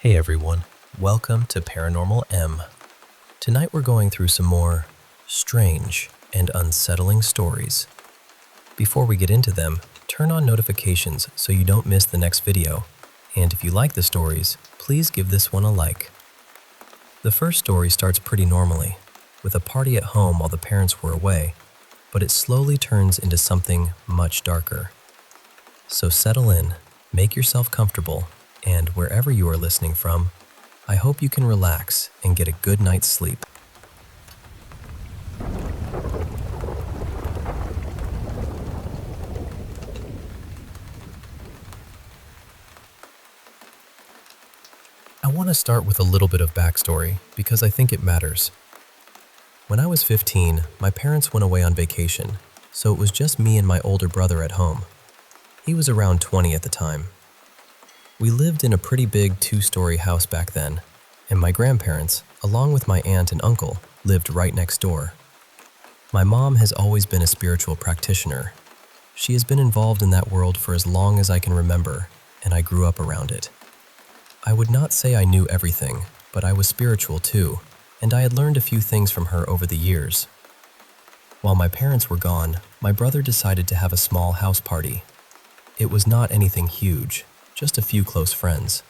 Hey everyone, welcome to Paranormal M. Tonight we're going through some more strange and unsettling stories. Before we get into them, turn on notifications so you don't miss the next video. And if you like the stories, please give this one a like. The first story starts pretty normally, with a party at home while the parents were away, but it slowly turns into something much darker. So settle in, make yourself comfortable, and wherever you are listening from, I hope you can relax and get a good night's sleep. I want to start with a little bit of backstory because I think it matters. When I was 15, my parents went away on vacation, so it was just me and my older brother at home. He was around 20 at the time. We lived in a pretty big 2-story house back then, and my grandparents, along with my aunt and uncle, lived right next door. My mom has always been a spiritual practitioner. She has been involved in that world for as long as I can remember, and I grew up around it. I would not say I knew everything, but I was spiritual too, and I had learned a few things from her over the years. While my parents were gone, my brother decided to have a small house party. It was not anything huge, just a few close friends.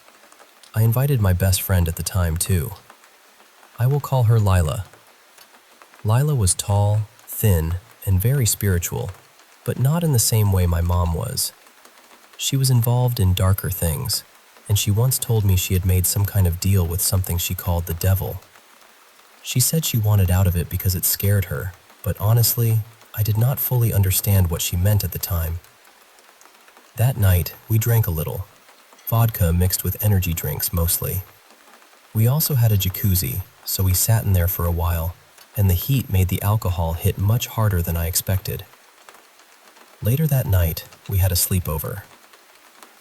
I invited my best friend at the time too. I will call her Lila. Lila was tall, thin, and very spiritual, but not in the same way my mom was. She was involved in darker things, and she once told me she had made some kind of deal with something she called the devil. She said she wanted out of it because it scared her, but honestly, I did not fully understand what she meant at the time. That night, we drank a little. Vodka mixed with energy drinks mostly. We also had a jacuzzi, so we sat in there for a while, and the heat made the alcohol hit much harder than I expected. Later that night, we had a sleepover.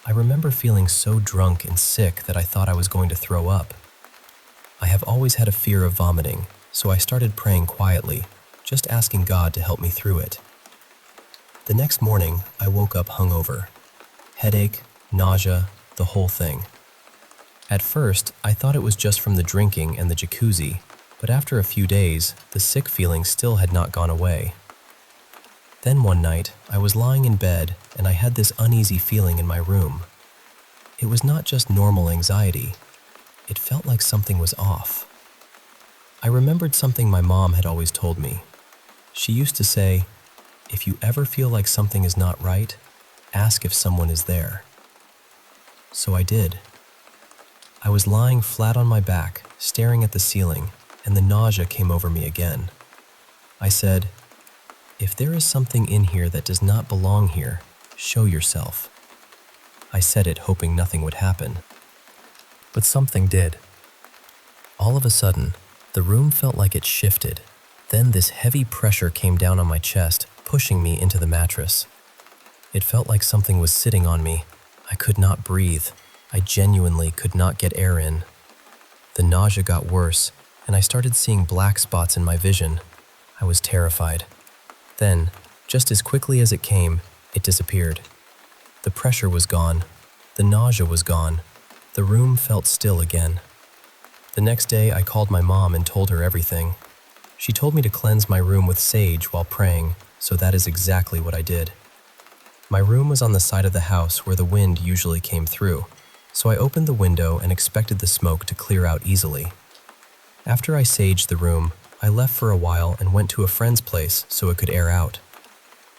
I remember feeling so drunk and sick that I thought I was going to throw up. I have always had a fear of vomiting, so I started praying quietly, just asking God to help me through it. The next morning, I woke up hungover. Headache, nausea, the whole thing. At first, I thought it was just from the drinking and the jacuzzi, but after a few days, the sick feeling still had not gone away. Then one night, I was lying in bed and I had this uneasy feeling in my room. It was not just normal anxiety. It felt like something was off. I remembered something my mom had always told me. She used to say, "If you ever feel like something is not right, ask if someone is there." So I did. I was lying flat on my back, staring at the ceiling, and the nausea came over me again. I said, "If there is something in here that does not belong here, show yourself." I said it hoping nothing would happen. But something did. All of a sudden, the room felt like it shifted. Then this heavy pressure came down on my chest, pushing me into the mattress. It felt like something was sitting on me. I could not breathe. I genuinely could not get air in. The nausea got worse, and I started seeing black spots in my vision. I was terrified. Then, just as quickly as it came, it disappeared. The pressure was gone. The nausea was gone. The room felt still again. The next day, I called my mom and told her everything. She told me to cleanse my room with sage while praying, so that is exactly what I did. My room was on the side of the house where the wind usually came through, so I opened the window and expected the smoke to clear out easily. After I saged the room, I left for a while and went to a friend's place so it could air out.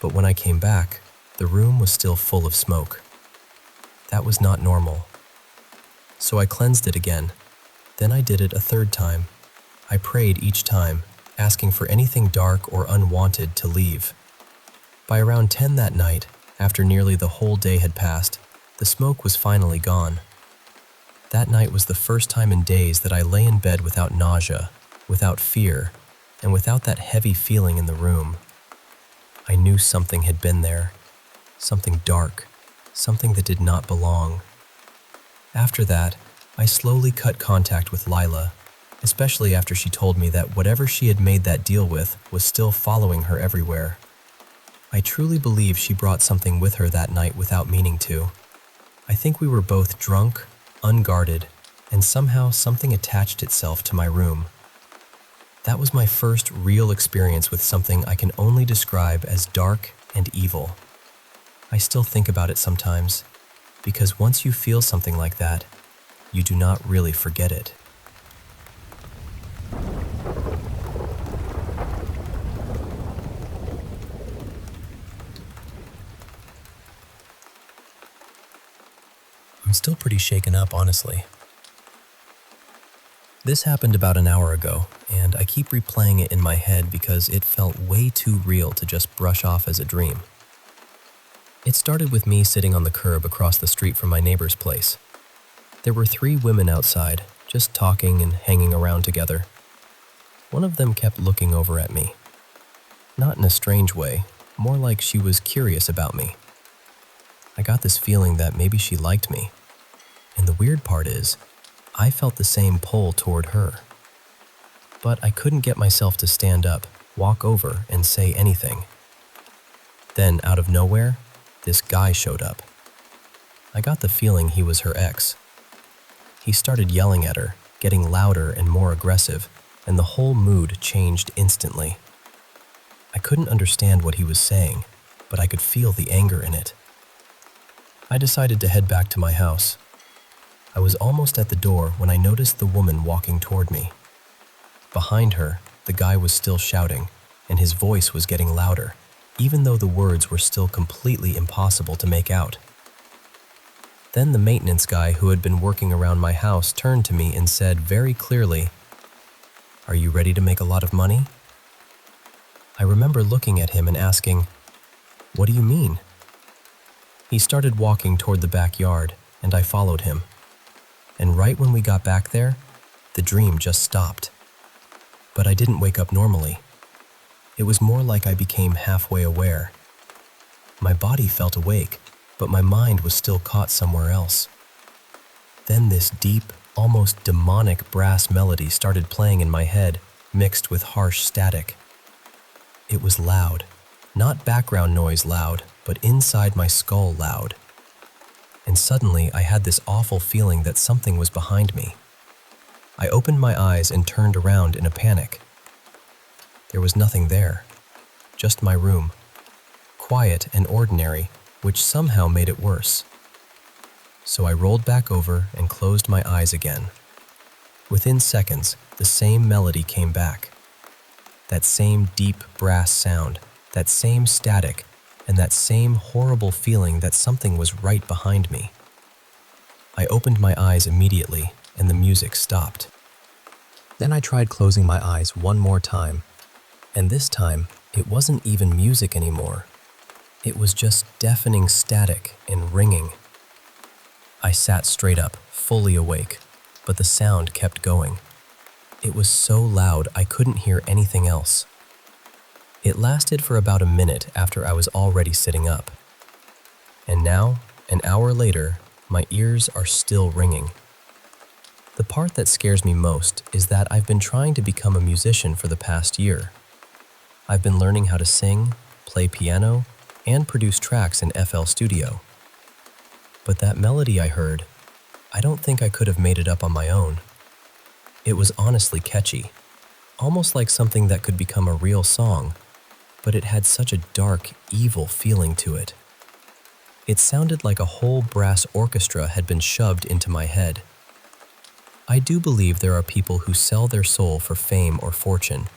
But when I came back, the room was still full of smoke. That was not normal. So I cleansed it again. Then I did it a third time. I prayed each time, asking for anything dark or unwanted to leave. By around 10 that night, after nearly the whole day had passed, the smoke was finally gone. That night was the first time in days that I lay in bed without nausea, without fear, and without that heavy feeling in the room. I knew something had been there, something dark, something that did not belong. After that, I slowly cut contact with Lila, especially after she told me that whatever she had made that deal with was still following her everywhere. I truly believe she brought something with her that night without meaning to. I think we were both drunk, unguarded, and somehow something attached itself to my room. That was my first real experience with something I can only describe as dark and evil. I still think about it sometimes, because once you feel something like that, you do not really forget it. I'm still pretty shaken up, honestly. This happened about an hour ago, and I keep replaying it in my head because it felt way too real to just brush off as a dream. It started with me sitting on the curb across the street from my neighbor's place. There were 3 women outside, just talking and hanging around together. One of them kept looking over at me. Not in a strange way, more like she was curious about me. I got this feeling that maybe she liked me. And the weird part is, I felt the same pull toward her. But I couldn't get myself to stand up, walk over, and say anything. Then, out of nowhere, this guy showed up. I got the feeling he was her ex. He started yelling at her, getting louder and more aggressive, and the whole mood changed instantly. I couldn't understand what he was saying, but I could feel the anger in it. I decided to head back to my house. I was almost at the door when I noticed the woman walking toward me. Behind her, the guy was still shouting, and his voice was getting louder, even though the words were still completely impossible to make out. Then the maintenance guy who had been working around my house turned to me and said very clearly, "Are you ready to make a lot of money?" I remember looking at him and asking, "What do you mean?" He started walking toward the backyard, and I followed him. And right when we got back there, the dream just stopped. But I didn't wake up normally. It was more like I became halfway aware. My body felt awake, but my mind was still caught somewhere else. Then this deep, almost demonic brass melody started playing in my head, mixed with harsh static. It was loud, not background noise loud, but inside my skull loud. And suddenly I had this awful feeling that something was behind me. I opened my eyes and turned around in a panic. There was nothing there, just my room, quiet and ordinary, which somehow made it worse. So I rolled back over and closed my eyes again. Within seconds, the same melody came back. That same deep brass sound, that same static, and that same horrible feeling that something was right behind me. I opened my eyes immediately, and the music stopped. Then I tried closing my eyes one more time, and this time, it wasn't even music anymore. It was just deafening static and ringing. I sat straight up, fully awake, but the sound kept going. It was so loud I couldn't hear anything else. It lasted for about a minute after I was already sitting up. And now, an hour later, my ears are still ringing. The part that scares me most is that I've been trying to become a musician for the past year. I've been learning how to sing, play piano, and produce tracks in FL Studio. But that melody I heard, I don't think I could have made it up on my own. It was honestly catchy, almost like something that could become a real song, but it had such a dark, evil feeling to it. It sounded like a whole brass orchestra had been shoved into my head. I do believe there are people who sell their soul for fame or fortune,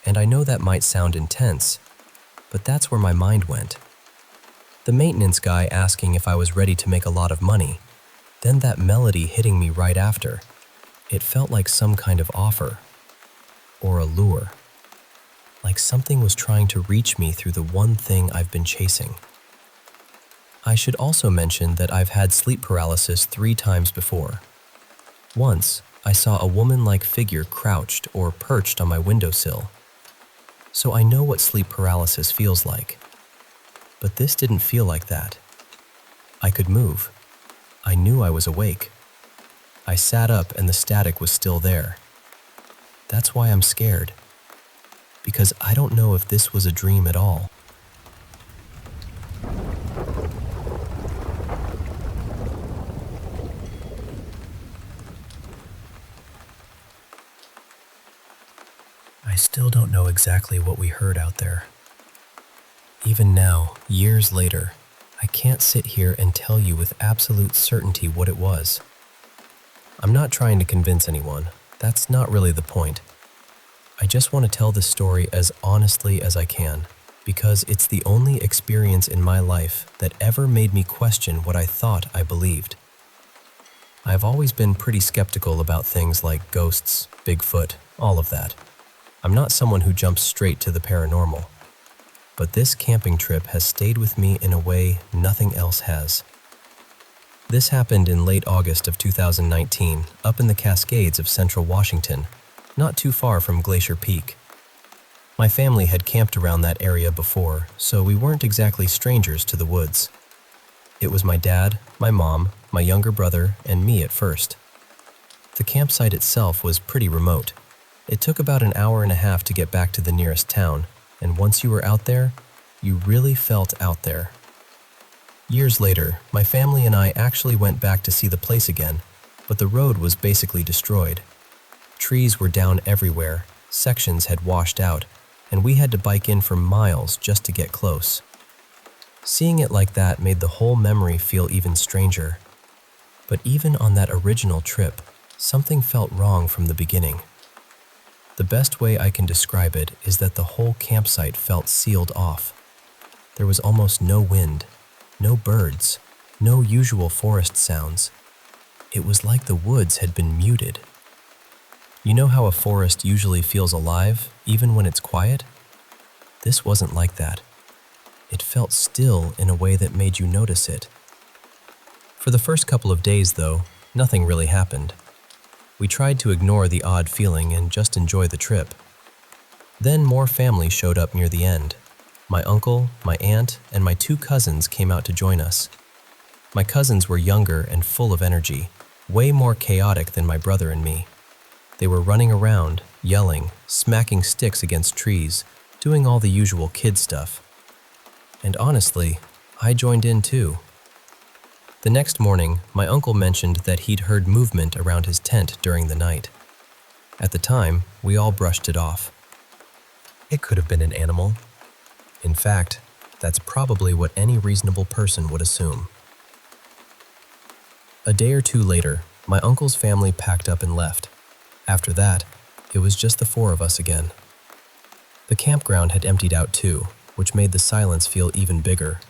and I know that might sound intense, but that's where my mind went. The maintenance guy asking if I was ready to make a lot of money, then that melody hitting me right after. It felt like some kind of offer, or a lure. Like something was trying to reach me through the one thing I've been chasing. I should also mention that I've had sleep paralysis 3 times before. Once, I saw a woman-like figure crouched or perched on my windowsill. So I know what sleep paralysis feels like. But this didn't feel like that. I could move. I knew I was awake. I sat up and the static was still there. That's why I'm scared. Because I don't know if this was a dream at all. still don't know exactly what we heard out there. Even now, years later, I can't sit here and tell you with absolute certainty what it was. I'm not trying to convince anyone. That's not really the point. I just want to tell this story as honestly as I can, because it's the only experience in my life that ever made me question what I thought I believed. I've always been pretty skeptical about things like ghosts, Bigfoot, all of that. I'm not someone who jumps straight to the paranormal. But this camping trip has stayed with me in a way nothing else has. This happened in late August of 2019, up in the Cascades of central Washington, not too far from Glacier Peak. My family had camped around that area before, so we weren't exactly strangers to the woods. It was my dad, my mom, my younger brother, and me at first. The campsite itself was pretty remote. It took about an hour and a half to get back to the nearest town, and once you were out there, you really felt out there. Years later, my family and I actually went back to see the place again, but the road was basically destroyed. Trees were down everywhere, sections had washed out, and we had to bike in for miles just to get close. Seeing it like that made the whole memory feel even stranger. But even on that original trip, something felt wrong from the beginning. The best way I can describe it is that the whole campsite felt sealed off. There was almost no wind, no birds, no usual forest sounds. It was like the woods had been muted. You know how a forest usually feels alive, even when it's quiet? This wasn't like that. It felt still in a way that made you notice it. For the first couple of days, though, nothing really happened. We tried to ignore the odd feeling and just enjoy the trip. Then more family showed up near the end. My uncle, my aunt, and my 2 cousins came out to join us. My cousins were younger and full of energy, way more chaotic than my brother and me. They were running around, yelling, smacking sticks against trees, doing all the usual kid stuff. And honestly, I joined in too. The next morning, my uncle mentioned that he'd heard movement around his tent during the night. At the time, we all brushed it off. It could have been an animal. In fact, that's probably what any reasonable person would assume. A day or 2 later, my uncle's family packed up and left. After that, it was just the 4 of us again. The campground had emptied out too, which made the silence feel even bigger.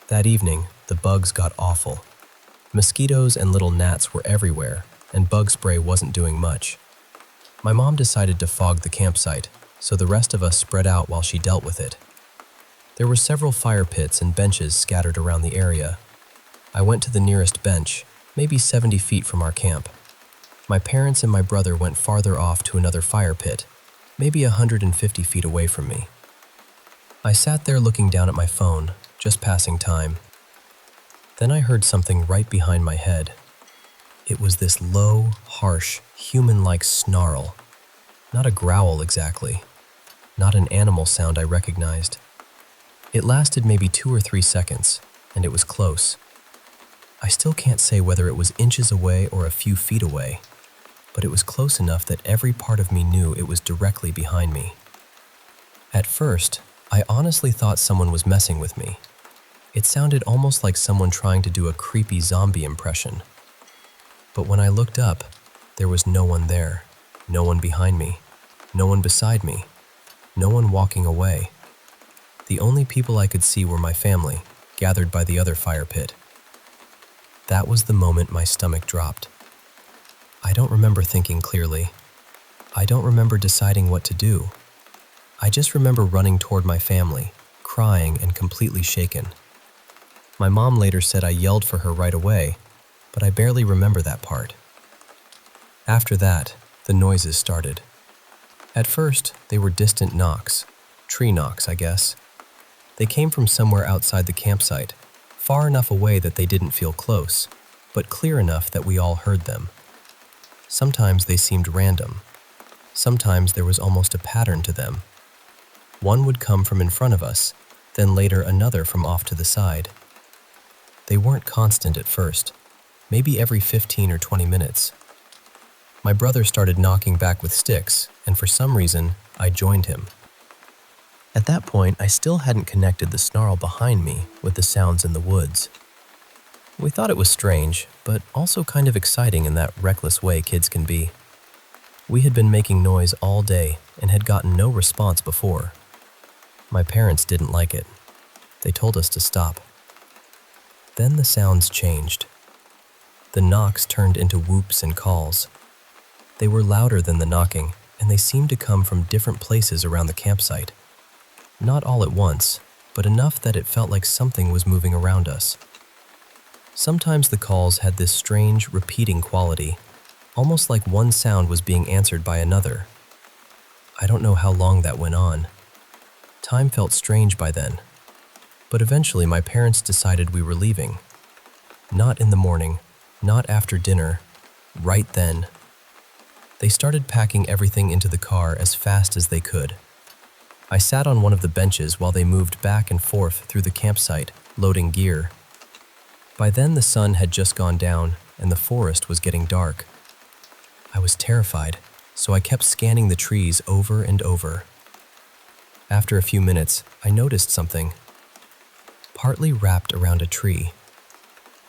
That evening, the bugs got awful. Mosquitoes and little gnats were everywhere, and bug spray wasn't doing much. My mom decided to fog the campsite, so the rest of us spread out while she dealt with it. There were several fire pits and benches scattered around the area. I went to the nearest bench, maybe 70 feet from our camp. My parents and my brother went farther off to another fire pit, maybe 150 feet away from me. I sat there looking down at my phone, just passing time. Then I heard something right behind my head. It was this low, harsh, human-like snarl. Not a growl exactly. Not an animal sound I recognized. It lasted maybe 2 or 3 seconds, and it was close. I still can't say whether it was inches away or a few feet away, but it was close enough that every part of me knew it was directly behind me. At first, I honestly thought someone was messing with me. It sounded almost like someone trying to do a creepy zombie impression. But when I looked up, there was no one there, no one behind me, no one beside me, no one walking away. The only people I could see were my family, gathered by the other fire pit. That was the moment my stomach dropped. I don't remember thinking clearly. I don't remember deciding what to do. I just remember running toward my family, crying and completely shaken. My mom later said I yelled for her right away, but I barely remember that part. After that, the noises started. At first, they were distant knocks, tree knocks, I guess. They came from somewhere outside the campsite, far enough away that they didn't feel close, but clear enough that we all heard them. Sometimes they seemed random. Sometimes there was almost a pattern to them. One would come from in front of us, then later another from off to the side. They weren't constant at first, maybe every 15 or 20 minutes. My brother started knocking back with sticks, and for some reason, I joined him. At that point, I still hadn't connected the snarl behind me with the sounds in the woods. We thought it was strange, but also kind of exciting in that reckless way kids can be. We had been making noise all day and had gotten no response before. My parents didn't like it. They told us to stop. Then the sounds changed. The knocks turned into whoops and calls. They were louder than the knocking, and they seemed to come from different places around the campsite. Not all at once, but enough that it felt like something was moving around us. Sometimes the calls had this strange, repeating quality, almost like one sound was being answered by another. I don't know how long that went on. Time felt strange by then, but eventually my parents decided we were leaving. Not in the morning, not after dinner, right then. They started packing everything into the car as fast as they could. I sat on one of the benches while they moved back and forth through the campsite, loading gear. By then the sun had just gone down and the forest was getting dark. I was terrified, so I kept scanning the trees over and over. After a few minutes, I noticed something. Partly wrapped around a tree.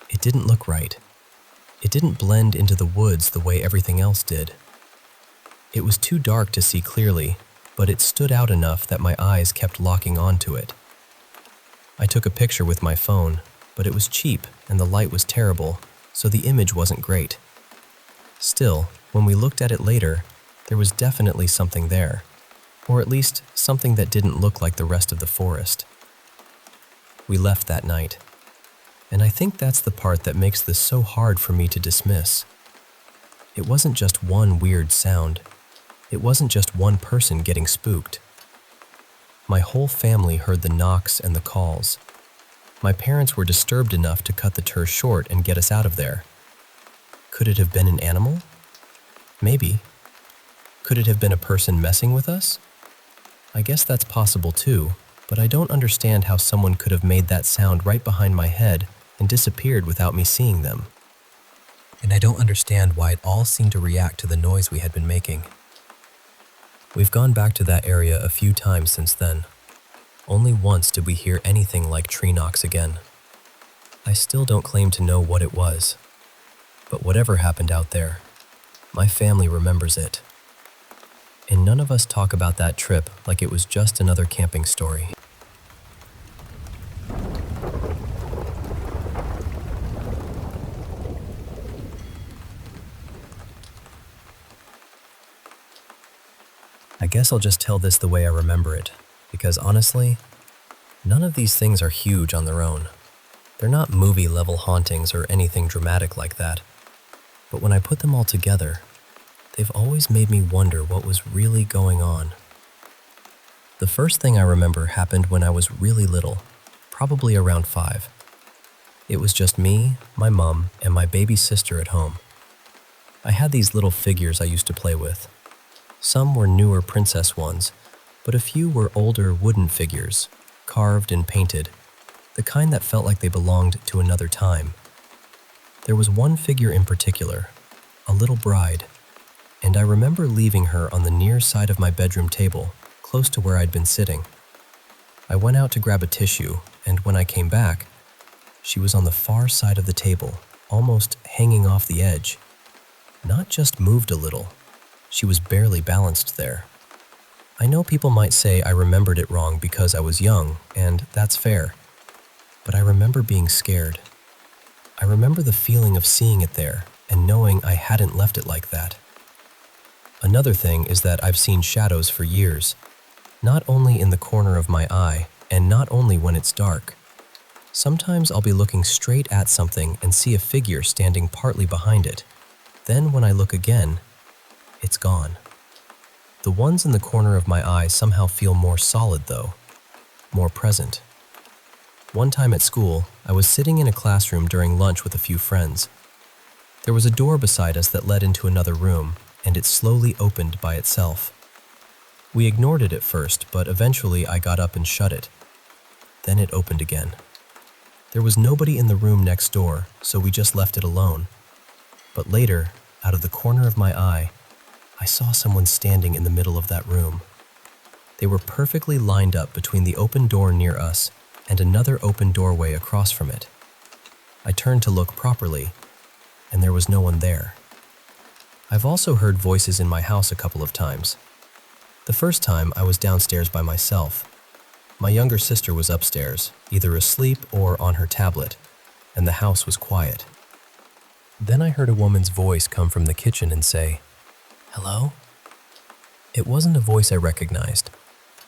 It didn't look right. It didn't blend into the woods the way everything else did. It was too dark to see clearly, but it stood out enough that my eyes kept locking onto it. I took a picture with my phone, but it was cheap and the light was terrible, so the image wasn't great. Still, when we looked at it later, there was definitely something there, or at least something that didn't look like the rest of the forest. We left that night, and I think that's the part that makes this so hard for me to dismiss. It wasn't just one weird sound. It wasn't just one person getting spooked. My whole family heard the knocks and the calls. My parents were disturbed enough to cut the tour short and get us out of there. Could it have been an animal? Maybe. Could it have been a person messing with us? I guess that's possible too, but I don't understand how someone could have made that sound right behind my head and disappeared without me seeing them. And I don't understand why it all seemed to react to the noise we had been making. We've gone back to that area a few times since then. Only once did we hear anything like tree knocks again. I still don't claim to know what it was, but whatever happened out there, my family remembers it. And none of us talk about that trip like it was just another camping story. I guess I'll just tell this the way I remember it, because honestly, none of these things are huge on their own. They're not movie-level hauntings or anything dramatic like that. But when I put them all together, they've always made me wonder what was really going on. The first thing I remember happened when I was really little, probably around 5. It was just me, my mom, and my baby sister at home. I had these little figures I used to play with. Some were newer princess ones, but a few were older wooden figures, carved and painted, the kind that felt like they belonged to another time. There was one figure in particular, a little bride, and I remember leaving her on the near side of my bedroom table, close to where I'd been sitting. I went out to grab a tissue, and when I came back, she was on the far side of the table, almost hanging off the edge. Not just moved a little, she was barely balanced there. I know people might say I remembered it wrong because I was young, and that's fair. But I remember being scared. I remember the feeling of seeing it there and knowing I hadn't left it like that. Another thing is that I've seen shadows for years, not only in the corner of my eye and not only when it's dark. Sometimes I'll be looking straight at something and see a figure standing partly behind it. Then when I look again, it's gone. The ones in the corner of my eye somehow feel more solid though, more present. One time at school, I was sitting in a classroom during lunch with a few friends. There was a door beside us that led into another room, and it slowly opened by itself. We ignored it at first, but eventually I got up and shut it. Then it opened again. There was nobody in the room next door, so we just left it alone. But later, out of the corner of my eye, I saw someone standing in the middle of that room. They were perfectly lined up between the open door near us and another open doorway across from it. I turned to look properly, and there was no one there. I've also heard voices in my house a couple of times. The first time I was downstairs by myself. My younger sister was upstairs, either asleep or on her tablet, and the house was quiet. Then I heard a woman's voice come from the kitchen and say, "Hello?" It wasn't a voice I recognized,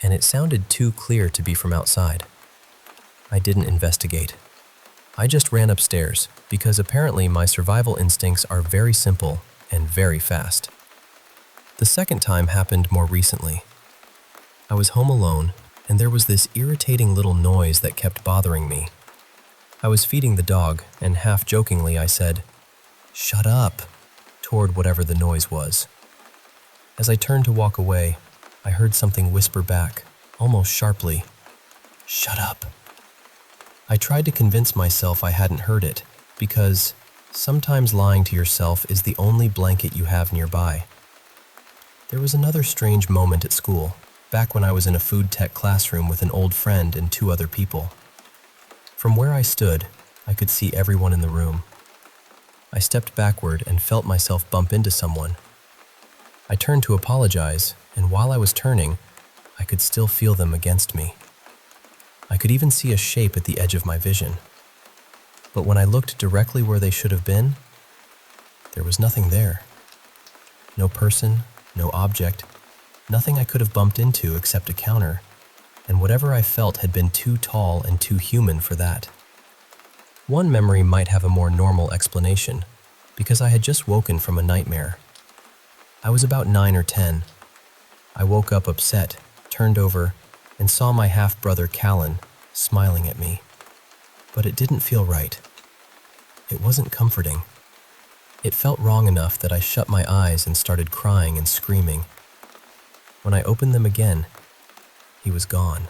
and it sounded too clear to be from outside. I didn't investigate. I just ran upstairs because apparently my survival instincts are very simple and very fast. The second time happened more recently. I was home alone, and there was this irritating little noise that kept bothering me. I was feeding the dog, and half-jokingly I said, "Shut up," toward whatever the noise was. As I turned to walk away, I heard something whisper back, almost sharply, "Shut up." I tried to convince myself I hadn't heard it, because sometimes lying to yourself is the only blanket you have nearby. There was another strange moment at school, back when I was in a food tech classroom with an old friend and 2 other people. From where I stood, I could see everyone in the room. I stepped backward and felt myself bump into someone. I turned to apologize, and while I was turning, I could still feel them against me. I could even see a shape at the edge of my vision. But when I looked directly where they should have been, there was nothing there. No person, no object, nothing I could have bumped into except a counter, and whatever I felt had been too tall and too human for that. One memory might have a more normal explanation, because I had just woken from a nightmare. I was about 9 or 10. I woke up upset, turned over, and saw my half-brother Callan smiling at me. But it didn't feel right. It wasn't comforting. It felt wrong enough that I shut my eyes and started crying and screaming. When I opened them again, he was gone.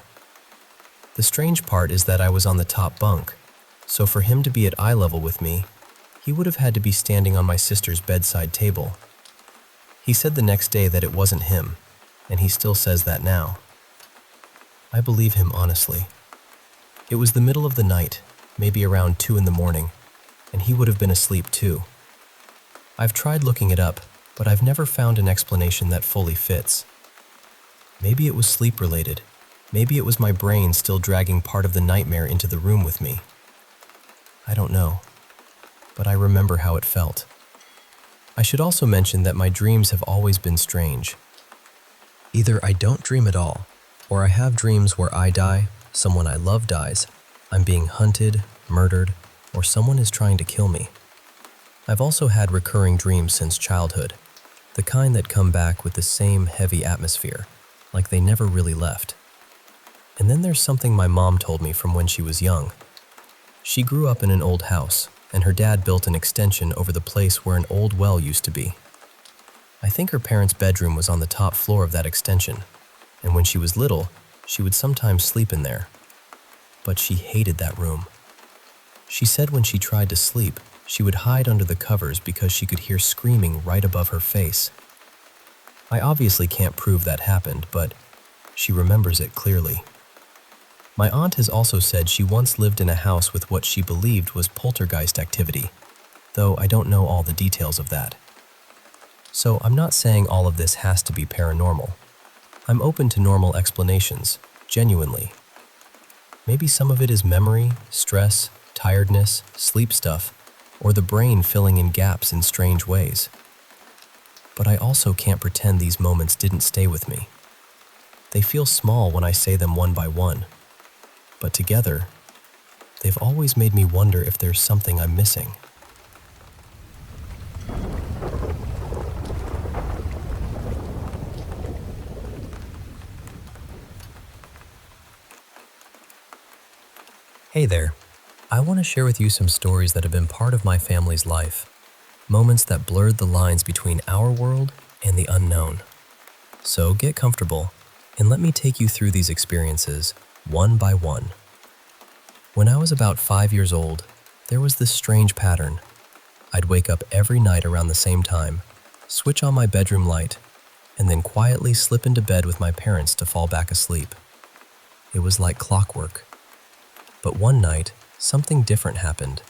The strange part is that I was on the top bunk, so for him to be at eye level with me, he would have had to be standing on my sister's bedside table. He said the next day that it wasn't him, and he still says that now. I believe him honestly. It was the middle of the night, maybe around 2 in the morning, and he would have been asleep too. I've tried looking it up, but I've never found an explanation that fully fits. Maybe it was sleep-related. Maybe it was my brain still dragging part of the nightmare into the room with me. I don't know, but I remember how it felt. I should also mention that my dreams have always been strange. Either I don't dream at all, or I have dreams where I die, someone I love dies, I'm being hunted, murdered, or someone is trying to kill me. I've also had recurring dreams since childhood, the kind that come back with the same heavy atmosphere, like they never really left. And then there's something my mom told me from when she was young. She grew up in an old house, and her dad built an extension over the place where an old well used to be. I think her parents' bedroom was on the top floor of that extension, and when she was little, she would sometimes sleep in there. But she hated that room. She said when she tried to sleep, she would hide under the covers because she could hear screaming right above her face. I obviously can't prove that happened, but she remembers it clearly. My aunt has also said she once lived in a house with what she believed was poltergeist activity, though I don't know all the details of that. So I'm not saying all of this has to be paranormal. I'm open to normal explanations, genuinely. Maybe some of it is memory, stress, tiredness, sleep stuff, or the brain filling in gaps in strange ways. But I also can't pretend these moments didn't stay with me. They feel small when I say them one by one, but together, they've always made me wonder if there's something I'm missing. Hey there. I want to share with you some stories that have been part of my family's life, moments that blurred the lines between our world and the unknown. So get comfortable and let me take you through these experiences one by one. When I was about 5 years old, there was this strange pattern. I'd wake up every night around the same time, switch on my bedroom light, and then quietly slip into bed with my parents to fall back asleep. It was like clockwork. But one night, something different happened.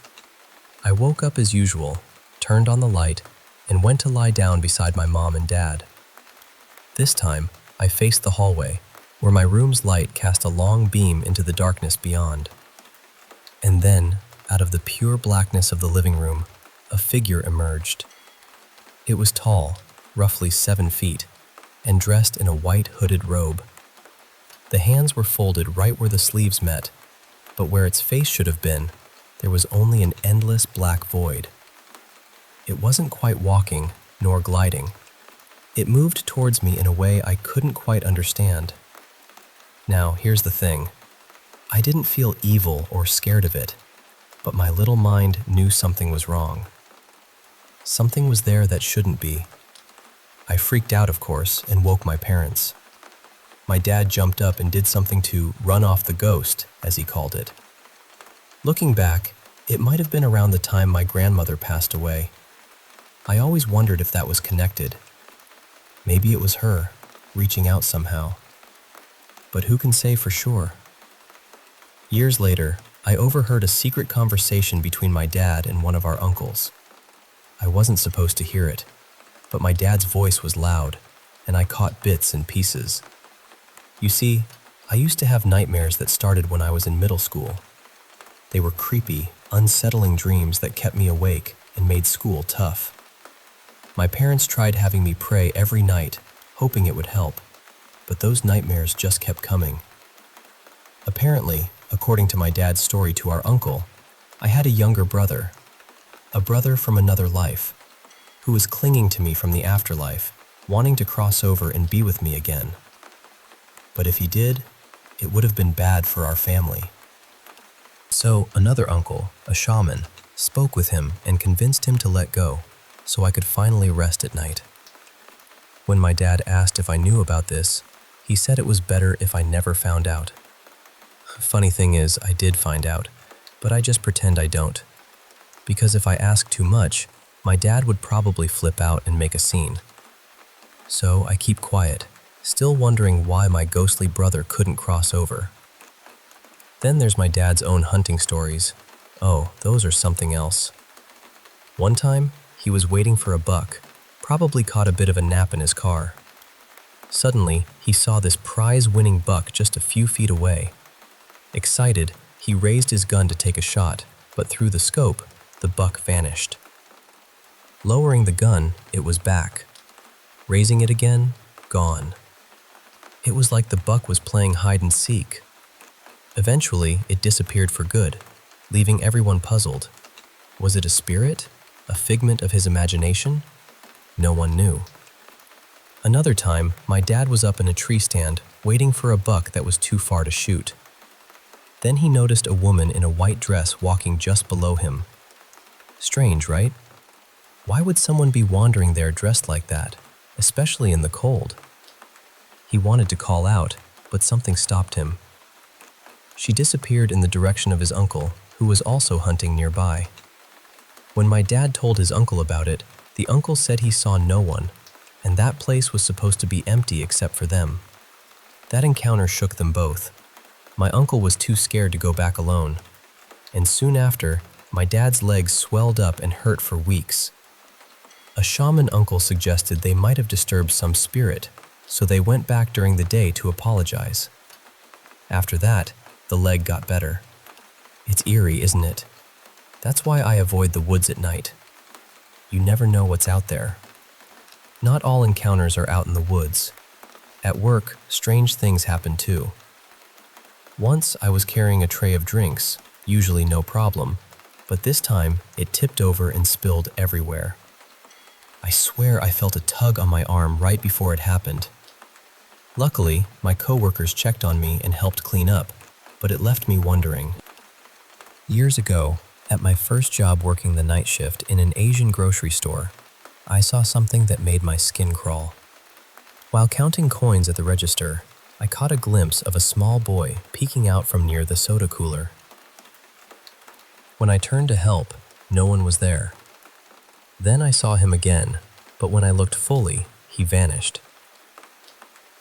I woke up as usual, turned on the light, and went to lie down beside my mom and dad. This time, I faced the hallway, where my room's light cast a long beam into the darkness beyond. And then, out of the pure blackness of the living room, a figure emerged. It was tall, roughly 7 feet, and dressed in a white hooded robe. The hands were folded right where the sleeves met, but where its face should have been, there was only an endless black void. It wasn't quite walking, nor gliding. It moved towards me in a way I couldn't quite understand. Now, here's the thing. I didn't feel evil or scared of it, but my little mind knew something was wrong. Something was there that shouldn't be. I freaked out, of course, and woke my parents. My dad jumped up and did something to run off the ghost, as he called it. Looking back, it might have been around the time my grandmother passed away. I always wondered if that was connected. Maybe it was her, reaching out somehow. But who can say for sure? Years later, I overheard a secret conversation between my dad and one of our uncles. I wasn't supposed to hear it, but my dad's voice was loud, and I caught bits and pieces. You see, I used to have nightmares that started when I was in middle school. They were creepy, unsettling dreams that kept me awake and made school tough. My parents tried having me pray every night, hoping it would help, but those nightmares just kept coming. Apparently, according to my dad's story to our uncle, I had a younger brother, a brother from another life, who was clinging to me from the afterlife, wanting to cross over and be with me again. But if he did, it would have been bad for our family. So another uncle, a shaman, spoke with him and convinced him to let go, so I could finally rest at night. When my dad asked if I knew about this, he said it was better if I never found out. Funny thing is, I did find out, but I just pretend I don't. Because if I ask too much, my dad would probably flip out and make a scene. So I keep quiet, still wondering why my ghostly brother couldn't cross over. Then there's my dad's own hunting stories. Oh, those are something else. One time, he was waiting for a buck, probably caught a bit of a nap in his car. Suddenly, he saw this prize-winning buck just a few feet away. Excited, he raised his gun to take a shot, but through the scope, the buck vanished. Lowering the gun, it was back. Raising it again, gone. It was like the buck was playing hide and seek. Eventually, it disappeared for good, leaving everyone puzzled. Was it a spirit? A figment of his imagination? No one knew. Another time, my dad was up in a tree stand, waiting for a buck that was too far to shoot. Then he noticed a woman in a white dress walking just below him. Strange, right? Why would someone be wandering there dressed like that, especially in the cold? He wanted to call out, but something stopped him. She disappeared in the direction of his uncle, who was also hunting nearby. When my dad told his uncle about it, the uncle said he saw no one, and that place was supposed to be empty except for them. That encounter shook them both. My uncle was too scared to go back alone, and soon after, my dad's legs swelled up and hurt for weeks. A shaman uncle suggested they might have disturbed some spirit, so they went back during the day to apologize. After that, the leg got better. It's eerie, isn't it? That's why I avoid the woods at night. You never know what's out there. Not all encounters are out in the woods. At work, strange things happen too. Once I was carrying a tray of drinks, usually no problem, but this time it tipped over and spilled everywhere. I swear I felt a tug on my arm right before it happened. Luckily, my coworkers checked on me and helped clean up, but it left me wondering. Years ago, at my first job working the night shift in an Asian grocery store, I saw something that made my skin crawl. While counting coins at the register, I caught a glimpse of a small boy peeking out from near the soda cooler. When I turned to help, no one was there. Then I saw him again, but when I looked fully, he vanished.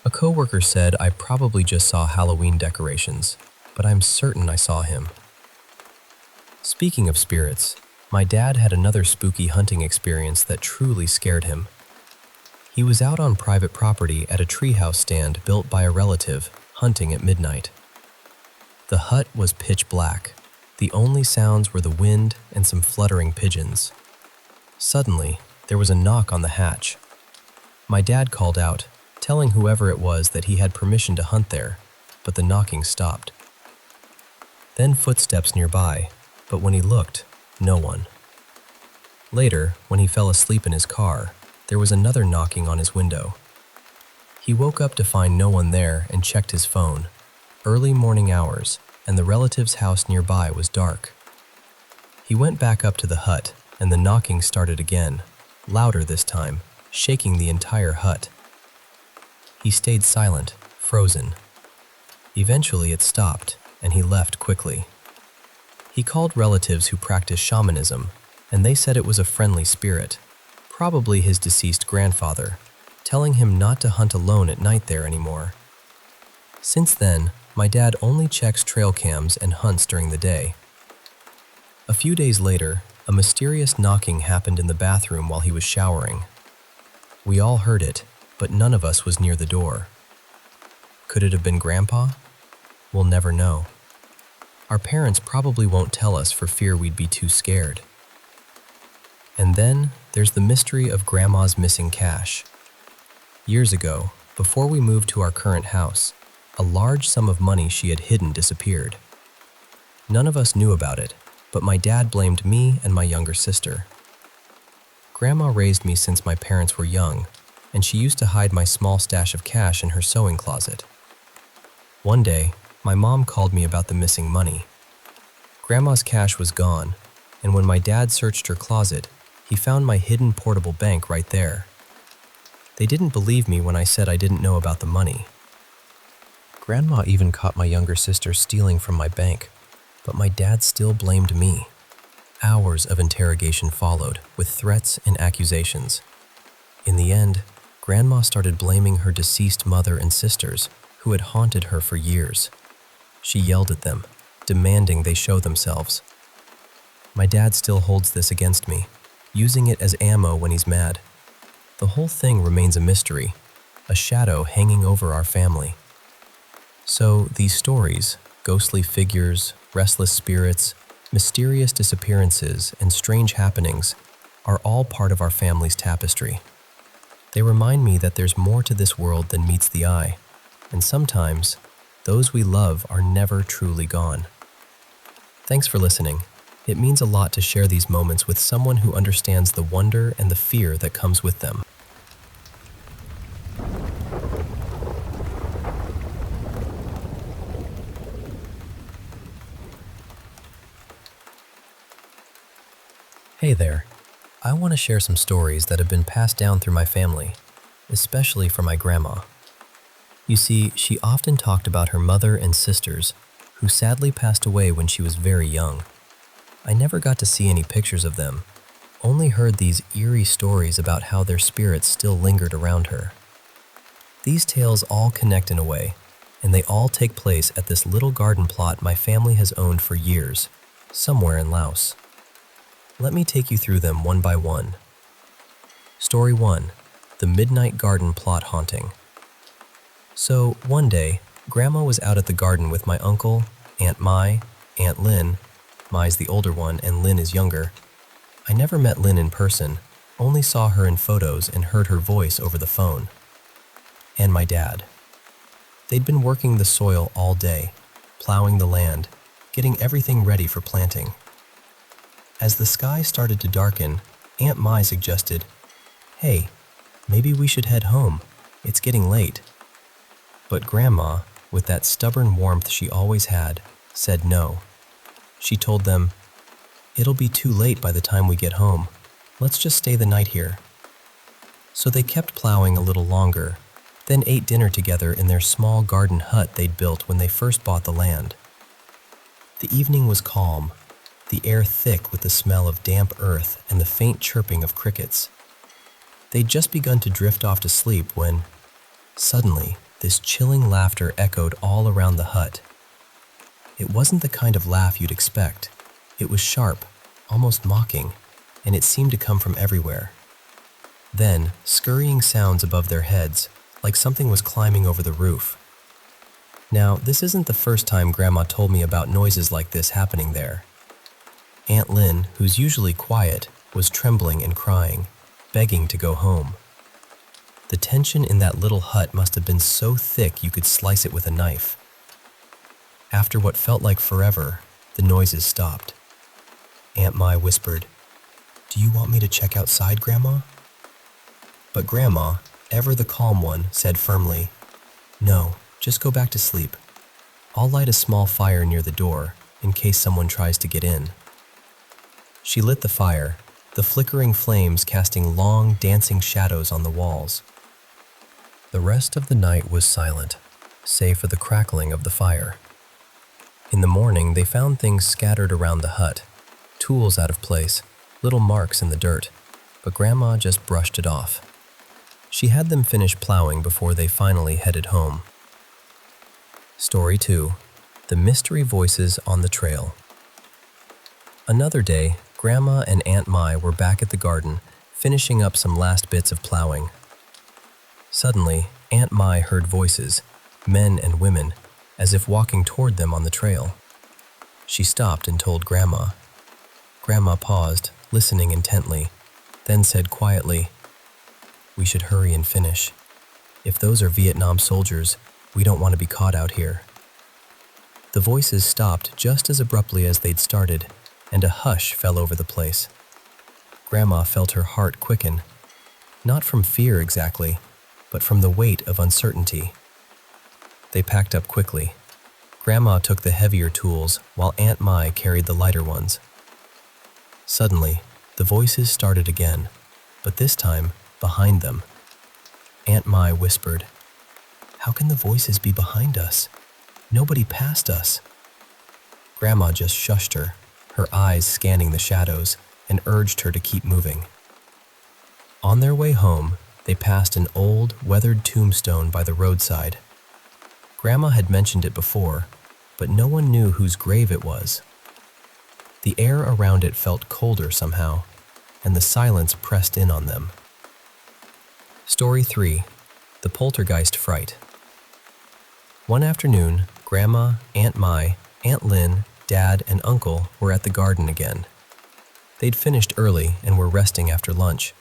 A coworker said I probably just saw Halloween decorations, but I'm certain I saw him. Speaking of spirits, my dad had another spooky hunting experience that truly scared him. He was out on private property at a treehouse stand built by a relative, hunting at midnight. The hut was pitch black. The only sounds were the wind and some fluttering pigeons. Suddenly, there was a knock on the hatch. My dad called out, telling whoever it was that he had permission to hunt there, but the knocking stopped. Then footsteps nearby, but when he looked, no one. Later, when he fell asleep in his car, there was another knocking on his window. He woke up to find no one there and checked his phone. Early morning hours, and the relative's house nearby was dark. He went back up to the hut, and the knocking started again, louder this time, shaking the entire hut. He stayed silent, frozen. Eventually it stopped, and he left quickly. He called relatives who practice shamanism, and they said it was a friendly spirit, probably his deceased grandfather, telling him not to hunt alone at night there anymore. Since then, my dad only checks trail cams and hunts during the day. A few days later, a mysterious knocking happened in the bathroom while he was showering. We all heard it, but none of us was near the door. Could it have been Grandpa? We'll never know. Our parents probably won't tell us for fear we'd be too scared. And then there's the mystery of Grandma's missing cash. Years ago, before we moved to our current house, a large sum of money she had hidden disappeared. None of us knew about it, but my dad blamed me and my younger sister. Grandma raised me since my parents were young, and she used to hide my small stash of cash in her sewing closet. One day, my mom called me about the missing money. Grandma's cash was gone, and when my dad searched her closet, he found my hidden portable bank right there. They didn't believe me when I said I didn't know about the money. Grandma even caught my younger sister stealing from my bank, but my dad still blamed me. Hours of interrogation followed, with threats and accusations. In the end, Grandma started blaming her deceased mother and sisters, who had haunted her for years. She yelled at them, demanding they show themselves. My dad still holds this against me, using it as ammo when he's mad. The whole thing remains a mystery, a shadow hanging over our family. So these stories, ghostly figures, restless spirits, mysterious disappearances, and strange happenings are all part of our family's tapestry. They remind me that there's more to this world than meets the eye, and sometimes those we love are never truly gone. Thanks for listening. It means a lot to share these moments with someone who understands the wonder and the fear that comes with them. Hey there. I want to share some stories that have been passed down through my family, especially from my grandma. You see, she often talked about her mother and sisters, who sadly passed away when she was very young. I never got to see any pictures of them, only heard these eerie stories about how their spirits still lingered around her. These tales all connect in a way, and they all take place at this little garden plot my family has owned for years, somewhere in Laos. Let me take you through them one by one. Story 1. The Midnight Garden Plot Haunting. So, one day, Grandma was out at the garden with my uncle, Aunt Mai, Aunt Lynn. Mai's the older one and Lynn is younger. I never met Lynn in person, only saw her in photos and heard her voice over the phone. And my dad. They'd been working the soil all day, plowing the land, getting everything ready for planting. As the sky started to darken, Aunt Mai suggested, "Hey, maybe we should head home. It's getting late." But Grandma, with that stubborn warmth she always had, said no. She told them, "It'll be too late by the time we get home. Let's just stay the night here." So they kept plowing a little longer, then ate dinner together in their small garden hut they'd built when they first bought the land. The evening was calm. the air thick with the smell of damp earth and the faint chirping of crickets. They'd just begun to drift off to sleep when, suddenly, this chilling laughter echoed all around the hut. It wasn't the kind of laugh you'd expect. It was sharp, almost mocking, and it seemed to come from everywhere. Then, scurrying sounds above their heads, like something was climbing over the roof. Now, this isn't the first time Grandma told me about noises like this happening there. Aunt Lynn, who's usually quiet, was trembling and crying, begging to go home. The tension in that little hut must have been so thick you could slice it with a knife. After what felt like forever, the noises stopped. Aunt Mai whispered, "Do you want me to check outside, Grandma?" But Grandma, ever the calm one, said firmly, "No, just go back to sleep. I'll light a small fire near the door in case someone tries to get in." She lit the fire, the flickering flames casting long, dancing shadows on the walls. The rest of the night was silent, save for the crackling of the fire. In the morning, they found things scattered around the hut, tools out of place, little marks in the dirt, but Grandma just brushed it off. She had them finish plowing before they finally headed home. Story 2. The Mystery Voices on the Trail. Another day, Grandma and Aunt Mai were back at the garden, finishing up some last bits of plowing. Suddenly, Aunt Mai heard voices, men and women, as if walking toward them on the trail. She stopped and told Grandma. Grandma paused, listening intently, then said quietly, "We should hurry and finish. If those are Vietnam soldiers, we don't want to be caught out here." The voices stopped just as abruptly as they'd started, and a hush fell over the place. Grandma felt her heart quicken, not from fear exactly, but from the weight of uncertainty. They packed up quickly. Grandma took the heavier tools while Aunt Mai carried the lighter ones. Suddenly, the voices started again, but this time behind them. Aunt Mai whispered, "How can the voices be behind us? Nobody passed us." Grandma just shushed her, her eyes scanning the shadows, and urged her to keep moving. On their way home, they passed an old, weathered tombstone by the roadside. Grandma had mentioned it before, but no one knew whose grave it was. The air around it felt colder somehow, and the silence pressed in on them. Story 3. The Poltergeist Fright. One afternoon, Grandma, Aunt Mai, Aunt Lynn, Dad, and Uncle were at the garden again. They'd finished early and were resting after lunch.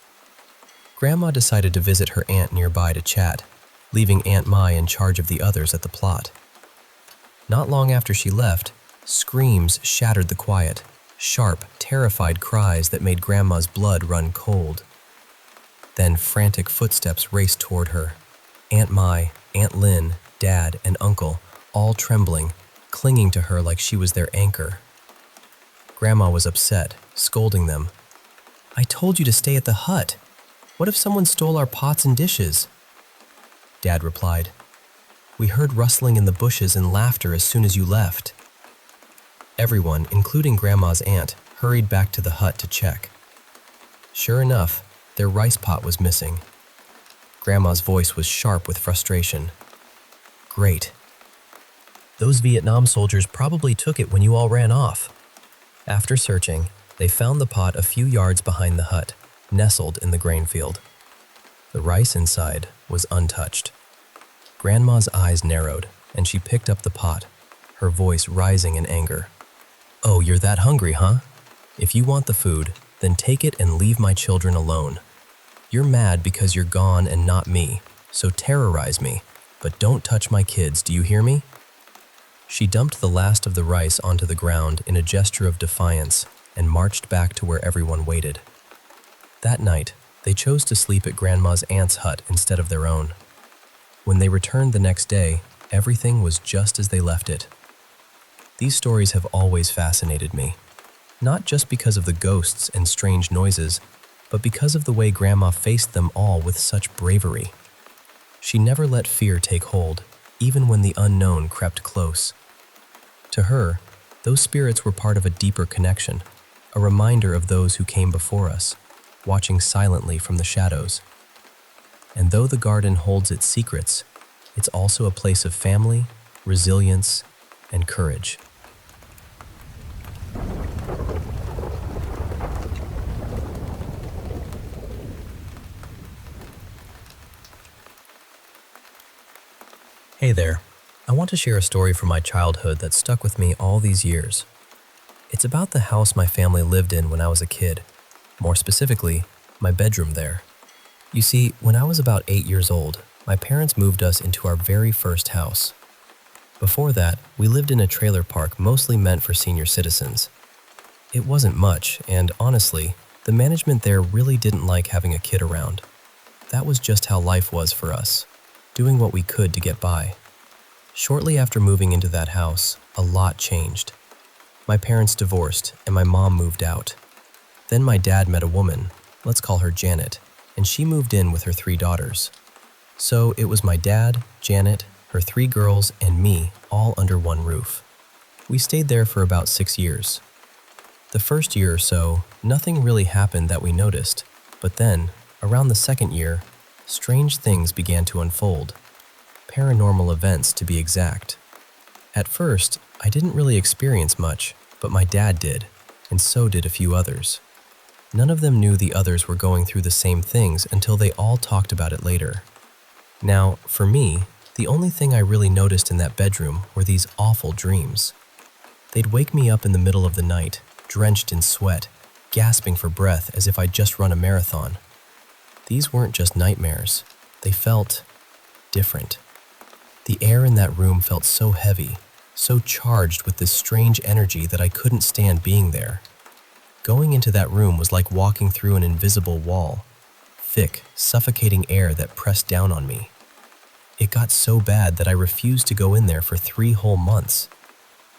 Grandma decided to visit her aunt nearby to chat, leaving Aunt Mai in charge of the others at the plot. Not long after she left, screams shattered the quiet, sharp, terrified cries that made Grandma's blood run cold. Then frantic footsteps raced toward her. Aunt Mai, Aunt Lynn, Dad, and Uncle, all trembling, clinging to her like she was their anchor. Grandma was upset, scolding them. "I told you to stay at the hut. What if someone stole our pots and dishes?" Dad replied, "We heard rustling in the bushes and laughter as soon as you left." Everyone, including Grandma's aunt, hurried back to the hut to check. Sure enough, their rice pot was missing. Grandma's voice was sharp with frustration. "Great. Those Vietnam soldiers probably took it when you all ran off." After searching, they found the pot a few yards behind the hut, nestled in the grain field. The rice inside was untouched. Grandma's eyes narrowed, and she picked up the pot, her voice rising in anger. "Oh, you're that hungry, huh? If you want the food, then take it and leave my children alone. You're mad because you're gone and not me, so terrorize me, but don't touch my kids, do you hear me?" She dumped the last of the rice onto the ground in a gesture of defiance and marched back to where everyone waited. That night, they chose to sleep at Grandma's aunt's hut instead of their own. When they returned the next day, everything was just as they left it. These stories have always fascinated me, not just because of the ghosts and strange noises, but because of the way Grandma faced them all with such bravery. She never let fear take hold, even when the unknown crept close. To her, Those spirits were part of a deeper connection, a reminder of those who came before us, watching silently from the shadows. And though the garden holds its secrets, it's also a place of family, resilience, and courage. Hey there. I want to share a story from my childhood that stuck with me all these years. It's about the house my family lived in when I was a kid. More specifically, my bedroom there. You see, when I was about 8 years old, my parents moved us into our very first house. Before that, we lived in a trailer park mostly meant for senior citizens. It wasn't much, and honestly, the management there really didn't like having a kid around. That was just how life was for us, doing what we could to get by. Shortly after moving into that house, a lot changed. My parents divorced, and my mom moved out. Then my dad met a woman, let's call her Janet, and she moved in with her 3 daughters. So it was my dad, Janet, her 3 girls, and me, all under one roof. We stayed there for about 6 years. The first year or so, nothing really happened that we noticed, but then, around the second year, strange things began to unfold. Paranormal events, to be exact. At first, I didn't really experience much, but my dad did, and so did a few others. None of them knew the others were going through the same things until they all talked about it later. Now, for me, the only thing I really noticed in that bedroom were these awful dreams. They'd wake me up in the middle of the night, drenched in sweat, gasping for breath as if I'd just run a marathon. These weren't just nightmares. They felt different. The air in that room felt so heavy, so charged with this strange energy that I couldn't stand being there. Going into that room was like walking through an invisible wall, thick, suffocating air that pressed down on me. It got so bad that I refused to go in there for 3 whole months.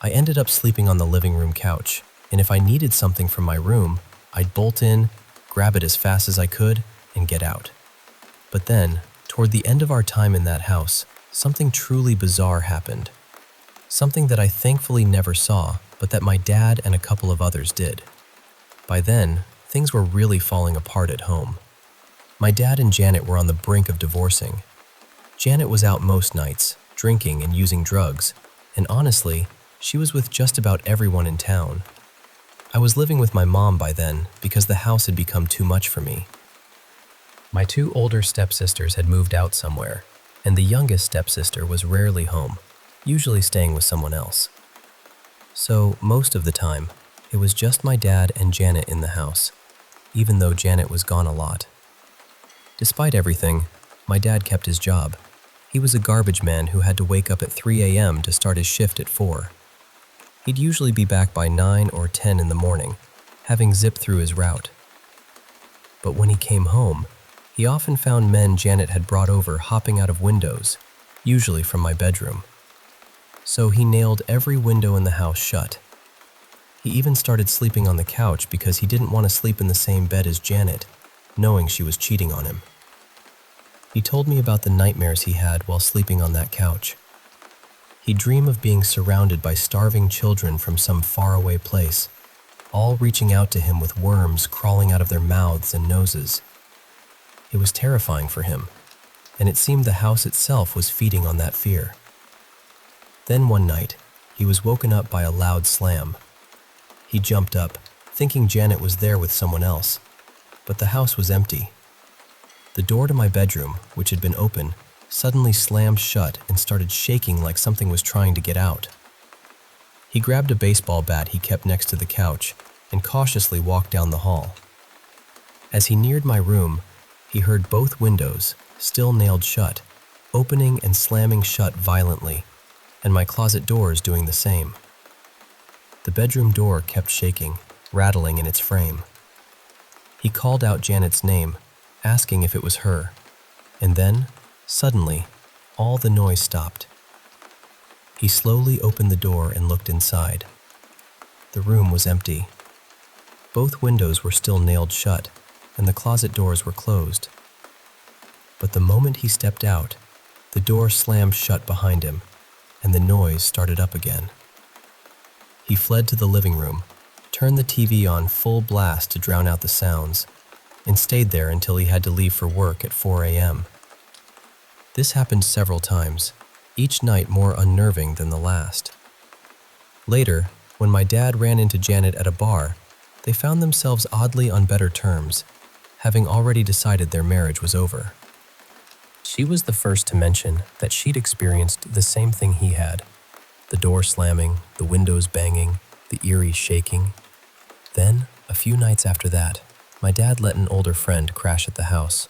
I ended up sleeping on the living room couch, and if I needed something from my room, I'd bolt in, grab it as fast as I could, and get out. But then, toward the end of our time in that house, something truly bizarre happened. Something that I thankfully never saw, but that my dad and a couple of others did. By then, things were really falling apart at home. My dad and Janet were on the brink of divorcing. Janet was out most nights, drinking and using drugs, and honestly, she was with just about everyone in town. I was living with my mom by then because the house had become too much for me. My 2 older stepsisters had moved out somewhere, and the youngest stepsister was rarely home, usually staying with someone else. So, most of the time, it was just my dad and Janet in the house, even though Janet was gone a lot. Despite everything, my dad kept his job. He was a garbage man who had to wake up at 3 a.m. to start his shift at 4. He'd usually be back by 9 or 10 in the morning, having zipped through his route. But when he came home, he often found men Janet had brought over hopping out of windows, usually from my bedroom. So he nailed every window in the house shut. He even started sleeping on the couch because he didn't want to sleep in the same bed as Janet, knowing she was cheating on him. He told me about the nightmares he had while sleeping on that couch. He'd dream of being surrounded by starving children from some faraway place, all reaching out to him with worms crawling out of their mouths and noses. It was terrifying for him, and it seemed the house itself was feeding on that fear. Then one night, he was woken up by a loud slam. He jumped up, thinking Janet was there with someone else, but the house was empty. The door to my bedroom, which had been open, suddenly slammed shut and started shaking like something was trying to get out. He grabbed a baseball bat he kept next to the couch and cautiously walked down the hall. As he neared my room, he heard both windows, still nailed shut, opening and slamming shut violently, and my closet doors doing the same. The bedroom door kept shaking, rattling in its frame. He called out Janet's name, asking if it was her, and then, suddenly, all the noise stopped. He slowly opened the door and looked inside. The room was empty. Both windows were still nailed shut, and the closet doors were closed. But the moment he stepped out, the door slammed shut behind him, and the noise started up again. He fled to the living room, turned the TV on full blast to drown out the sounds, and stayed there until he had to leave for work at 4 a.m. This happened several times, each night more unnerving than the last. Later, when my dad ran into Janet at a bar, they found themselves oddly on better terms, having already decided their marriage was over. She was the first to mention that she'd experienced the same thing he had: the door slamming, the windows banging, the eerie shaking. Then, a few nights after that, my dad let an older friend crash at the house.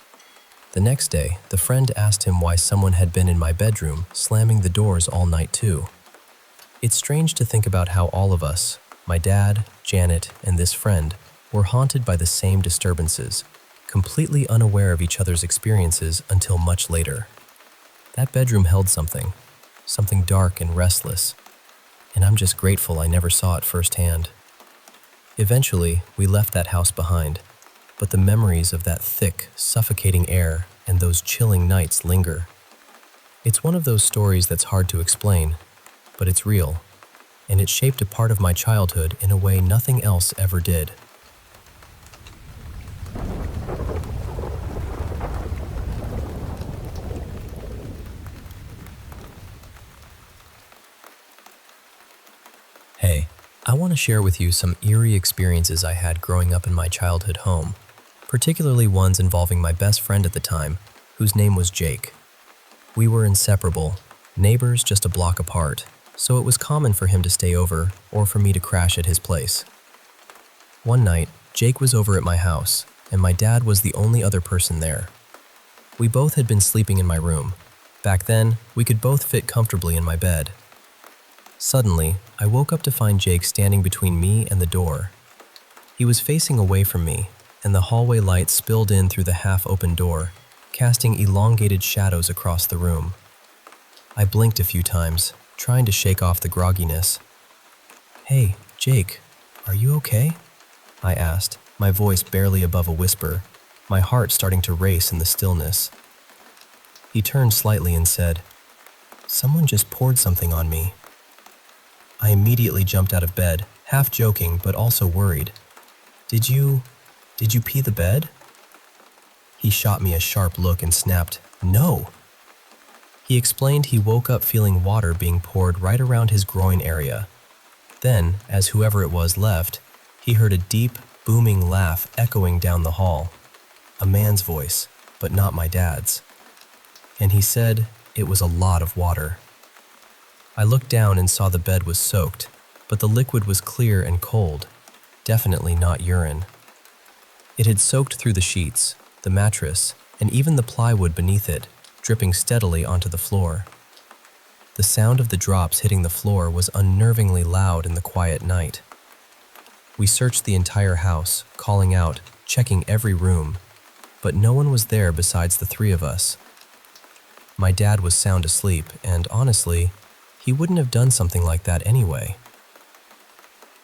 The next day, the friend asked him why someone had been in my bedroom slamming the doors all night too. It's strange to think about how all of us, my dad, Janet, and this friend, were haunted by the same disturbances, completely unaware of each other's experiences until much later. That bedroom held something dark and restless, and I'm just grateful I never saw it firsthand. Eventually, we left that house behind, but the memories of that thick, suffocating air and those chilling nights linger. It's one of those stories that's hard to explain, but it's real, and it shaped a part of my childhood in a way nothing else ever did. Hey, I want to share with you some eerie experiences I had growing up in my childhood home, particularly ones involving my best friend at the time, whose name was Jake. We were inseparable, neighbors just a block apart, so it was common for him to stay over or for me to crash at his place. One night, Jake was over at my house, and my dad was the only other person there. We both had been sleeping in my room. Back then, we could both fit comfortably in my bed. Suddenly, I woke up to find Jake standing between me and the door. He was facing away from me, and the hallway light spilled in through the half-open door, casting elongated shadows across the room. I blinked a few times, trying to shake off the grogginess. "Hey, Jake, are you okay?" I asked, my voice barely above a whisper, my heart starting to race in the stillness. He turned slightly and said, "Someone just poured something on me." I immediately jumped out of bed, half joking but also worried. Did you pee the bed?" He shot me a sharp look and snapped, "No." He explained he woke up feeling water being poured right around his groin area. Then, as whoever it was left, he heard a deep, booming laugh echoing down the hall. A man's voice, but not my dad's. And he said it was a lot of water. I looked down and saw the bed was soaked, but the liquid was clear and cold, definitely not urine. It had soaked through the sheets, the mattress, and even the plywood beneath it, dripping steadily onto the floor. The sound of the drops hitting the floor was unnervingly loud in the quiet night. We searched the entire house, calling out, checking every room, but no one was there besides the three of us. My dad was sound asleep, and honestly, he wouldn't have done something like that anyway.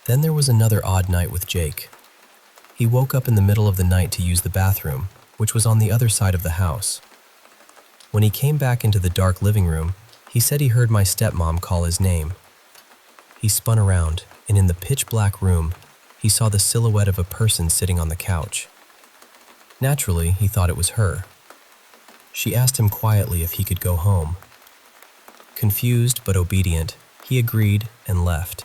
Then there was another odd night with Jake. He woke up in the middle of the night to use the bathroom, which was on the other side of the house. When he came back into the dark living room, he said he heard my stepmom call his name. He spun around, and in the pitch-black room, he saw the silhouette of a person sitting on the couch. Naturally, he thought it was her. She asked him quietly if he could go home. Confused but obedient, he agreed and left.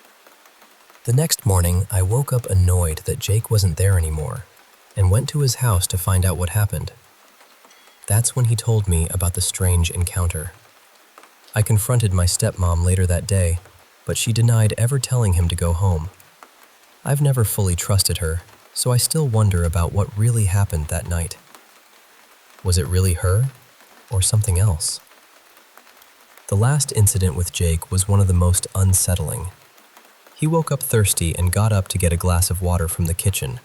The next morning, I woke up annoyed that Jake wasn't there anymore, and went to his house to find out what happened. That's when he told me about the strange encounter. I confronted my stepmom later that day, but she denied ever telling him to go home. I've never fully trusted her, so I still wonder about what really happened that night. Was it really her, or something else? The last incident with Jake was one of the most unsettling. He woke up thirsty and got up to get a glass of water from the kitchen,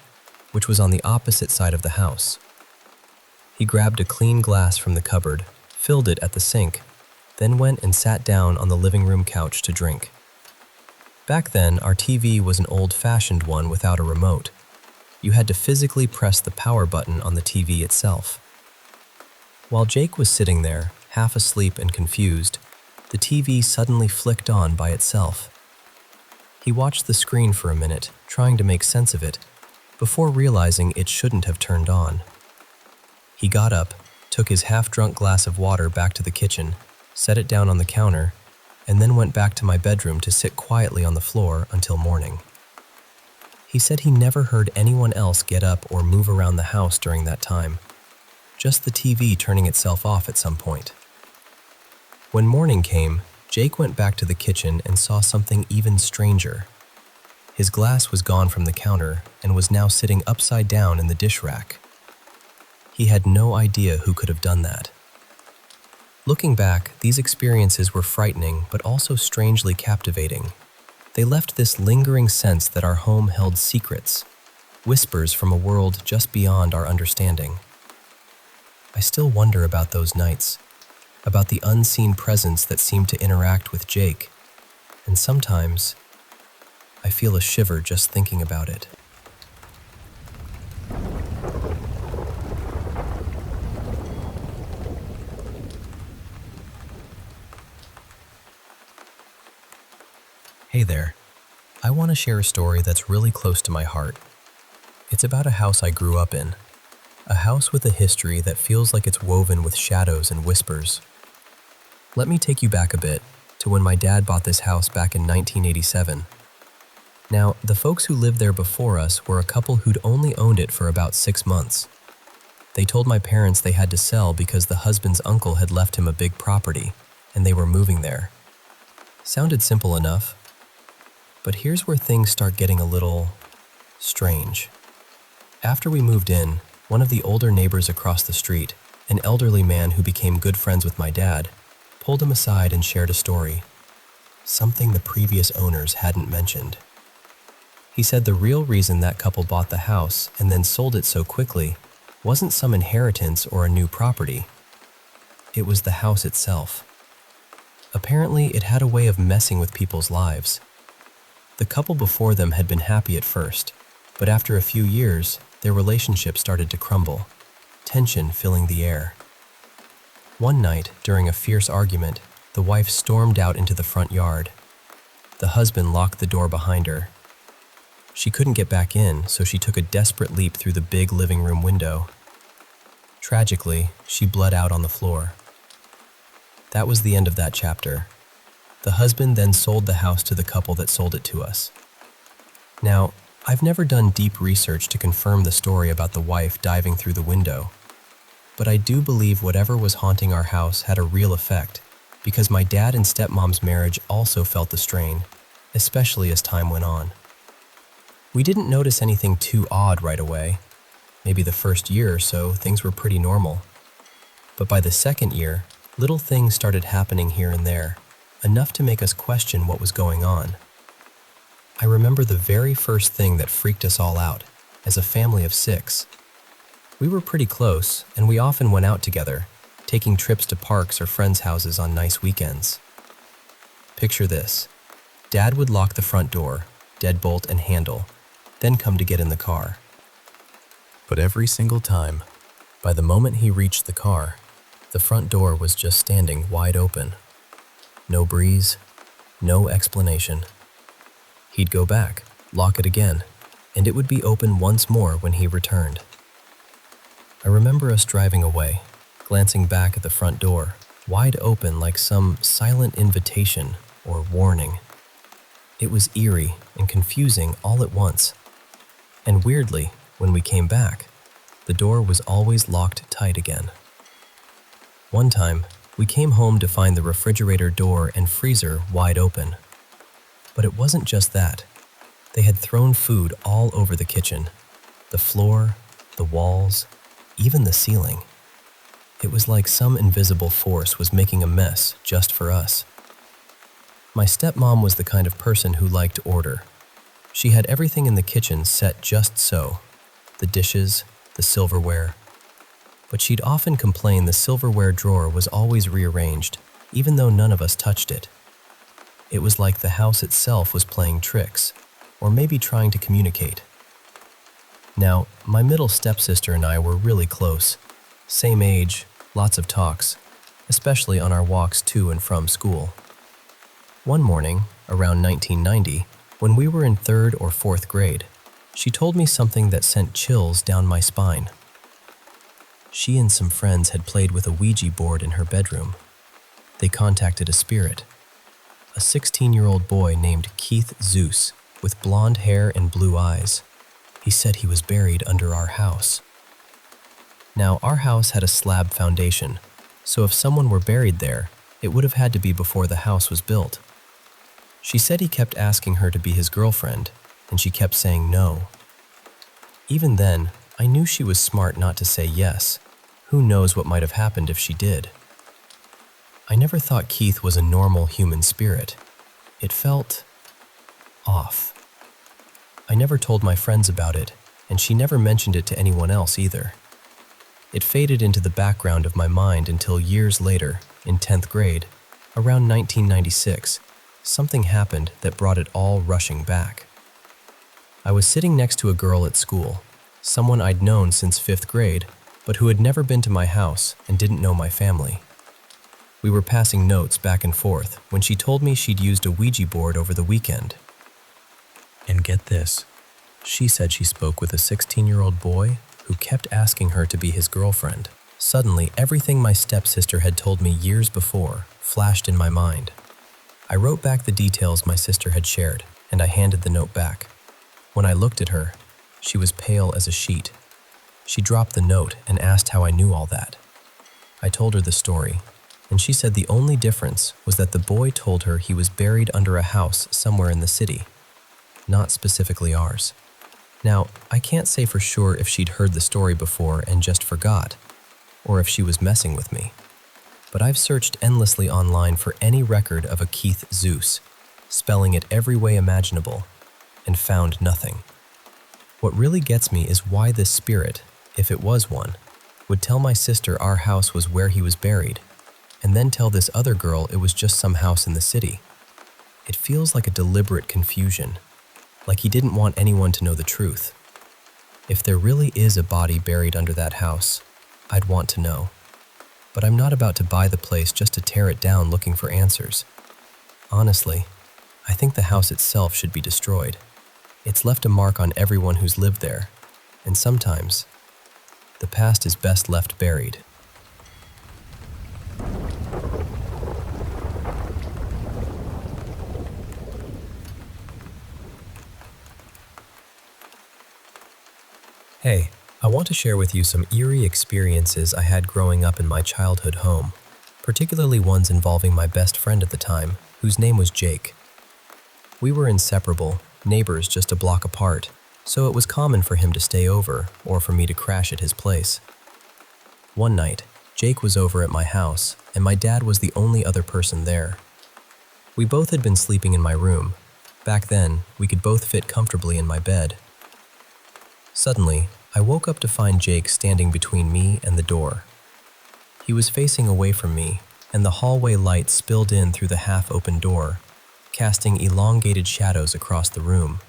which was on the opposite side of the house. He grabbed a clean glass from the cupboard, filled it at the sink, then went and sat down on the living room couch to drink. Back then, our TV was an old-fashioned one without a remote. You had to physically press the power button on the TV itself. While Jake was sitting there, half asleep and confused, the TV suddenly flicked on by itself. He watched the screen for a minute, trying to make sense of it, before realizing it shouldn't have turned on. He got up, took his half-drunk glass of water back to the kitchen, set it down on the counter, and then went back to my bedroom to sit quietly on the floor until morning. He said he never heard anyone else get up or move around the house during that time, just the TV turning itself off at some point. When morning came, Jake went back to the kitchen and saw something even stranger. His glass was gone from the counter and was now sitting upside down in the dish rack. He had no idea who could have done that. Looking back, these experiences were frightening but also strangely captivating. They left this lingering sense that our home held secrets, whispers from a world just beyond our understanding. I still wonder about those nights, about the unseen presence that seemed to interact with Jake, and sometimes I feel a shiver just thinking about it. Hey there. I want to share a story that's really close to my heart. It's about a house I grew up in. A house with a history that feels like it's woven with shadows and whispers. Let me take you back a bit to when my dad bought this house back in 1987. Now, the folks who lived there before us were a couple who'd only owned it for about 6 months. They told my parents they had to sell because the husband's uncle had left him a big property, and they were moving there. Sounded simple enough. But here's where things start getting a little strange. After we moved in, one of the older neighbors across the street, an elderly man who became good friends with my dad, pulled him aside and shared a story. Something the previous owners hadn't mentioned. He said the real reason that couple bought the house and then sold it so quickly wasn't some inheritance or a new property. It was the house itself. Apparently, it had a way of messing with people's lives. The couple before them had been happy at first, but after a few years, their relationship started to crumble, tension filling the air. One night, during a fierce argument, the wife stormed out into the front yard. The husband locked the door behind her. She couldn't get back in, so she took a desperate leap through the big living room window. Tragically, she bled out on the floor. That was the end of that chapter. The husband then sold the house to the couple that sold it to us. Now, I've never done deep research to confirm the story about the wife diving through the window, but I do believe whatever was haunting our house had a real effect, because my dad and stepmom's marriage also felt the strain, especially as time went on. We didn't notice anything too odd right away. Maybe the first year or so, things were pretty normal. But by the second year, little things started happening here and there, enough to make us question what was going on. I remember the very first thing that freaked us all out, as a family of 6. We were pretty close, and we often went out together, taking trips to parks or friends' houses on nice weekends. Picture this. Dad would lock the front door, deadbolt and handle, then come to get in the car. But every single time, by the moment he reached the car, the front door was just standing wide open. No breeze, no explanation. He'd go back, lock it again, and it would be open once more when he returned. I remember us driving away, glancing back at the front door, wide open like some silent invitation or warning. It was eerie and confusing all at once. And weirdly, when we came back, the door was always locked tight again. One time, we came home to find the refrigerator door and freezer wide open. But it wasn't just that. They had thrown food all over the kitchen, the floor, the walls, even the ceiling. It was like some invisible force was making a mess just for us. My stepmom was the kind of person who liked order. She had everything in the kitchen set just so, the dishes, the silverware. But she'd often complain the silverware drawer was always rearranged, even though none of us touched it. It was like the house itself was playing tricks, or maybe trying to communicate. Now, my middle stepsister and I were really close. Same age, lots of talks, especially on our walks to and from school. One morning, around 1990, When we were in 3rd or 4th grade, she told me something that sent chills down my spine. She and some friends had played with a Ouija board in her bedroom. They contacted a spirit, a 16-year-old boy named Keith Zeus with blonde hair and blue eyes. He said he was buried under our house. Now, our house had a slab foundation, so if someone were buried there, it would have had to be before the house was built. She said he kept asking her to be his girlfriend, and she kept saying no. Even then, I knew she was smart not to say yes. Who knows what might have happened if she did? I never thought Keith was a normal human spirit. It felt off. I never told my friends about it, and she never mentioned it to anyone else either. It faded into the background of my mind until years later, in 10th grade, around 1996, something happened that brought it all rushing back. I was sitting next to a girl at school, someone I'd known since 5th grade, but who had never been to my house and didn't know my family. We were passing notes back and forth when she told me she'd used a Ouija board over the weekend. And get this, she said she spoke with a 16-year-old boy who kept asking her to be his girlfriend. Suddenly, everything my stepsister had told me years before flashed in my mind. I wrote back the details my sister had shared, and I handed the note back. When I looked at her, she was pale as a sheet. She dropped the note and asked how I knew all that. I told her the story, and she said the only difference was that the boy told her he was buried under a house somewhere in the city, not specifically ours. Now, I can't say for sure if she'd heard the story before and just forgot, or if she was messing with me. But I've searched endlessly online for any record of a Keith Zeus, spelling it every way imaginable, and found nothing. What really gets me is why this spirit, if it was one, would tell my sister our house was where he was buried, and then tell this other girl it was just some house in the city. It feels like a deliberate confusion, like he didn't want anyone to know the truth. If there really is a body buried under that house, I'd want to know. But I'm not about to buy the place just to tear it down looking for answers. Honestly, I think the house itself should be destroyed. It's left a mark on everyone who's lived there, and sometimes, the past is best left buried. Hey, I want to share with you some eerie experiences I had growing up in my childhood home, particularly ones involving my best friend at the time, whose name was Jake. We were inseparable, neighbors just a block apart, so it was common for him to stay over or for me to crash at his place. One night, Jake was over at my house, and my dad was the only other person there. We both had been sleeping in my room. Back then, we could both fit comfortably in my bed. Suddenly, I woke up to find Jake standing between me and the door. He was facing away from me, and the hallway light spilled in through the half-open door, casting elongated shadows across the room.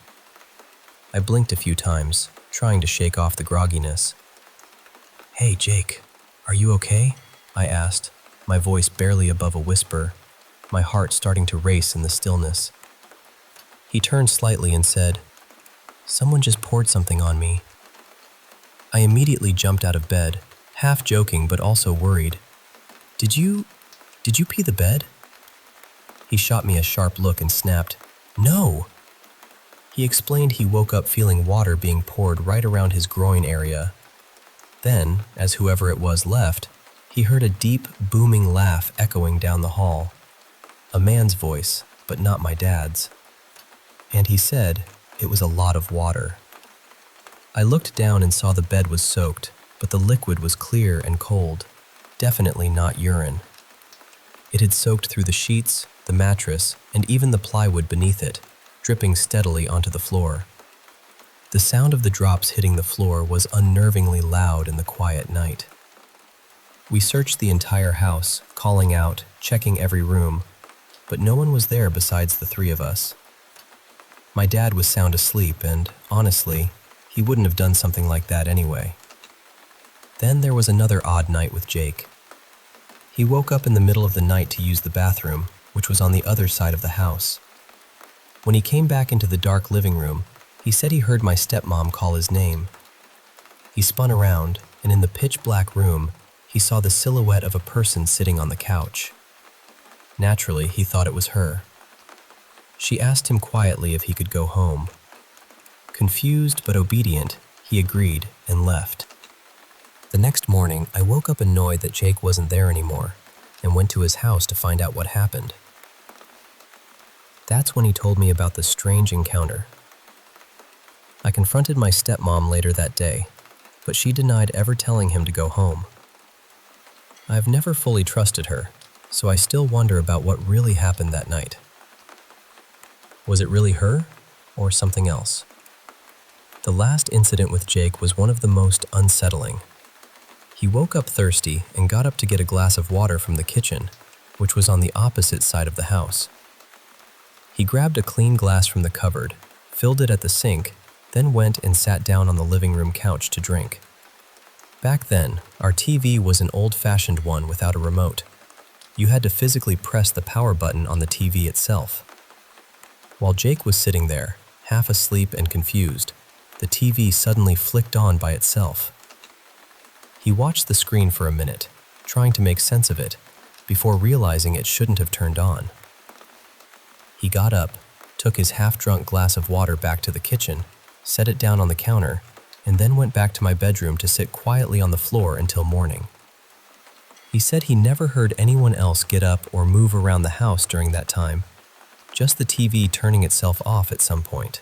I blinked a few times, trying to shake off the grogginess. "Hey, Jake, are you okay?" I asked, my voice barely above a whisper, my heart starting to race in the stillness. He turned slightly and said, "Someone just poured something on me." I immediately jumped out of bed, half joking but also worried. Did you pee the bed?" He shot me a sharp look and snapped, "No!" He explained he woke up feeling water being poured right around his groin area. Then, as whoever it was left, he heard a deep, booming laugh echoing down the hall. A man's voice, but not my dad's. And he said it was a lot of water. I looked down and saw the bed was soaked, but the liquid was clear and cold, definitely not urine. It had soaked through the sheets, the mattress, and even the plywood beneath it, dripping steadily onto the floor. The sound of the drops hitting the floor was unnervingly loud in the quiet night. We searched the entire house, calling out, checking every room, but no one was there besides the three of us. My dad was sound asleep, and, honestly, he wouldn't have done something like that anyway. Then there was another odd night with Jake. He woke up in the middle of the night to use the bathroom, which was on the other side of the house. When he came back into the dark living room, he said he heard my stepmom call his name. He spun around, and in the pitch-black room, he saw the silhouette of a person sitting on the couch. Naturally, he thought it was her. She asked him quietly if he could go home. Confused but obedient, he agreed and left. The next morning, I woke up annoyed that Jake wasn't there anymore and went to his house to find out what happened. That's when he told me about the strange encounter. I confronted my stepmom later that day, but she denied ever telling him to go home. I've never fully trusted her, so I still wonder about what really happened that night. Was it really her, or something else? The last incident with Jake was one of the most unsettling. He woke up thirsty and got up to get a glass of water from the kitchen, which was on the opposite side of the house. He grabbed a clean glass from the cupboard, filled it at the sink, then went and sat down on the living room couch to drink. Back then, our TV was an old-fashioned one without a remote. You had to physically press the power button on the TV itself. While Jake was sitting there, half asleep and confused, the TV suddenly flicked on by itself. He watched the screen for a minute, trying to make sense of it, before realizing it shouldn't have turned on. He got up, took his half-drunk glass of water back to the kitchen, set it down on the counter, and then went back to my bedroom to sit quietly on the floor until morning. He said he never heard anyone else get up or move around the house during that time, just the TV turning itself off at some point.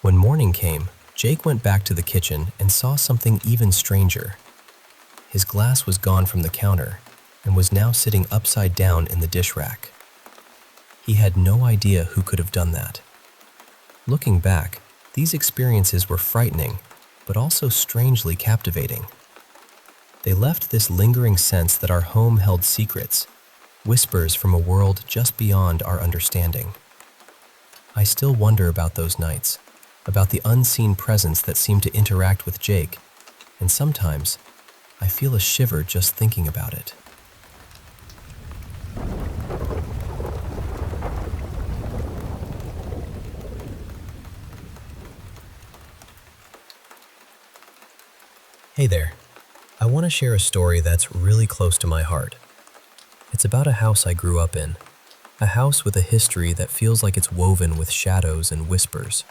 When morning came, Jake went back to the kitchen and saw something even stranger. His glass was gone from the counter and was now sitting upside down in the dish rack. He had no idea who could have done that. Looking back, these experiences were frightening, but also strangely captivating. They left this lingering sense that our home held secrets, whispers from a world just beyond our understanding. I still wonder about those nights, about the unseen presence that seemed to interact with Jake, and sometimes I feel a shiver just thinking about it. Hey there. I want to share a story that's really close to my heart. It's about a house I grew up in, a house with a history that feels like it's woven with shadows and whispers.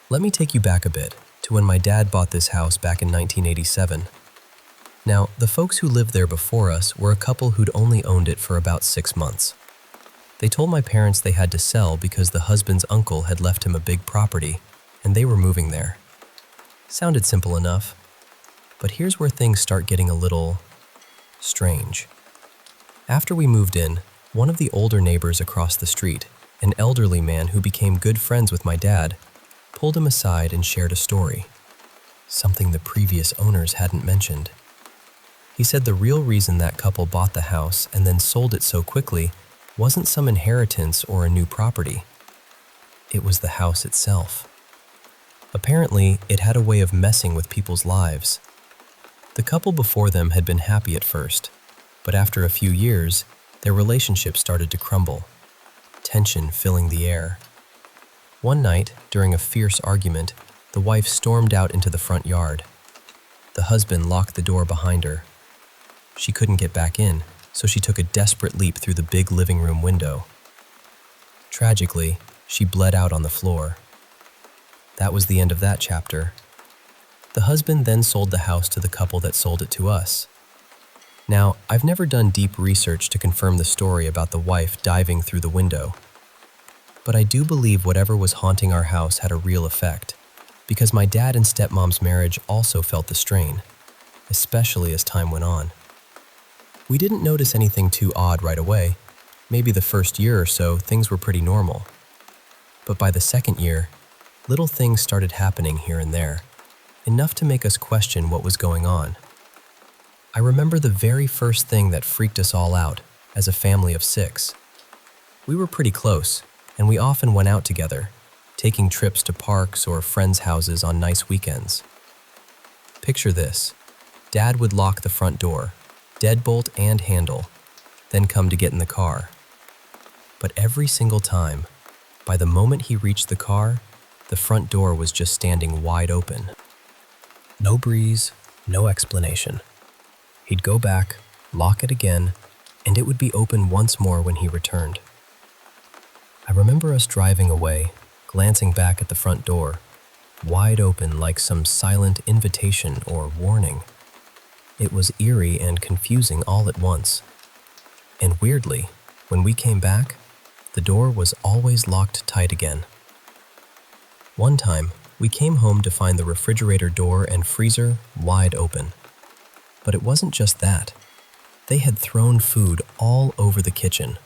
Let me take you back a bit to when my dad bought this house back in 1987. Now, the folks who lived there before us were a couple who'd only owned it for about 6 months. They told my parents they had to sell because the husband's uncle had left him a big property, and they were moving there. Sounded simple enough, but here's where things start getting a little strange. After we moved in, one of the older neighbors across the street, an elderly man who became good friends with my dad, pulled him aside and shared a story, something the previous owners hadn't mentioned. He said the real reason that couple bought the house and then sold it so quickly wasn't some inheritance or a new property. It was the house itself. Apparently, it had a way of messing with people's lives. The couple before them had been happy at first, but after a few years, their relationship started to crumble, tension filling the air. One night, during a fierce argument, the wife stormed out into the front yard. The husband locked the door behind her. She couldn't get back in, so she took a desperate leap through the big living room window. Tragically, she bled out on the floor. That was the end of that chapter. The husband then sold the house to the couple that sold it to us. Now, I've never done deep research to confirm the story about the wife diving through the window. But I do believe whatever was haunting our house had a real effect, because my dad and stepmom's marriage also felt the strain, especially as time went on. We didn't notice anything too odd right away. Maybe the first year or so, things were pretty normal. But by the second year, little things started happening here and there, enough to make us question what was going on. I remember the very first thing that freaked us all out as a family of 6. We were pretty close, and we often went out together, taking trips to parks or friends' houses on nice weekends. Picture this. Dad would lock the front door, deadbolt and handle, then come to get in the car. But every single time, By the moment he reached the car, the front door was just standing wide open. No breeze, no explanation. He'd go back, lock it again, and it would be open once more when he returned. I remember us driving away, glancing back at the front door, wide open like some silent invitation or warning. It was eerie and confusing all at once. And weirdly, when we came back, the door was always locked tight again. One time, we came home to find the refrigerator door and freezer wide open. But it wasn't just that. They had thrown food all over the kitchen,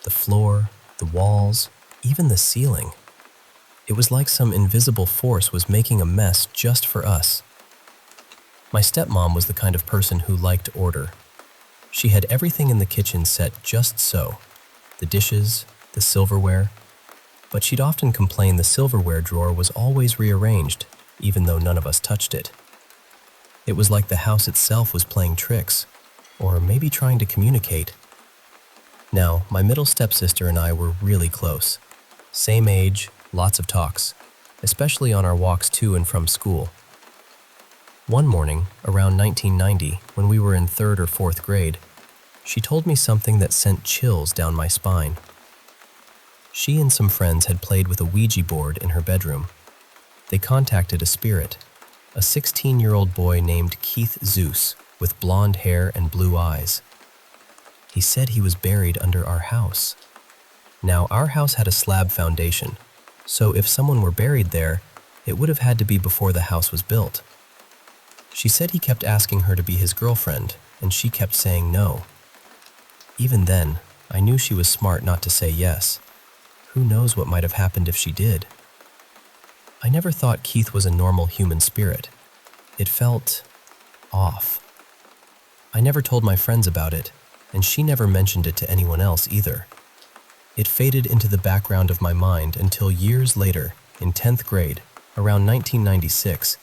the floor, the walls, even the ceiling. It was like some invisible force was making a mess just for us. My stepmom was the kind of person who liked order. She had everything in the kitchen set just so, the dishes, the silverware, but she'd often complain the silverware drawer was always rearranged, even though none of us touched it. It was like the house itself was playing tricks, or maybe trying to communicate. Now, my middle stepsister and I were really close. Same age, lots of talks, especially on our walks to and from school. One morning, around 1990, when we were in 3rd or 4th grade, she told me something that sent chills down my spine. She and some friends had played with a Ouija board in her bedroom. They contacted a spirit, a 16-year-old boy named Keith Zeus, with blonde hair and blue eyes. He said he was buried under our house. Now, our house had a slab foundation, so if someone were buried there, it would have had to be before the house was built. She said he kept asking her to be his girlfriend, and she kept saying no. Even then, I knew she was smart not to say yes. Who knows what might have happened if she did? I never thought Keith was a normal human spirit. It felt off. I never told my friends about it, and she never mentioned it to anyone else either. It faded into the background of my mind until years later, in 10th grade, around 1996,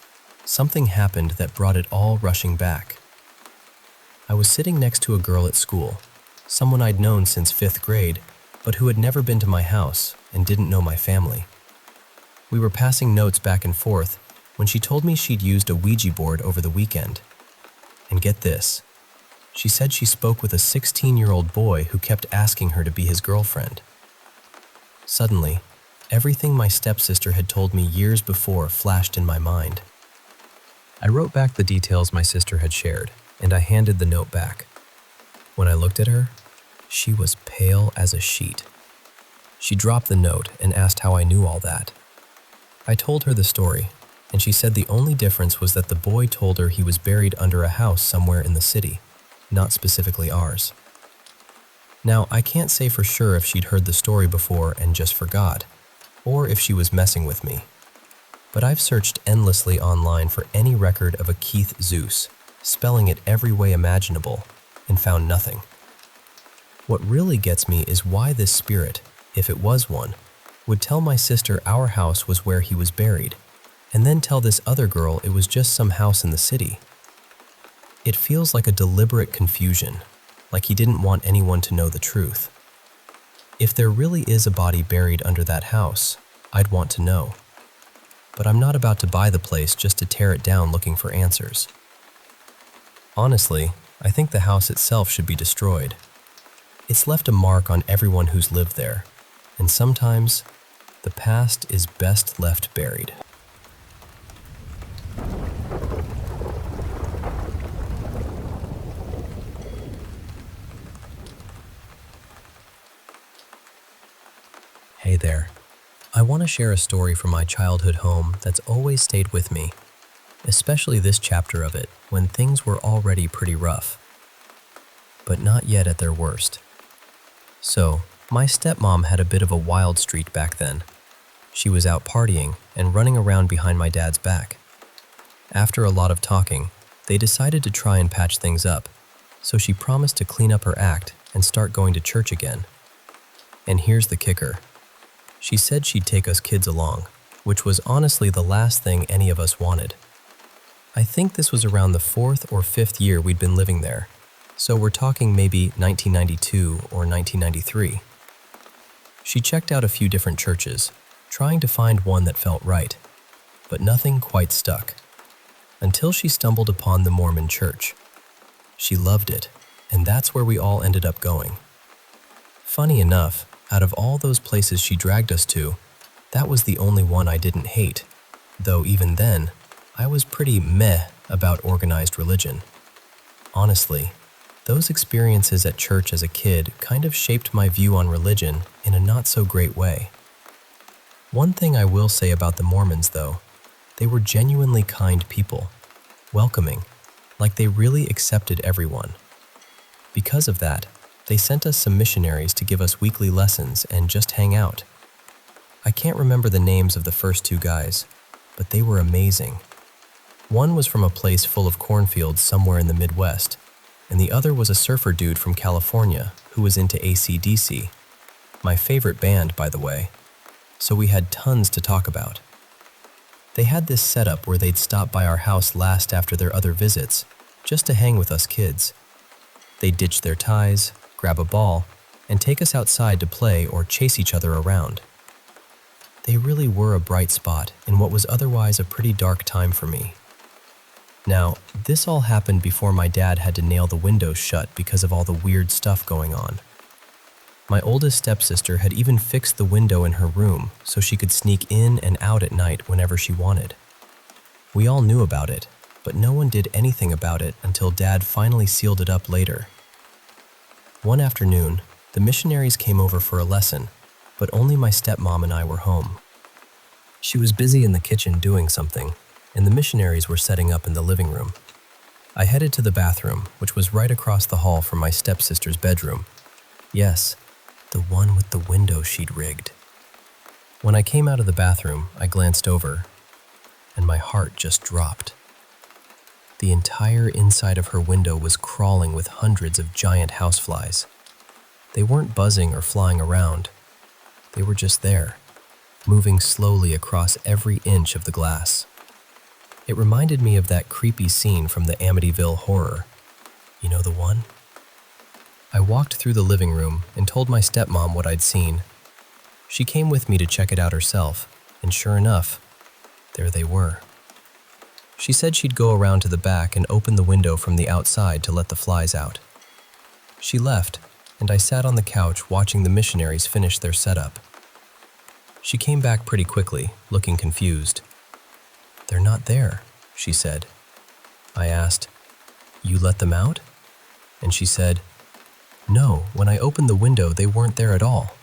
something happened that brought it all rushing back. I was sitting next to a girl at school, someone I'd known since 5th grade, but who had never been to my house and didn't know my family. We were passing notes back and forth when she told me she'd used a Ouija board over the weekend. And get this, she said she spoke with a 16-year-old boy who kept asking her to be his girlfriend. Suddenly, everything my stepsister had told me years before flashed in my mind. I wrote back the details my sister had shared, and I handed the note back. When I looked at her, she was pale as a sheet. She dropped the note and asked how I knew all that. I told her the story, and she said the only difference was that the boy told her he was buried under a house somewhere in the city, not specifically ours. Now, I can't say for sure if she'd heard the story before and just forgot, or if she was messing with me. But I've searched endlessly online for any record of a Keith Zeus, spelling it every way imaginable, and found nothing. What really gets me is why this spirit, if it was one, would tell my sister our house was where he was buried, and then tell this other girl it was just some house in the city. It feels like a deliberate confusion, like he didn't want anyone to know the truth. If there really is a body buried under that house, I'd want to know. But I'm not about to buy the place just to tear it down looking for answers. Honestly, I think the house itself should be destroyed. It's left a mark on everyone who's lived there, and sometimes the past is best left buried. Hey there. I want to share a story from my childhood home that's always stayed with me, especially this chapter of it when things were already pretty rough, but not yet at their worst. So, my stepmom had a bit of a wild streak back then. She was out partying and running around behind my dad's back. After a lot of talking, they decided to try and patch things up, so she promised to clean up her act and start going to church again. And here's the kicker. She said she'd take us kids along, which was honestly the last thing any of us wanted. I think this was around the 4th or 5th year we'd been living there, so we're talking maybe 1992 or 1993. She checked out a few different churches, trying to find one that felt right, but nothing quite stuck, until she stumbled upon the Mormon church. She loved it, and that's where we all ended up going. Funny enough, out of all those places she dragged us to, that was the only one I didn't hate, though even then, I was pretty meh about organized religion. Honestly, those experiences at church as a kid kind of shaped my view on religion in a not-so-great way. One thing I will say about the Mormons, though, they were genuinely kind people, welcoming, like they really accepted everyone. Because of that, they sent us some missionaries to give us weekly lessons and just hang out. I can't remember the names of the first two guys, but they were amazing. One was from a place full of cornfields somewhere in the Midwest, and the other was a surfer dude from California who was into AC/DC, my favorite band, by the way, so we had tons to talk about. They had this setup where they'd stop by our house last after their other visits, just to hang with us kids. They'd ditch their ties, grab a ball, and take us outside to play or chase each other around. They really were a bright spot in what was otherwise a pretty dark time for me. Now, this all happened before my dad had to nail the windows shut because of all the weird stuff going on. My oldest stepsister had even fixed the window in her room so she could sneak in and out at night whenever she wanted. We all knew about it, but no one did anything about it until Dad finally sealed it up later. One afternoon, the missionaries came over for a lesson, but only my stepmom and I were home. She was busy in the kitchen doing something, and the missionaries were setting up in the living room. I headed to the bathroom, which was right across the hall from my stepsister's bedroom. Yes, the one with the window she'd rigged. When I came out of the bathroom, I glanced over, and my heart just dropped. The entire inside of her window was crawling with hundreds of giant houseflies. They weren't buzzing or flying around. They were just there, moving slowly across every inch of the glass. It reminded me of that creepy scene from the Amityville Horror. You know the one? I walked through the living room and told my stepmom what I'd seen. She came with me to check it out herself, and sure enough, there they were. She said she'd go around to the back and open the window from the outside to let the flies out. She left, and I sat on the couch watching the missionaries finish their setup. She came back pretty quickly, looking confused. "They're not there," she said. I asked, "You let them out?" And she said, "No, when I opened the window, they weren't there at all."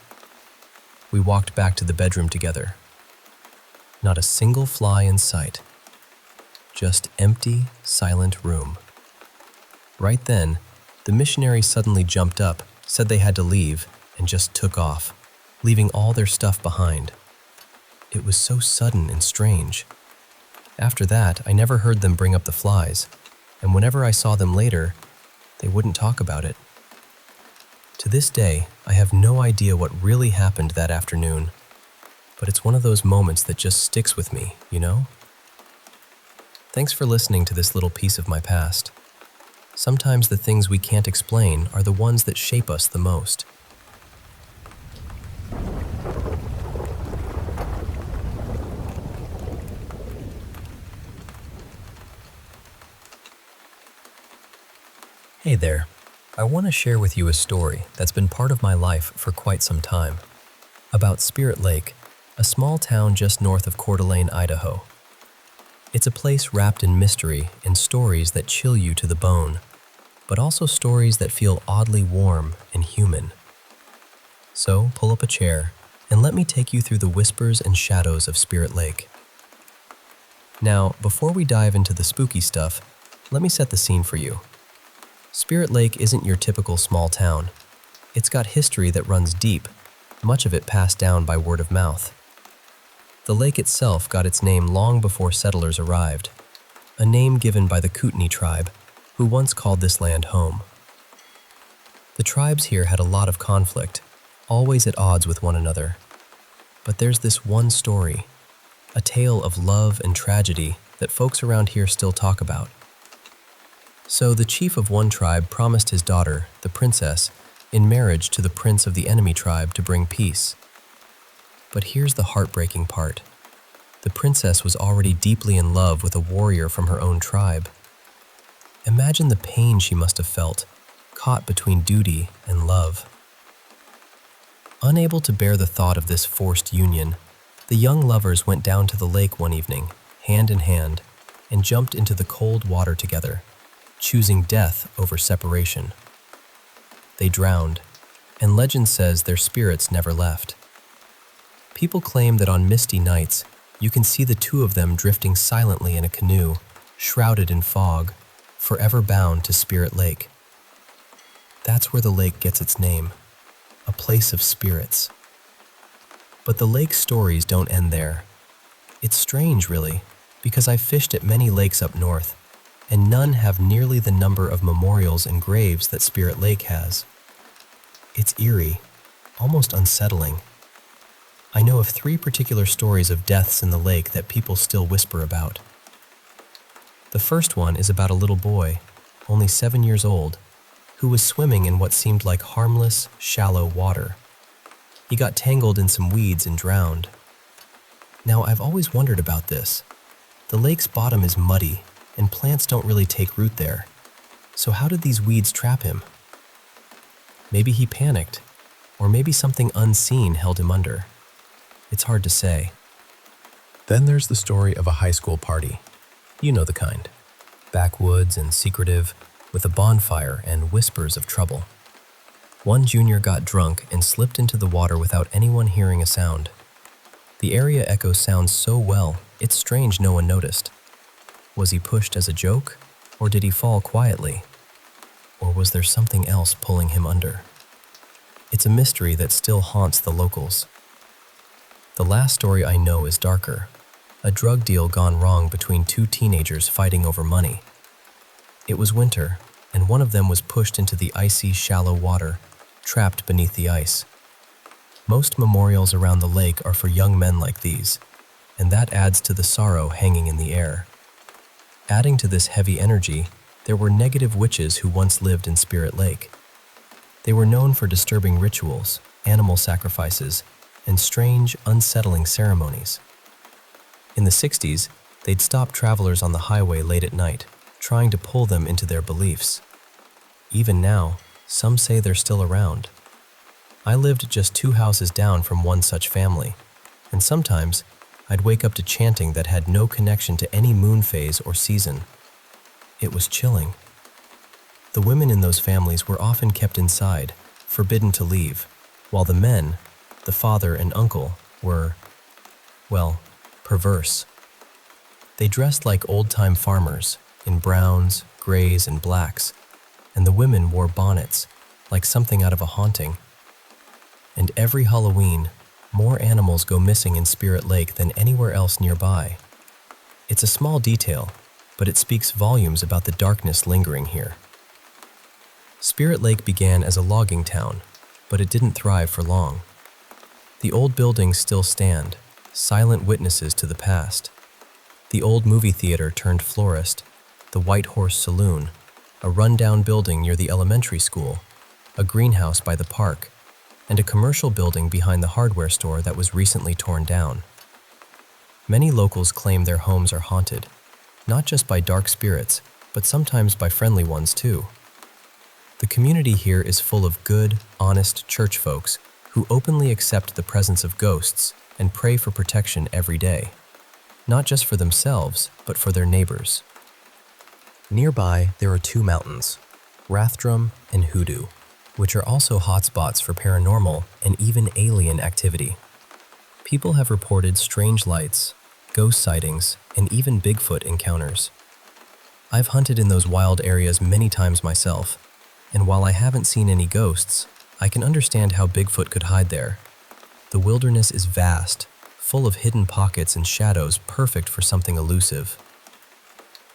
We walked back to the bedroom together. Not a single fly in sight. Just empty, silent room. Right then, the missionary suddenly jumped up, said they had to leave, and just took off, leaving all their stuff behind. It was so sudden and strange. After that, I never heard them bring up the flies, and whenever I saw them later, they wouldn't talk about it. To this day, I have no idea what really happened that afternoon, but it's one of those moments that just sticks with me, you know? Thanks for listening to this little piece of my past. Sometimes the things we can't explain are the ones that shape us the most. Hey there. I want to share with you a story that's been part of my life for quite some time. About Spirit Lake, a small town just north of Coeur d'Alene, Idaho. It's a place wrapped in mystery and stories that chill you to the bone, but also stories that feel oddly warm and human. So pull up a chair and let me take you through the whispers and shadows of Spirit Lake. Now, before we dive into the spooky stuff, let me set the scene for you. Spirit Lake isn't your typical small town. It's got history that runs deep, much of it passed down by word of mouth. The lake itself got its name long before settlers arrived, a name given by the Kootenai tribe, who once called this land home. The tribes here had a lot of conflict, always at odds with one another. But there's this one story, a tale of love and tragedy that folks around here still talk about. So the chief of one tribe promised his daughter, the princess, in marriage to the prince of the enemy tribe to bring peace. But here's the heartbreaking part. The princess was already deeply in love with a warrior from her own tribe. Imagine the pain she must have felt, caught between duty and love. Unable to bear the thought of this forced union, the young lovers went down to the lake one evening, hand in hand, and jumped into the cold water together, choosing death over separation. They drowned, and legend says their spirits never left. People claim that on misty nights, you can see the two of them drifting silently in a canoe, shrouded in fog, forever bound to Spirit Lake. That's where the lake gets its name, a place of spirits. But the lake stories don't end there. It's strange, really, because I've fished at many lakes up north, and none have nearly the number of memorials and graves that Spirit Lake has. It's eerie, almost unsettling. I know of 3 particular stories of deaths in the lake that people still whisper about. The first one is about a little boy, only 7 years old, who was swimming in what seemed like harmless, shallow water. He got tangled in some weeds and drowned. Now, I've always wondered about this. The lake's bottom is muddy, and plants don't really take root there. So how did these weeds trap him? Maybe he panicked, or maybe something unseen held him under. It's hard to say. Then there's the story of a high school party. You know the kind. Backwoods and secretive, with a bonfire and whispers of trouble. One junior got drunk and slipped into the water without anyone hearing a sound. The area echoes sounds so well, it's strange no one noticed. Was he pushed as a joke, or did he fall quietly? Or was there something else pulling him under? It's a mystery that still haunts the locals. The last story I know is darker. A drug deal gone wrong between 2 teenagers fighting over money. It was winter, and one of them was pushed into the icy, shallow water, trapped beneath the ice. Most memorials around the lake are for young men like these, and that adds to the sorrow hanging in the air. Adding to this heavy energy, there were negative witches who once lived in Spirit Lake. They were known for disturbing rituals, animal sacrifices, and strange, unsettling ceremonies. In the 60s, they'd stop travelers on the highway late at night, trying to pull them into their beliefs. Even now, some say they're still around. I lived just 2 houses down from one such family, and sometimes I'd wake up to chanting that had no connection to any moon phase or season. It was chilling. The women in those families were often kept inside, forbidden to leave, while the men, the father and uncle, were, well, perverse. They dressed like old-time farmers, in browns, grays, and blacks, and the women wore bonnets, like something out of a haunting. And every Halloween, more animals go missing in Spirit Lake than anywhere else nearby. It's a small detail, but it speaks volumes about the darkness lingering here. Spirit Lake began as a logging town, but it didn't thrive for long. The old buildings still stand, silent witnesses to the past. The old movie theater turned florist, the White Horse Saloon, a rundown building near the elementary school, a greenhouse by the park, and a commercial building behind the hardware store that was recently torn down. Many locals claim their homes are haunted, not just by dark spirits, but sometimes by friendly ones too. The community here is full of good, honest church folks who openly accept the presence of ghosts and pray for protection every day, not just for themselves, but for their neighbors. Nearby, there are 2 mountains, Rathdrum and Hoodoo, which are also hotspots for paranormal and even alien activity. People have reported strange lights, ghost sightings, and even Bigfoot encounters. I've hunted in those wild areas many times myself, and while I haven't seen any ghosts, I can understand how Bigfoot could hide there. The wilderness is vast, full of hidden pockets and shadows perfect for something elusive.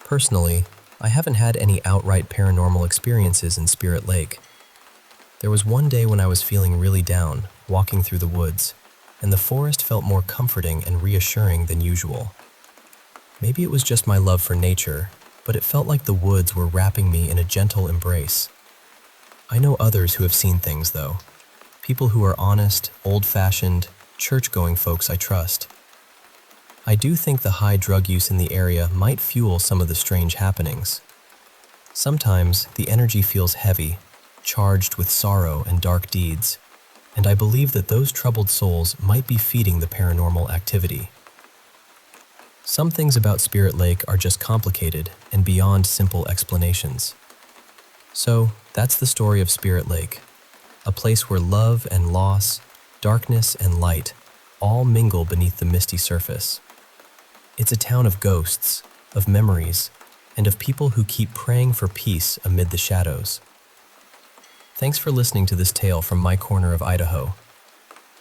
Personally, I haven't had any outright paranormal experiences in Spirit Lake. There was one day when I was feeling really down, walking through the woods, and the forest felt more comforting and reassuring than usual. Maybe it was just my love for nature, but it felt like the woods were wrapping me in a gentle embrace. I know others who have seen things, though. People who are honest, old-fashioned, church-going folks I trust. I do think the high drug use in the area might fuel some of the strange happenings. Sometimes the energy feels heavy, charged with sorrow and dark deeds, and I believe that those troubled souls might be feeding the paranormal activity. Some things about Spirit Lake are just complicated and beyond simple explanations. So, that's the story of Spirit Lake, a place where love and loss, darkness and light all mingle beneath the misty surface. It's a town of ghosts, of memories, and of people who keep praying for peace amid the shadows. Thanks for listening to this tale from my corner of Idaho.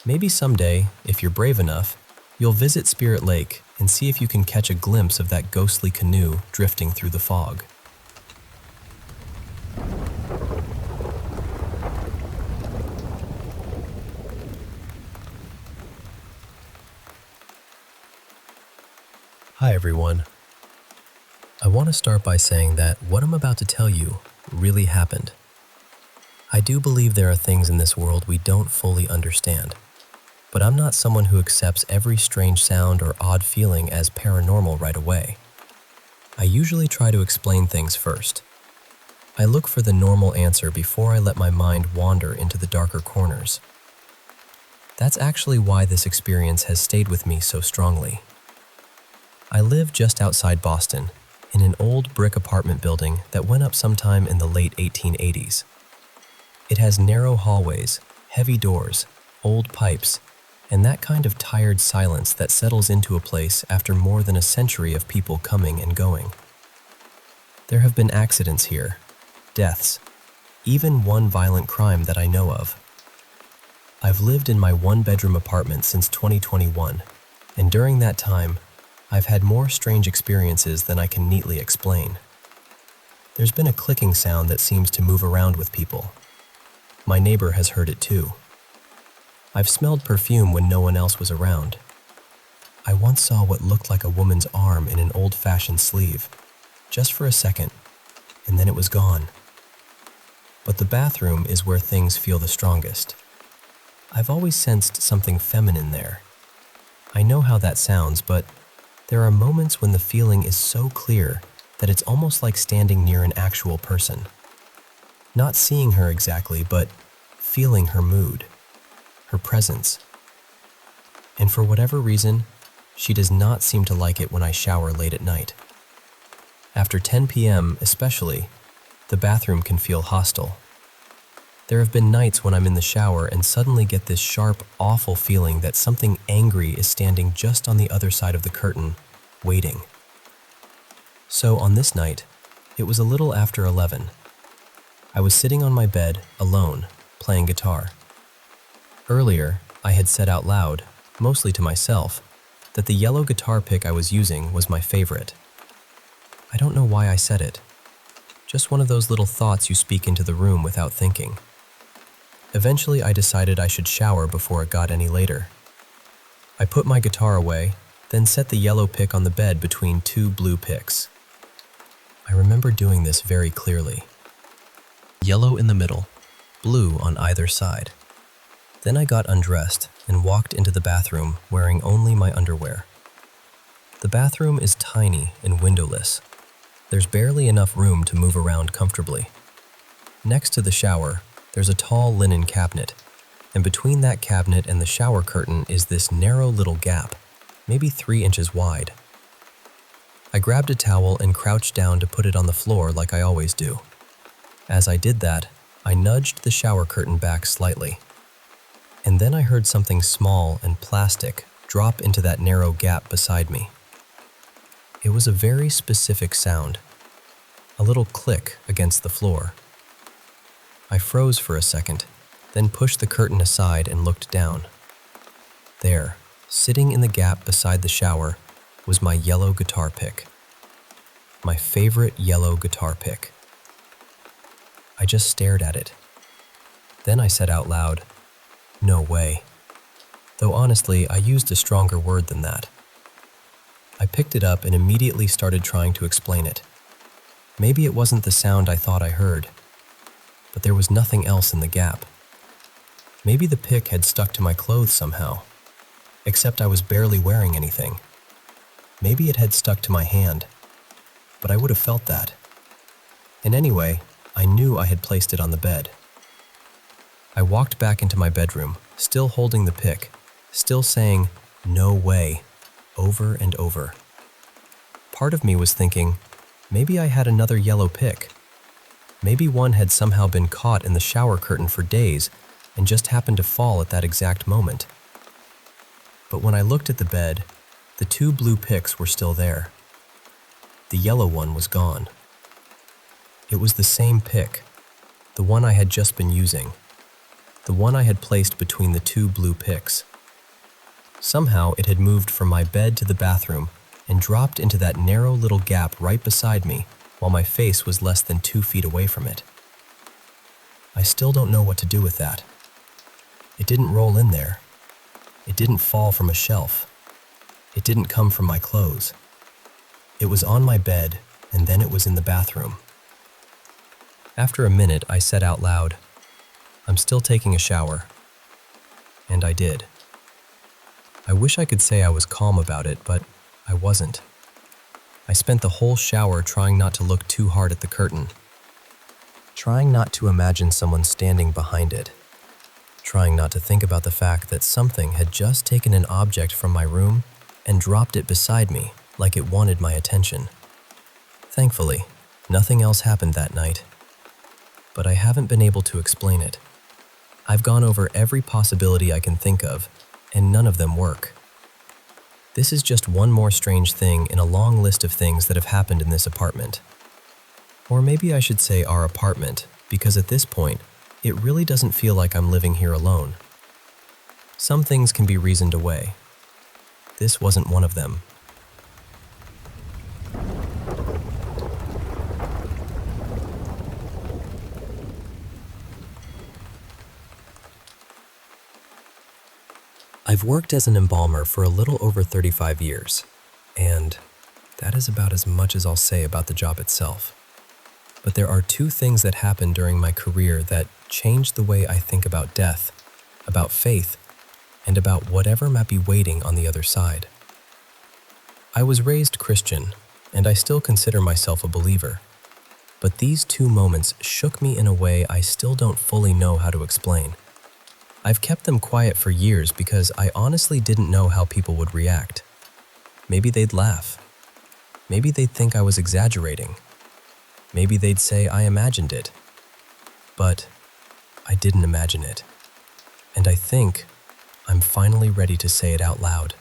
Maybe someday, if you're brave enough, you'll visit Spirit Lake and see if you can catch a glimpse of that ghostly canoe drifting through the fog. Hi everyone. I want to start by saying that what I'm about to tell you really happened. I do believe there are things in this world we don't fully understand, but I'm not someone who accepts every strange sound or odd feeling as paranormal right away. I usually try to explain things first. I look for the normal answer before I let my mind wander into the darker corners. That's actually why this experience has stayed with me so strongly. I live just outside Boston, in an old brick apartment building that went up sometime in the late 1880s. It has narrow hallways, heavy doors, old pipes, and that kind of tired silence that settles into a place after more than a century of people coming and going. There have been accidents here, deaths, even one violent crime that I know of. I've lived in my one-bedroom apartment since 2021, and during that time, I've had more strange experiences than I can neatly explain. There's been a clicking sound that seems to move around with people. My neighbor has heard it too. I've smelled perfume when no one else was around. I once saw what looked like a woman's arm in an old-fashioned sleeve, just for a second, and then it was gone. But the bathroom is where things feel the strongest. I've always sensed something feminine there. I know how that sounds, but there are moments when the feeling is so clear that it's almost like standing near an actual person. Not seeing her exactly, but feeling her mood, her presence. And for whatever reason, she does not seem to like it when I shower late at night. After 10 p.m. especially, the bathroom can feel hostile. There have been nights when I'm in the shower and suddenly get this sharp, awful feeling that something angry is standing just on the other side of the curtain, waiting. So on this night, it was a little after 11. I was sitting on my bed, alone, playing guitar. Earlier, I had said out loud, mostly to myself, that the yellow guitar pick I was using was my favorite. I don't know why I said it. Just one of those little thoughts you speak into the room without thinking. Eventually, I decided I should shower before it got any later. I put my guitar away, then set the yellow pick on the bed between two blue picks. I remember doing this very clearly. Yellow in the middle, blue on either side. Then I got undressed and walked into the bathroom wearing only my underwear. The bathroom is tiny and windowless. There's barely enough room to move around comfortably. Next to the shower, there's a tall linen cabinet, and between that cabinet and the shower curtain is this narrow little gap, maybe 3 inches wide. I grabbed a towel and crouched down to put it on the floor like I always do. As I did that, I nudged the shower curtain back slightly. And then I heard something small and plastic drop into that narrow gap beside me. It was a very specific sound, a little click against the floor. I froze for a second, then pushed the curtain aside and looked down. There, sitting in the gap beside the shower, was my yellow guitar pick. My favorite yellow guitar pick. I just stared at it. Then I said out loud, "No way." Though honestly, I used a stronger word than that. I picked it up and immediately started trying to explain it. Maybe it wasn't the sound I thought I heard, but there was nothing else in the gap. Maybe the pick had stuck to my clothes somehow. except I was barely wearing anything. Maybe it had stuck to my hand, but I would have felt that. And anyway, I knew I had placed it on the bed. I walked back into my bedroom, still holding the pick, still saying, "No way," over and over. Part of me was thinking, maybe I had another yellow pick. Maybe one had somehow been caught in the shower curtain for days and just happened to fall at that exact moment. But when I looked at the bed, the two blue picks were still there. The yellow one was gone. It was the same pick, the one I had just been using, the one I had placed between the two blue picks. Somehow it had moved from my bed to the bathroom and dropped into that narrow little gap right beside me while my face was less than 2 feet away from it. I still don't know what to do with that. It didn't roll in there. It didn't fall from a shelf. It didn't come from my clothes. It was on my bed, and then it was in the bathroom. After a minute, I said out loud, "I'm still taking a shower." And I did. I wish I could say I was calm about it, but I wasn't. I spent the whole shower trying not to look too hard at the curtain, trying not to imagine someone standing behind it, trying not to think about the fact that something had just taken an object from my room and dropped it beside me like it wanted my attention. Thankfully, nothing else happened that night, but I haven't been able to explain it. I've gone over every possibility I can think of, and none of them work. This is just one more strange thing in a long list of things that have happened in this apartment. Or maybe I should say our apartment, because at this point, it really doesn't feel like I'm living here alone. Some things can be reasoned away. This wasn't one of them. I've worked as an embalmer for a little over 35 years, and that is about as much as I'll say about the job itself. But there are two things that happened during my career that changed the way I think about death, about faith, and about whatever might be waiting on the other side. I was raised Christian, and I still consider myself a believer. But these two moments shook me in a way I still don't fully know how to explain. I've kept them quiet for years because I honestly didn't know how people would react. Maybe they'd laugh. Maybe they'd think I was exaggerating. Maybe they'd say I imagined it. But I didn't imagine it. And I think I'm finally ready to say it out loud.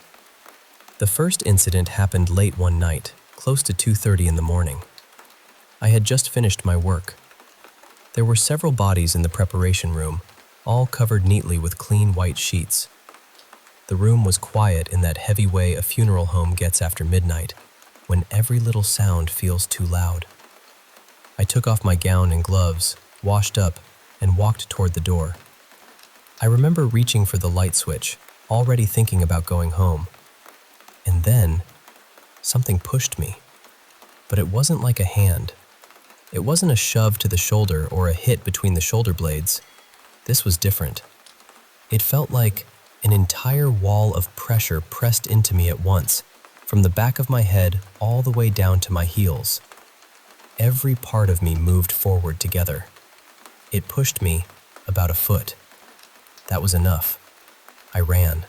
The first incident happened late one night, close to 2:30 in the morning. I had just finished my work. There were several bodies in the preparation room, all covered neatly with clean white sheets. The room was quiet in that heavy way a funeral home gets after midnight, when every little sound feels too loud. I took off my gown and gloves, washed up, and walked toward the door. I remember reaching for the light switch, already thinking about going home. And then, something pushed me. But it wasn't like a hand. It wasn't a shove to the shoulder or a hit between the shoulder blades. This was different. It felt like an entire wall of pressure pressed into me at once, from the back of my head all the way down to my heels. Every part of me moved forward together. It pushed me about a foot. That was enough. I ran.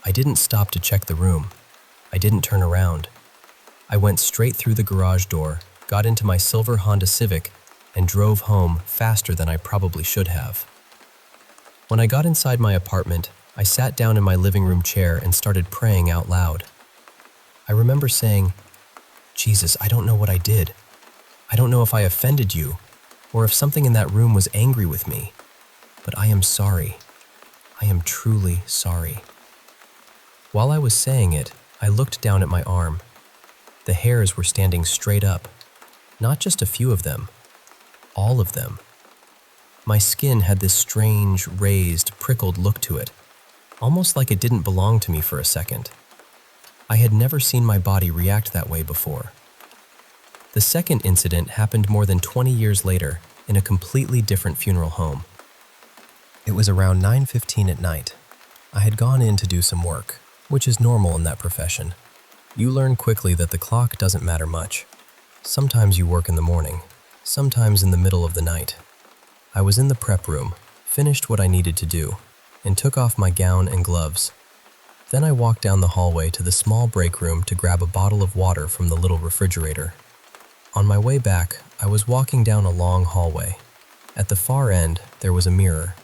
I didn't stop to check the room. I didn't turn around. I went straight through the garage door, got into my silver Honda Civic, and drove home faster than I probably should have. When I got inside my apartment, I sat down in my living room chair and started praying out loud. I remember saying, "Jesus, I don't know what I did. I don't know if I offended you, or if something in that room was angry with me, but I am sorry. I am truly sorry." While I was saying it, I looked down at my arm. The hairs were standing straight up, not just a few of them, all of them. My skin had this strange, raised, prickled look to it, almost like it didn't belong to me for a second. I had never seen my body react that way before. The second incident happened more than 20 years later in a completely different funeral home. It was around 9:15 at night. I had gone in to do some work, which is normal in that profession. You learn quickly that the clock doesn't matter much. Sometimes you work in the morning, sometimes in the middle of the night. I was in the prep room, finished what I needed to do, and took off my gown and gloves. Then I walked down the hallway to the small break room to grab a bottle of water from the little refrigerator. On my way back, I was walking down a long hallway. At the far end, there was a mirror.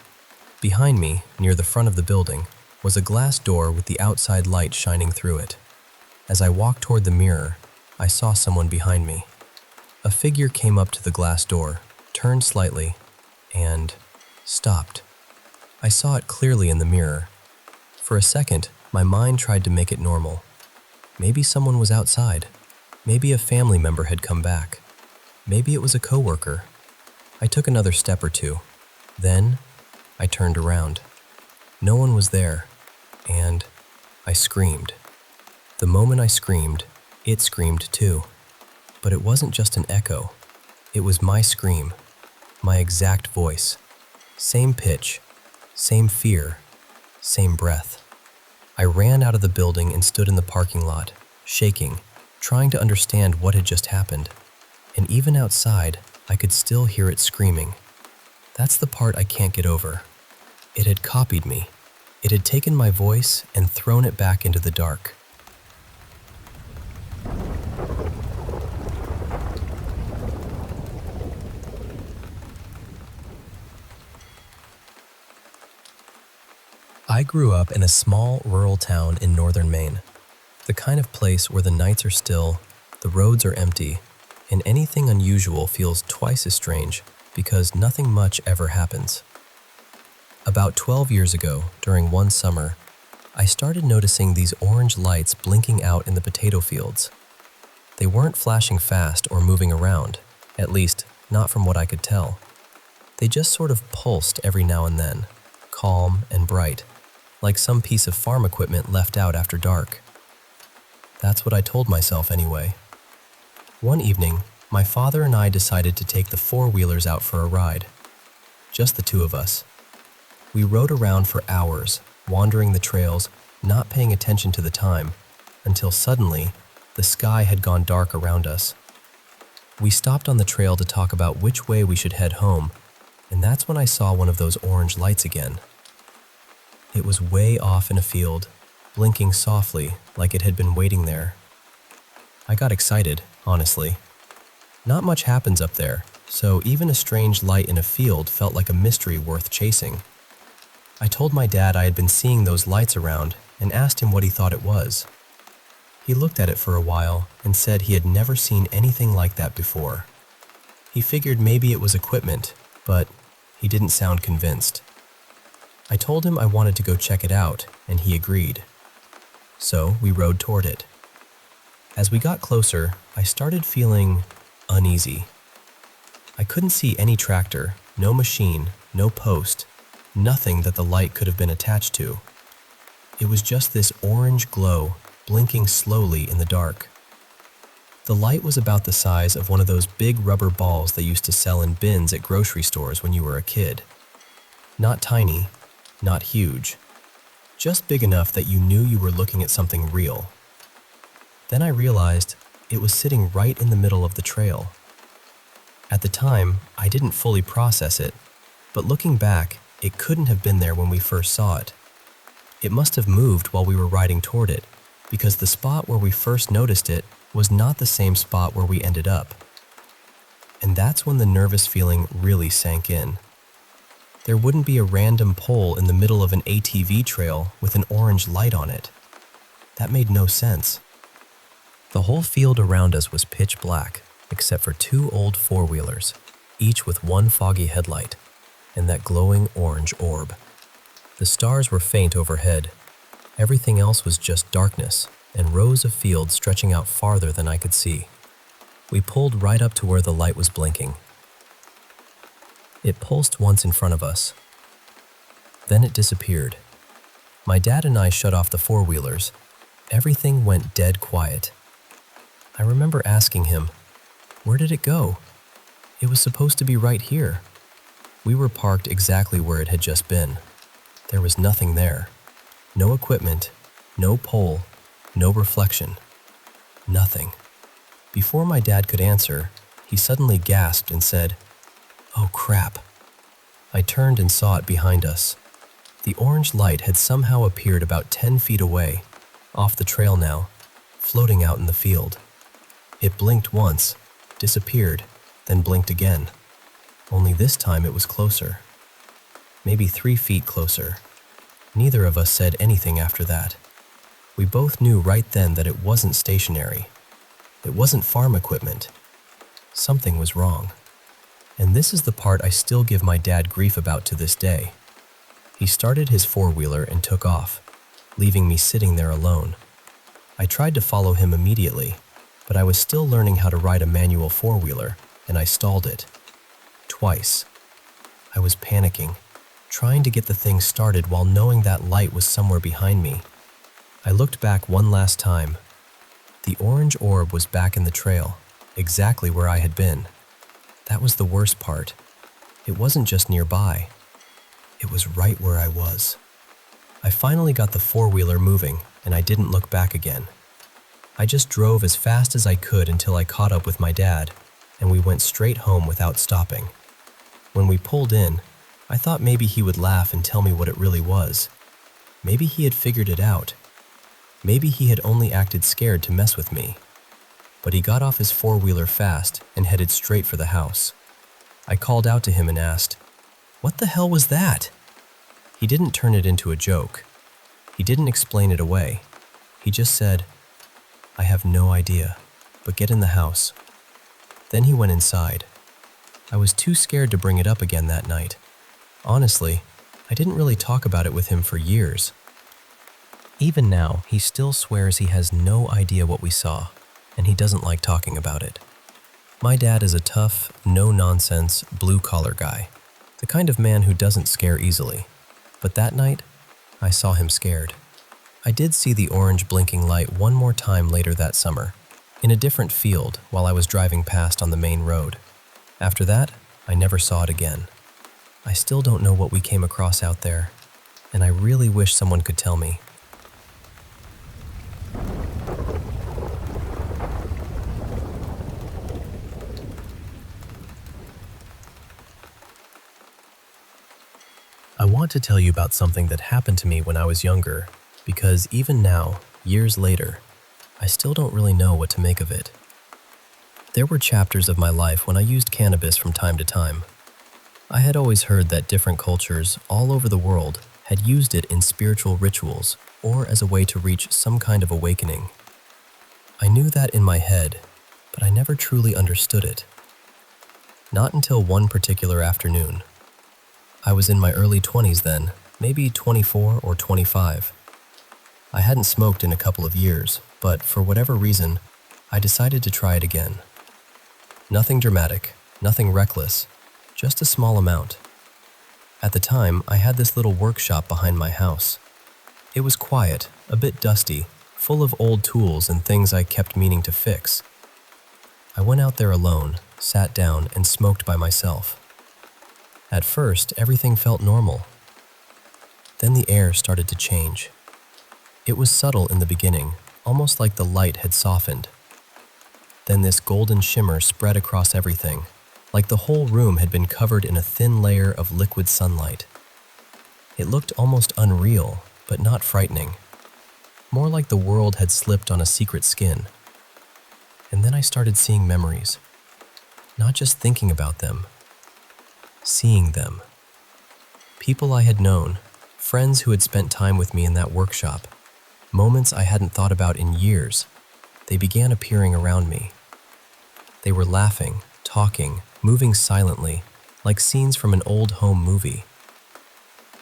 Behind me, near the front of the building, was a glass door with the outside light shining through it. As I walked toward the mirror, I saw someone behind me. A figure came up to the glass door, turned slightly, and stopped. I saw it clearly in the mirror. For a second, my mind tried to make it normal. Maybe someone was outside. Maybe a family member had come back. Maybe it was a coworker. I took another step or two. Then, I turned around. No one was there, and I screamed. The moment I screamed, it screamed too. But it wasn't just an echo. It was my scream, my exact voice. Same pitch, same fear, same breath. I ran out of the building and stood in the parking lot, shaking, trying to understand what had just happened. And even outside, I could still hear it screaming. That's the part I can't get over. It had copied me. It had taken my voice and thrown it back into the dark. I grew up in a small rural town in northern Maine, the kind of place where the nights are still, the roads are empty, and anything unusual feels twice as strange because nothing much ever happens. About 12 years ago, during one summer, I started noticing these orange lights blinking out in the potato fields. They weren't flashing fast or moving around, at least not from what I could tell. They just sort of pulsed every now and then, calm and bright, like some piece of farm equipment left out after dark. That's what I told myself anyway. One evening, my father and I decided to take the four-wheelers out for a ride. Just the two of us. We rode around for hours, wandering the trails, not paying attention to the time, until suddenly, the sky had gone dark around us. We stopped on the trail to talk about which way we should head home, and that's when I saw one of those orange lights again. It was way off in a field, blinking softly like it had been waiting there. I got excited, honestly. Not much happens up there, so even a strange light in a field felt like a mystery worth chasing. I told my dad I had been seeing those lights around and asked him what he thought it was. He looked at it for a while and said he had never seen anything like that before. He figured maybe it was equipment, but he didn't sound convinced. I told him I wanted to go check it out, and he agreed. So we rode toward it. As we got closer, I started feeling uneasy. I couldn't see any tractor, no machine, no post, nothing that the light could have been attached to. It was just this orange glow, blinking slowly in the dark. The light was about the size of one of those big rubber balls they used to sell in bins at grocery stores when you were a kid. Not tiny, not huge, just big enough that you knew you were looking at something real. Then I realized it was sitting right in the middle of the trail. At the time, I didn't fully process it, but looking back, it couldn't have been there when we first saw it. It must have moved while we were riding toward it, because the spot where we first noticed it was not the same spot where we ended up. And that's when the nervous feeling really sank in. There wouldn't be a random pole in the middle of an ATV trail with an orange light on it. That made no sense. The whole field around us was pitch black, except for two old four-wheelers, each with one foggy headlight, and that glowing orange orb. The stars were faint overhead. Everything else was just darkness and rows of fields stretching out farther than I could see. We pulled right up to where the light was blinking. It pulsed once in front of us. Then it disappeared. My dad and I shut off the four-wheelers. Everything went dead quiet. I remember asking him, "Where did it go? It was supposed to be right here." We were parked exactly where it had just been. There was nothing there. No equipment, no pole, no reflection, nothing. Before my dad could answer, he suddenly gasped and said, "Oh crap." I turned and saw it behind us. The orange light had somehow appeared about 10 feet away, off the trail now, floating out in the field. It blinked once, disappeared, then blinked again. Only this time it was closer. Maybe 3 feet closer. Neither of us said anything after that. We both knew right then that it wasn't stationary. It wasn't farm equipment. Something was wrong. And this is the part I still give my dad grief about to this day. He started his four-wheeler and took off, leaving me sitting there alone. I tried to follow him immediately, but I was still learning how to ride a manual four-wheeler, and I stalled it. Twice. I was panicking, trying to get the thing started while knowing that light was somewhere behind me. I looked back one last time. The orange orb was back in the trail, exactly where I had been. That was the worst part. It wasn't just nearby. It was right where I was. I finally got the four-wheeler moving, and I didn't look back again. I just drove as fast as I could until I caught up with my dad, and we went straight home without stopping. When we pulled in, I thought maybe he would laugh and tell me what it really was. Maybe he had figured it out. Maybe he had only acted scared to mess with me. But he got off his four-wheeler fast and headed straight for the house. I called out to him and asked, "What the hell was that?" He didn't turn it into a joke. He didn't explain it away. He just said, "I have no idea, but get in the house." Then he went inside. I was too scared to bring it up again that night. Honestly, I didn't really talk about it with him for years. Even now, he still swears he has no idea what we saw, and he doesn't like talking about it. My dad is a tough, no-nonsense, blue-collar guy, the kind of man who doesn't scare easily. But that night, I saw him scared. I did see the orange blinking light one more time later that summer, in a different field while I was driving past on the main road. After that, I never saw it again. I still don't know what we came across out there, and I really wish someone could tell me. I want to tell you about something that happened to me when I was younger, because even now, years later, I still don't really know what to make of it. There were chapters of my life when I used cannabis from time to time. I had always heard that different cultures all over the world had used it in spiritual rituals or as a way to reach some kind of awakening. I knew that in my head, but I never truly understood it. Not until one particular afternoon. I was in my early 20s then, maybe 24 or 25. I hadn't smoked in a couple of years, but for whatever reason, I decided to try it again. Nothing dramatic, nothing reckless, just a small amount. At the time, I had this little workshop behind my house. It was quiet, a bit dusty, full of old tools and things I kept meaning to fix. I went out there alone, sat down, and smoked by myself. At first, everything felt normal. Then the air started to change. It was subtle in the beginning, almost like the light had softened. Then this golden shimmer spread across everything, like the whole room had been covered in a thin layer of liquid sunlight. It looked almost unreal, but not frightening. More like the world had slipped on a secret skin. And then I started seeing memories. Not just thinking about them. Seeing them. People I had known, friends who had spent time with me in that workshop, moments I hadn't thought about in years, they began appearing around me. They were laughing, talking, moving silently, like scenes from an old home movie.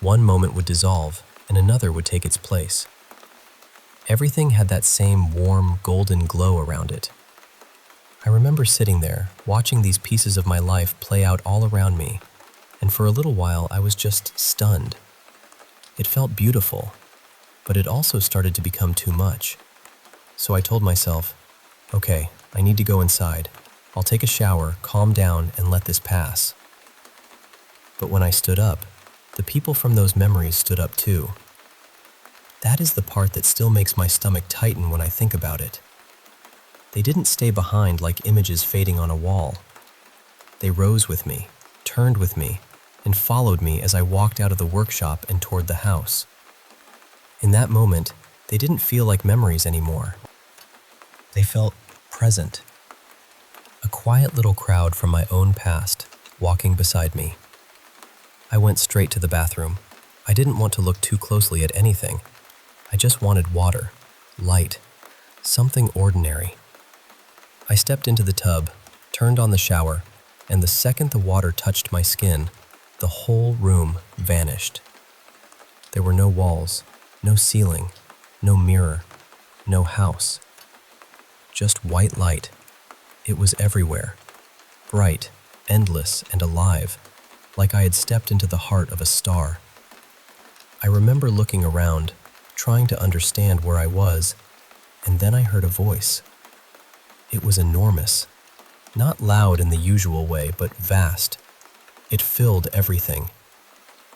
One moment would dissolve, and another would take its place. Everything had that same warm, golden glow around it. I remember sitting there, watching these pieces of my life play out all around me, and for a little while I was just stunned. It felt beautiful, but it also started to become too much. So I told myself, okay, I need to go inside. I'll take a shower, calm down, and let this pass. But when I stood up, the people from those memories stood up too. That is the part that still makes my stomach tighten when I think about it. They didn't stay behind like images fading on a wall. They rose with me, turned with me, and followed me as I walked out of the workshop and toward the house. In that moment, they didn't feel like memories anymore. They felt present. A quiet little crowd from my own past, walking beside me. I went straight to the bathroom. I didn't want to look too closely at anything. I just wanted water, light, something ordinary. I stepped into the tub, turned on the shower, and the second the water touched my skin, the whole room vanished. There were no walls, no ceiling, no mirror, no house. Just white light. It was everywhere, bright, endless, and alive, like I had stepped into the heart of a star. I remember looking around, trying to understand where I was, and then I heard a voice. It was enormous, not loud in the usual way, but vast. It filled everything.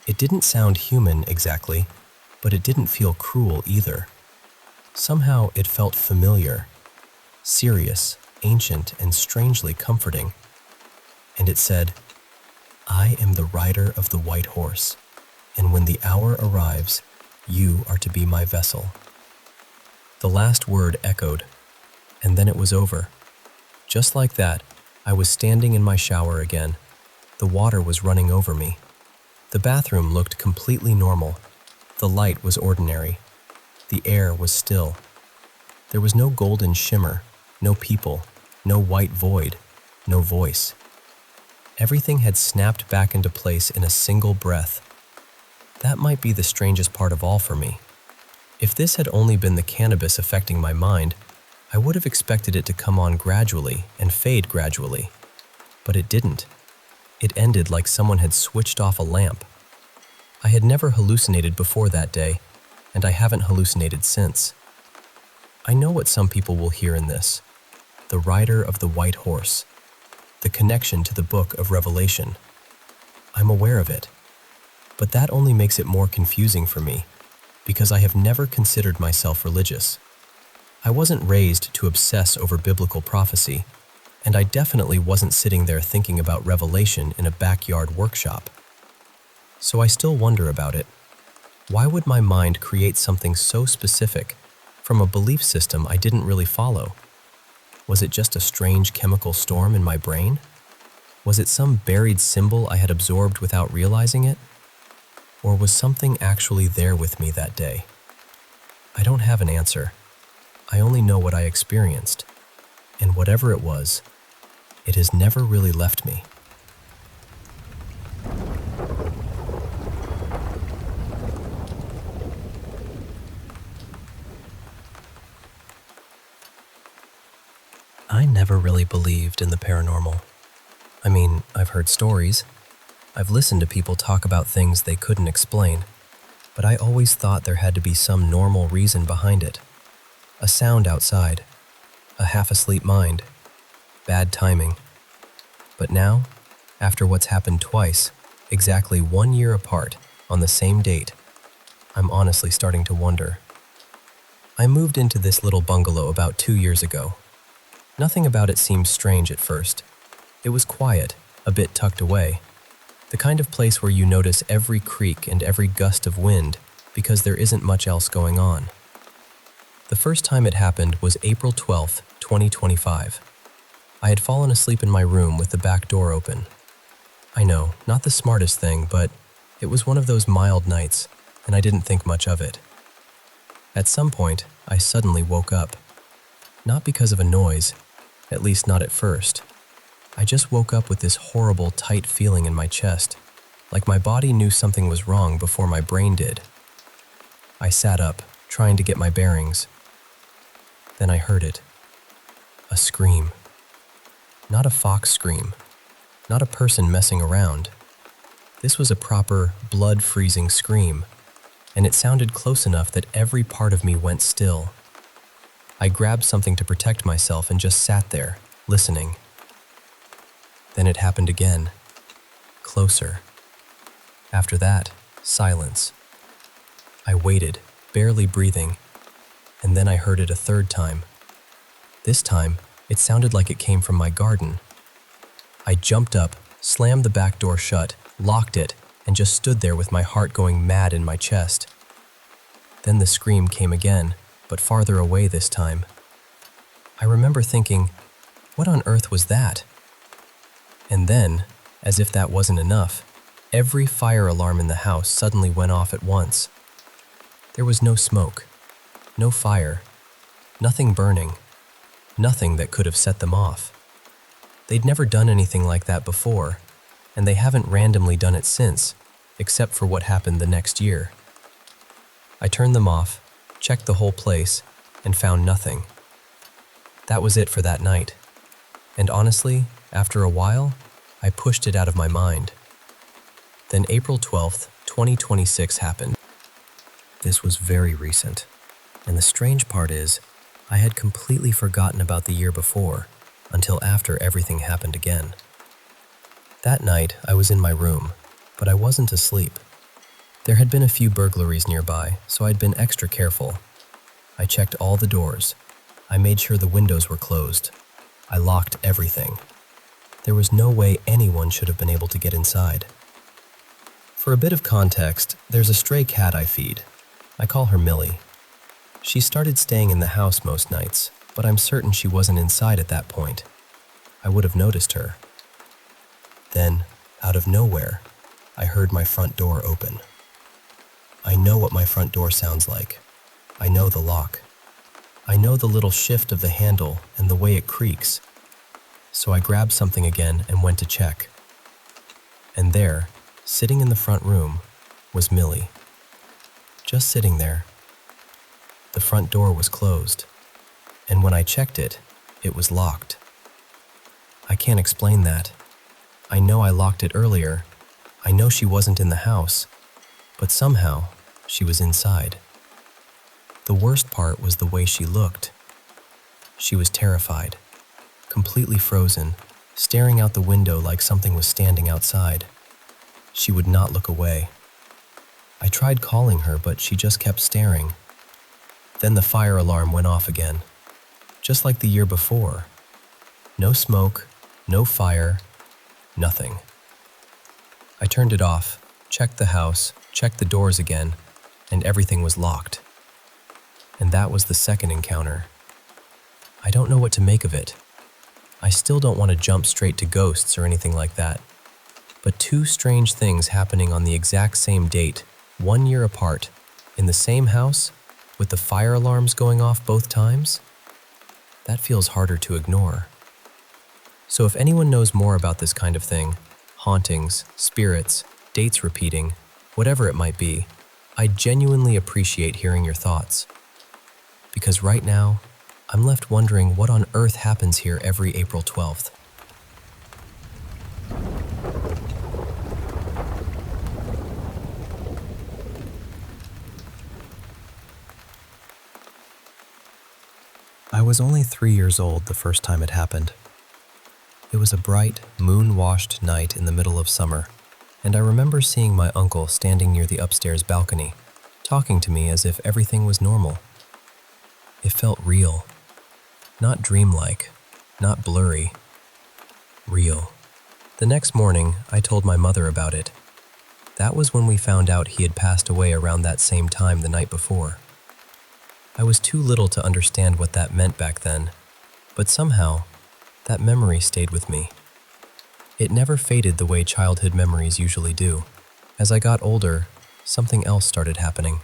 It didn't sound human exactly, but it didn't feel cruel either. Somehow it felt familiar, serious, ancient, and strangely comforting. And it said, "I am the rider of the white horse, and when the hour arrives, you are to be my vessel." The last word echoed, and then it was over. Just like that, I was standing in my shower again. The water was running over me. The bathroom looked completely normal. The light was ordinary. The air was still. There was no golden shimmer, no people, no white void, no voice. Everything had snapped back into place in a single breath. That might be the strangest part of all for me. If this had only been the cannabis affecting my mind, I would have expected it to come on gradually and fade gradually. But it didn't. It ended like someone had switched off a lamp. I had never hallucinated before that day, and I haven't hallucinated since. I know what some people will hear in this: the rider of the white horse, the connection to the book of Revelation. I'm aware of it, but that only makes it more confusing for me, because I have never considered myself religious. I wasn't raised to obsess over biblical prophecy, and I definitely wasn't sitting there thinking about Revelation in a backyard workshop. So I still wonder about it. Why would my mind create something so specific from a belief system I didn't really follow? Was it just a strange chemical storm in my brain? Was it some buried symbol I had absorbed without realizing it? Or was something actually there with me that day? I don't have an answer. I only know what I experienced, and whatever it was, it has never really left me. I never really believed in the paranormal. I mean, I've heard stories. I've listened to people talk about things they couldn't explain, but I always thought there had to be some normal reason behind it. A sound outside, a half-asleep mind, bad timing. But now, after what's happened twice, exactly 1 year apart, on the same date, I'm honestly starting to wonder. I moved into this little bungalow about 2 years ago. Nothing about it seemed strange at first. It was quiet, a bit tucked away. The kind of place where you notice every creak and every gust of wind because there isn't much else going on. The first time it happened was April 12th, 2025. I had fallen asleep in my room with the back door open. I know, not the smartest thing, but it was one of those mild nights, and I didn't think much of it. At some point, I suddenly woke up. Not because of a noise, at least not at first. I just woke up with this horrible, tight feeling in my chest, like my body knew something was wrong before my brain did. I sat up, trying to get my bearings. Then I heard it. A scream. Not a fox scream. Not a person messing around. This was a proper, blood-freezing scream, and it sounded close enough that every part of me went still. I grabbed something to protect myself and just sat there, listening. Then it happened again. Closer. After that, silence. I waited, barely breathing, and then I heard it a third time. This time, it sounded like it came from my garden. I jumped up, slammed the back door shut, locked it, and just stood there with my heart going mad in my chest. Then the scream came again, but farther away this time. I remember thinking, what on earth was that? And then, as if that wasn't enough, every fire alarm in the house suddenly went off at once. There was no smoke, no fire, nothing burning, nothing that could have set them off. They'd never done anything like that before, and they haven't randomly done it since, except for what happened the next year. I turned them off, checked the whole place, and found nothing. That was it for that night. And honestly, after a while, I pushed it out of my mind. Then April 12th, 2026 happened. This was very recent, and the strange part is, I had completely forgotten about the year before, until after everything happened again. That night, I was in my room, but I wasn't asleep. There had been a few burglaries nearby, so I'd been extra careful. I checked all the doors. I made sure the windows were closed. I locked everything. There was no way anyone should have been able to get inside. For a bit of context, there's a stray cat I feed. I call her Millie. She started staying in the house most nights, but I'm certain she wasn't inside at that point. I would have noticed her. Then, out of nowhere, I heard my front door open. I know what my front door sounds like. I know the lock. I know the little shift of the handle and the way it creaks. So I grabbed something again and went to check. And there, sitting in the front room, was Millie. Just sitting there. The front door was closed, and when I checked it, it was locked. I can't explain that. I know I locked it earlier. I know she wasn't in the house, but somehow she was inside. The worst part was the way she looked. She was terrified, completely frozen, staring out the window like something was standing outside. She would not look away. I tried calling her, but she just kept staring. Then the fire alarm went off again, just like the year before. No smoke, no fire, nothing. I turned it off, checked the house, checked the doors again, and everything was locked. And that was the second encounter. I don't know what to make of it. I still don't want to jump straight to ghosts or anything like that. But two strange things happening on the exact same date, 1 year apart, in the same house, with the fire alarms going off both times? That feels harder to ignore. So if anyone knows more about this kind of thing, hauntings, spirits, dates repeating, whatever it might be, I genuinely appreciate hearing your thoughts. Because right now, I'm left wondering what on earth happens here every April 12th. I was only 3 years old the first time it happened. It was a bright, moon-washed night in the middle of summer, and I remember seeing my uncle standing near the upstairs balcony, talking to me as if everything was normal. It felt real. Not dreamlike, not blurry. Real. The next morning, I told my mother about it. That was when we found out he had passed away around that same time the night before. I was too little to understand what that meant back then, but somehow, that memory stayed with me. It never faded the way childhood memories usually do. As I got older, something else started happening.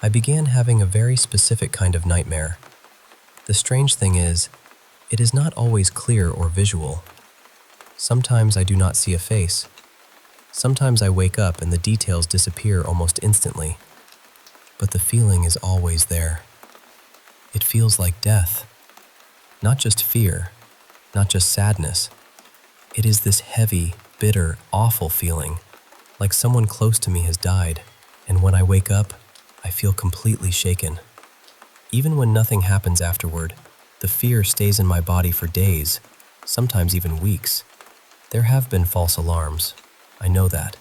I began having a very specific kind of nightmare. The strange thing is, it is not always clear or visual. Sometimes I do not see a face. Sometimes I wake up and the details disappear almost instantly. But the feeling is always there. It feels like death. Not just fear, not just sadness. It is this heavy, bitter, awful feeling, like someone close to me has died, and when I wake up, I feel completely shaken. Even when nothing happens afterward, the fear stays in my body for days, sometimes even weeks. There have been false alarms, I know that.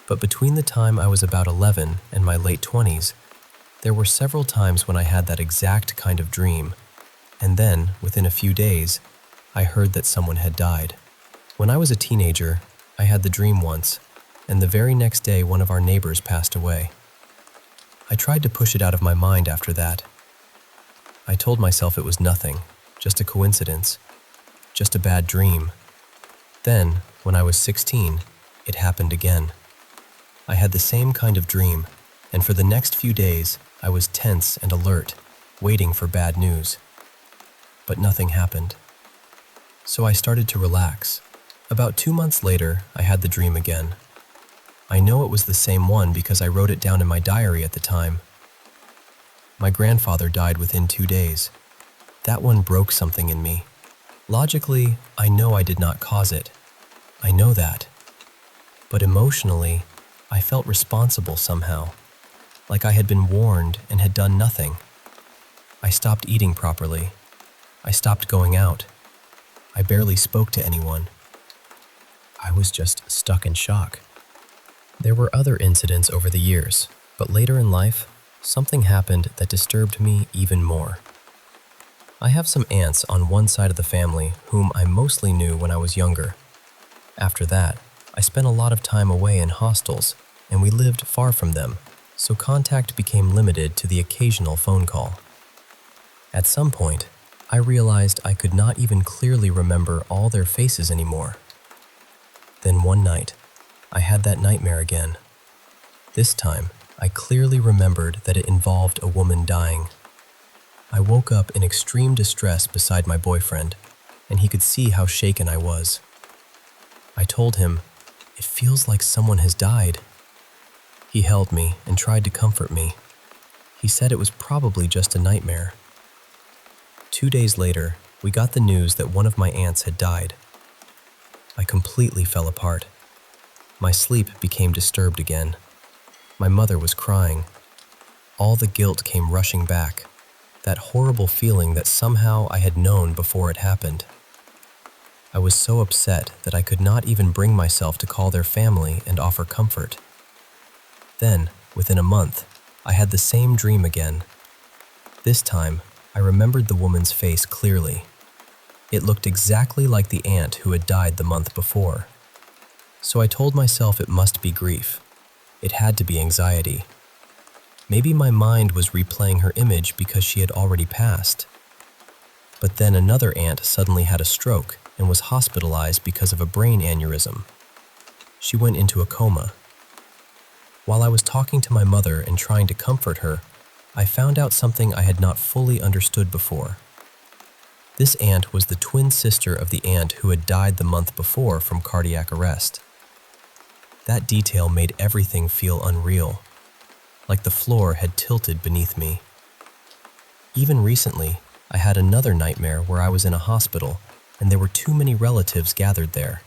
But between the time I was about 11 and my late 20s, There were several times when I had that exact kind of dream, and then, within a few days, I heard that someone had died. When I was a teenager, I had the dream once, and the very next day one of our neighbors passed away. I tried to push it out of my mind after that. I told myself it was nothing, just a coincidence, just a bad dream. Then, when I was 16, it happened again. I had the same kind of dream, and for the next few days, I was tense and alert, waiting for bad news. But nothing happened. So I started to relax. About 2 months later, I had the dream again. I know it was the same one because I wrote it down in my diary at the time. My grandfather died within 2 days. That one broke something in me. Logically, I know I did not cause it. I know that. But emotionally, I felt responsible somehow, like I had been warned and had done nothing. I stopped eating properly. I stopped going out. I barely spoke to anyone. I was just stuck in shock. There were other incidents over the years, but later in life, something happened that disturbed me even more. I have some aunts on one side of the family whom I mostly knew when I was younger. After that, I spent a lot of time away in hostels, and we lived far from them, so contact became limited to the occasional phone call. At some point, I realized I could not even clearly remember all their faces anymore. Then one night, I had that nightmare again. This time, I clearly remembered that it involved a woman dying. I woke up in extreme distress beside my boyfriend, and he could see how shaken I was. I told him, "It feels like someone has died." He held me and tried to comfort me. He said it was probably just a nightmare. 2 days later, we got the news that one of my aunts had died. I completely fell apart. My sleep became disturbed again. My mother was crying. All the guilt came rushing back, that horrible feeling that somehow I had known before it happened. I was so upset that I could not even bring myself to call their family and offer comfort. Then, within a month, I had the same dream again. This time, I remembered the woman's face clearly. It looked exactly like the aunt who had died the month before. So I told myself it must be grief. It had to be anxiety. Maybe my mind was replaying her image because she had already passed. But then another aunt suddenly had a stroke and was hospitalized because of a brain aneurysm. She went into a coma. While I was talking to my mother and trying to comfort her, I found out something I had not fully understood before. This aunt was the twin sister of the aunt who had died the month before from cardiac arrest. That detail made everything feel unreal, like the floor had tilted beneath me. Even recently, I had another nightmare where I was in a hospital and there were too many relatives gathered there.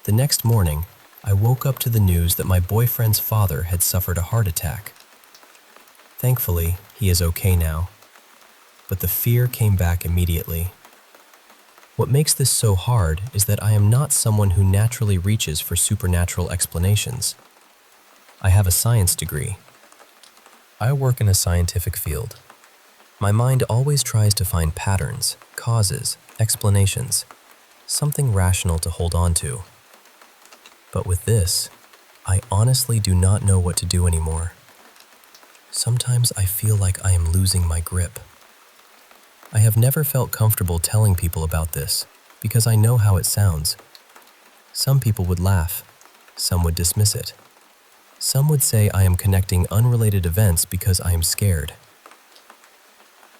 The next morning, I woke up to the news that my boyfriend's father had suffered a heart attack. Thankfully, he is okay now, but the fear came back immediately. What makes this so hard is that I am not someone who naturally reaches for supernatural explanations. I have a science degree. I work in a scientific field. My mind always tries to find patterns, causes, explanations, something rational to hold on to. But with this, I honestly do not know what to do anymore. Sometimes I feel like I am losing my grip. I have never felt comfortable telling people about this because I know how it sounds. Some people would laugh. Some would dismiss it. Some would say I am connecting unrelated events because I am scared.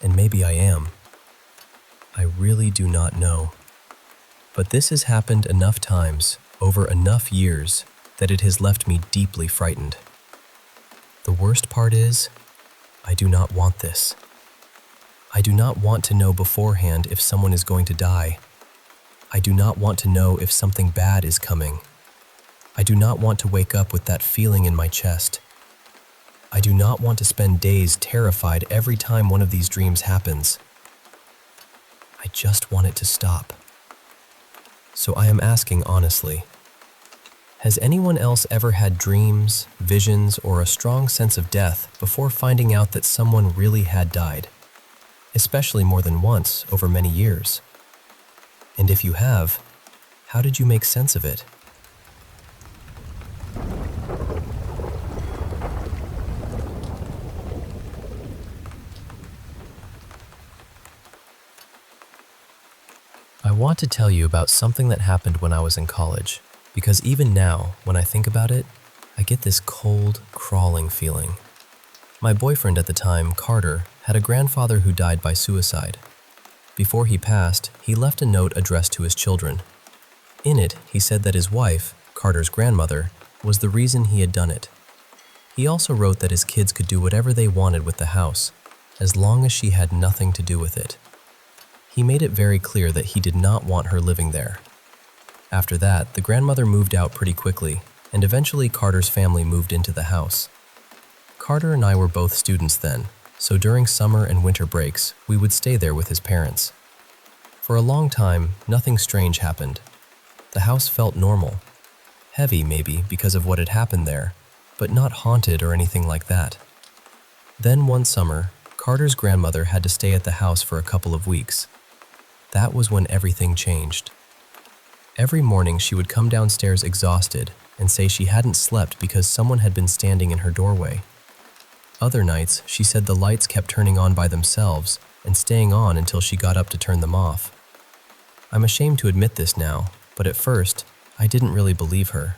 And maybe I am. I really do not know. But this has happened enough times, over enough years, that it has left me deeply frightened. The worst part is, I do not want this. I do not want to know beforehand if someone is going to die. I do not want to know if something bad is coming. I do not want to wake up with that feeling in my chest. I do not want to spend days terrified every time one of these dreams happens. I just want it to stop. So I am asking honestly, Has anyone else ever had dreams, visions, or a strong sense of death before finding out that someone really had died? Especially more than once over many years. And if you have, how did you make sense of it? I want to tell you about something that happened when I was in college, because even now, when I think about it, I get this cold, crawling feeling. My boyfriend at the time, Carter, had a grandfather who died by suicide. Before he passed, he left a note addressed to his children. In it, he said that his wife, Carter's grandmother, was the reason he had done it. He also wrote that his kids could do whatever they wanted with the house, as long as she had nothing to do with it. He made it very clear that he did not want her living there. After that, the grandmother moved out pretty quickly, and eventually Carter's family moved into the house. Carter and I were both students then, so during summer and winter breaks, we would stay there with his parents. For a long time, nothing strange happened. The house felt normal. Heavy, maybe, because of what had happened there, but not haunted or anything like that. Then one summer, Carter's grandmother had to stay at the house for a couple of weeks. That was when everything changed. Every morning she would come downstairs exhausted and say she hadn't slept because someone had been standing in her doorway. Other nights, she said the lights kept turning on by themselves and staying on until she got up to turn them off. I'm ashamed to admit this now, but at first, I didn't really believe her.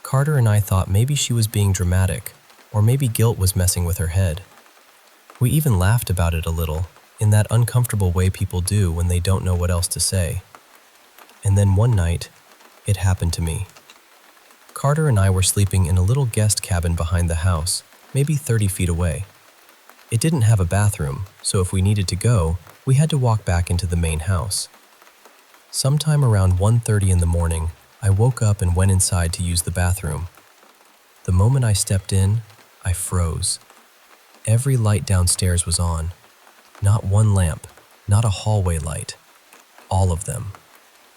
Carter and I thought maybe she was being dramatic, or maybe guilt was messing with her head. We even laughed about it a little, in that uncomfortable way people do when they don't know what else to say. And then one night, it happened to me. Carter and I were sleeping in a little guest cabin behind the house, maybe 30 feet away. It didn't have a bathroom, so if we needed to go, we had to walk back into the main house. Sometime around 1:30 in the morning, I woke up and went inside to use the bathroom. The moment I stepped in, I froze. Every light downstairs was on. Not one lamp, not a hallway light. All of them.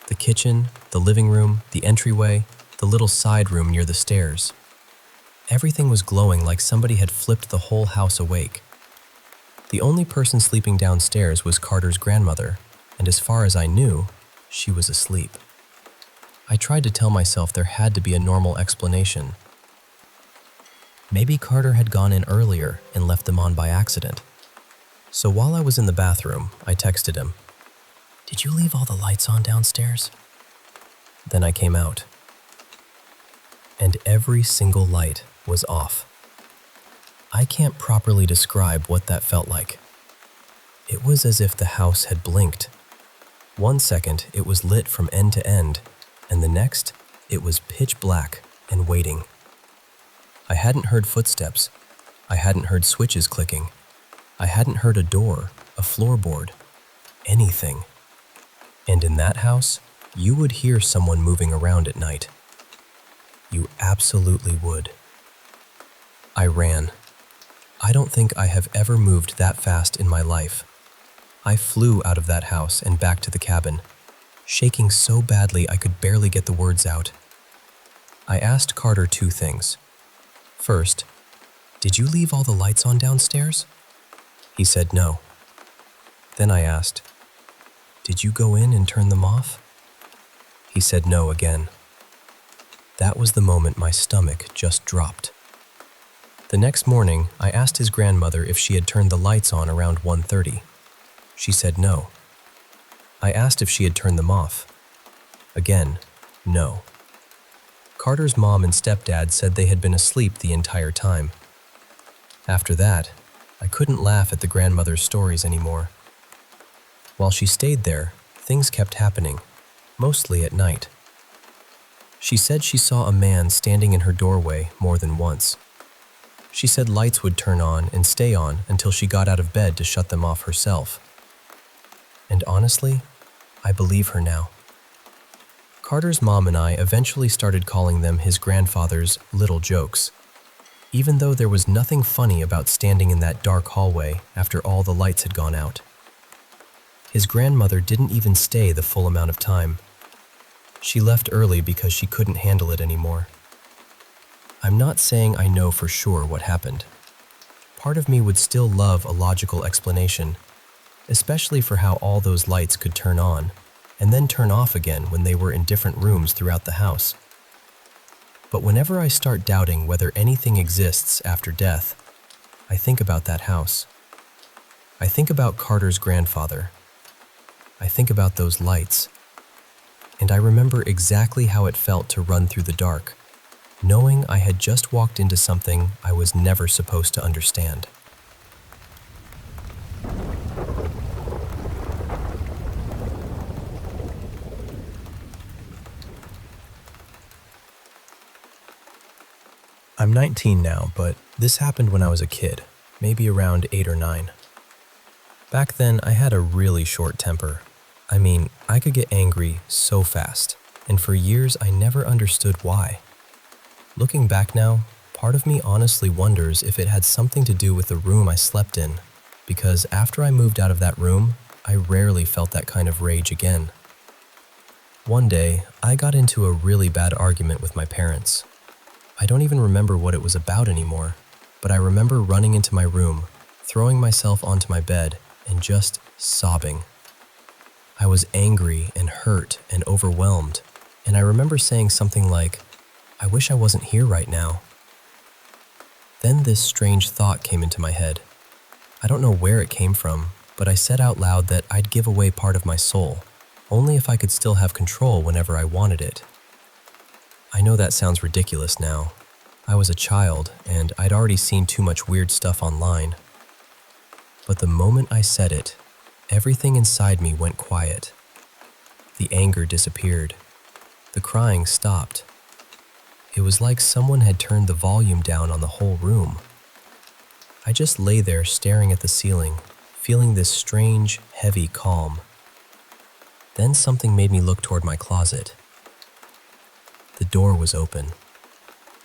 The kitchen, the living room, the entryway, the little side room near the stairs. Everything was glowing like somebody had flipped the whole house awake. The only person sleeping downstairs was Carter's grandmother, and as far as I knew, she was asleep. I tried to tell myself there had to be a normal explanation. Maybe Carter had gone in earlier and left them on by accident. So while I was in the bathroom, I texted him, "Did you leave all the lights on downstairs?" Then I came out, and every single light was off. I can't properly describe what that felt like. It was as if the house had blinked. One second, it was lit from end to end, and the next, it was pitch black and waiting. I hadn't heard footsteps. I hadn't heard switches clicking. I hadn't heard a door, a floorboard, anything. And in that house, you would hear someone moving around at night. You absolutely would. I ran. I don't think I have ever moved that fast in my life. I flew out of that house and back to the cabin, shaking so badly I could barely get the words out. I asked Carter two things. First, "Did you leave all the lights on downstairs?" He said no. Then I asked, "Did you go in and turn them off?" He said no again. That was the moment my stomach just dropped. The next morning, I asked his grandmother if she had turned the lights on around 1:30. She said no. I asked if she had turned them off. Again, no. Carter's mom and stepdad said they had been asleep the entire time. After that, I couldn't laugh at the grandmother's stories anymore. While she stayed there, things kept happening, mostly at night. She said she saw a man standing in her doorway more than once. She said lights would turn on and stay on until she got out of bed to shut them off herself. And honestly, I believe her now. Carter's mom and I eventually started calling them his grandfather's little jokes, even though there was nothing funny about standing in that dark hallway after all the lights had gone out. His grandmother didn't even stay the full amount of time. She left early because she couldn't handle it anymore. I'm not saying I know for sure what happened. Part of me would still love a logical explanation, especially for how all those lights could turn on and then turn off again when they were in different rooms throughout the house. But whenever I start doubting whether anything exists after death, I think about that house. I think about Carter's grandfather. I think about those lights. And I remember exactly how it felt to run through the dark, knowing I had just walked into something I was never supposed to understand. I'm 19 now, but this happened when I was a kid, maybe around 8 or 9. Back then, I had a really short temper. I mean, I could get angry so fast, and for years I never understood why. Looking back now, part of me honestly wonders if it had something to do with the room I slept in, because after I moved out of that room, I rarely felt that kind of rage again. One day, I got into a really bad argument with my parents. I don't even remember what it was about anymore, but I remember running into my room, throwing myself onto my bed, and just sobbing. I was angry and hurt and overwhelmed, and I remember saying something like, "I wish I wasn't here right now." Then this strange thought came into my head. I don't know where it came from, but I said out loud that I'd give away part of my soul, only if I could still have control whenever I wanted it. I know that sounds ridiculous now. I was a child, and I'd already seen too much weird stuff online. But the moment I said it, everything inside me went quiet. The anger disappeared. The crying stopped. It was like someone had turned the volume down on the whole room. I just lay there staring at the ceiling, feeling this strange, heavy calm. Then something made me look toward my closet. The door was open,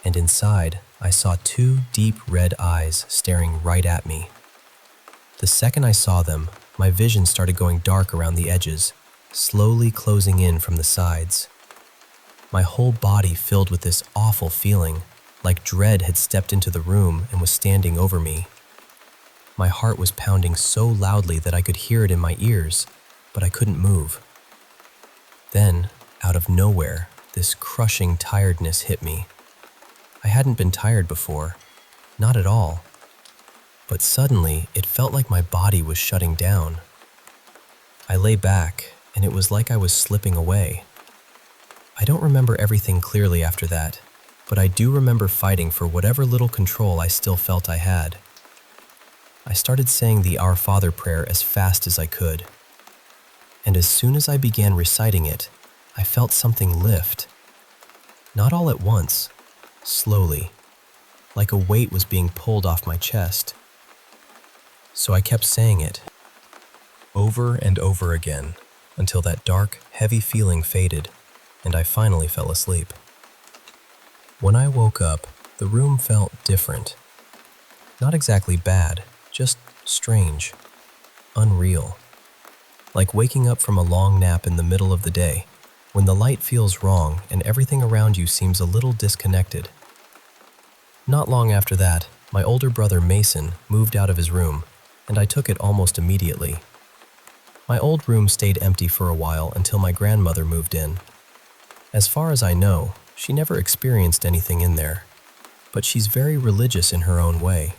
and inside I saw 2 deep red eyes staring right at me. The second I saw them, my vision started going dark around the edges, slowly closing in from the sides. My whole body filled with this awful feeling, like dread had stepped into the room and was standing over me. My heart was pounding so loudly that I could hear it in my ears, but I couldn't move. Then, out of nowhere, this crushing tiredness hit me. I hadn't been tired before, not at all. But suddenly, it felt like my body was shutting down. I lay back, and it was like I was slipping away. I don't remember everything clearly after that, but I do remember fighting for whatever little control I still felt I had. I started saying the Our Father prayer as fast as I could. And as soon as I began reciting it, I felt something lift. Not all at once, slowly, like a weight was being pulled off my chest. So I kept saying it, over and over again, until that dark, heavy feeling faded, and I finally fell asleep. When I woke up, the room felt different. Not exactly bad, just strange, unreal. Like waking up from a long nap in the middle of the day, when the light feels wrong and everything around you seems a little disconnected. Not long after that, my older brother Mason moved out of his room, and I took it almost immediately. My old room stayed empty for a while until my grandmother moved in. As far as I know, she never experienced anything in there, but she's very religious in her own way.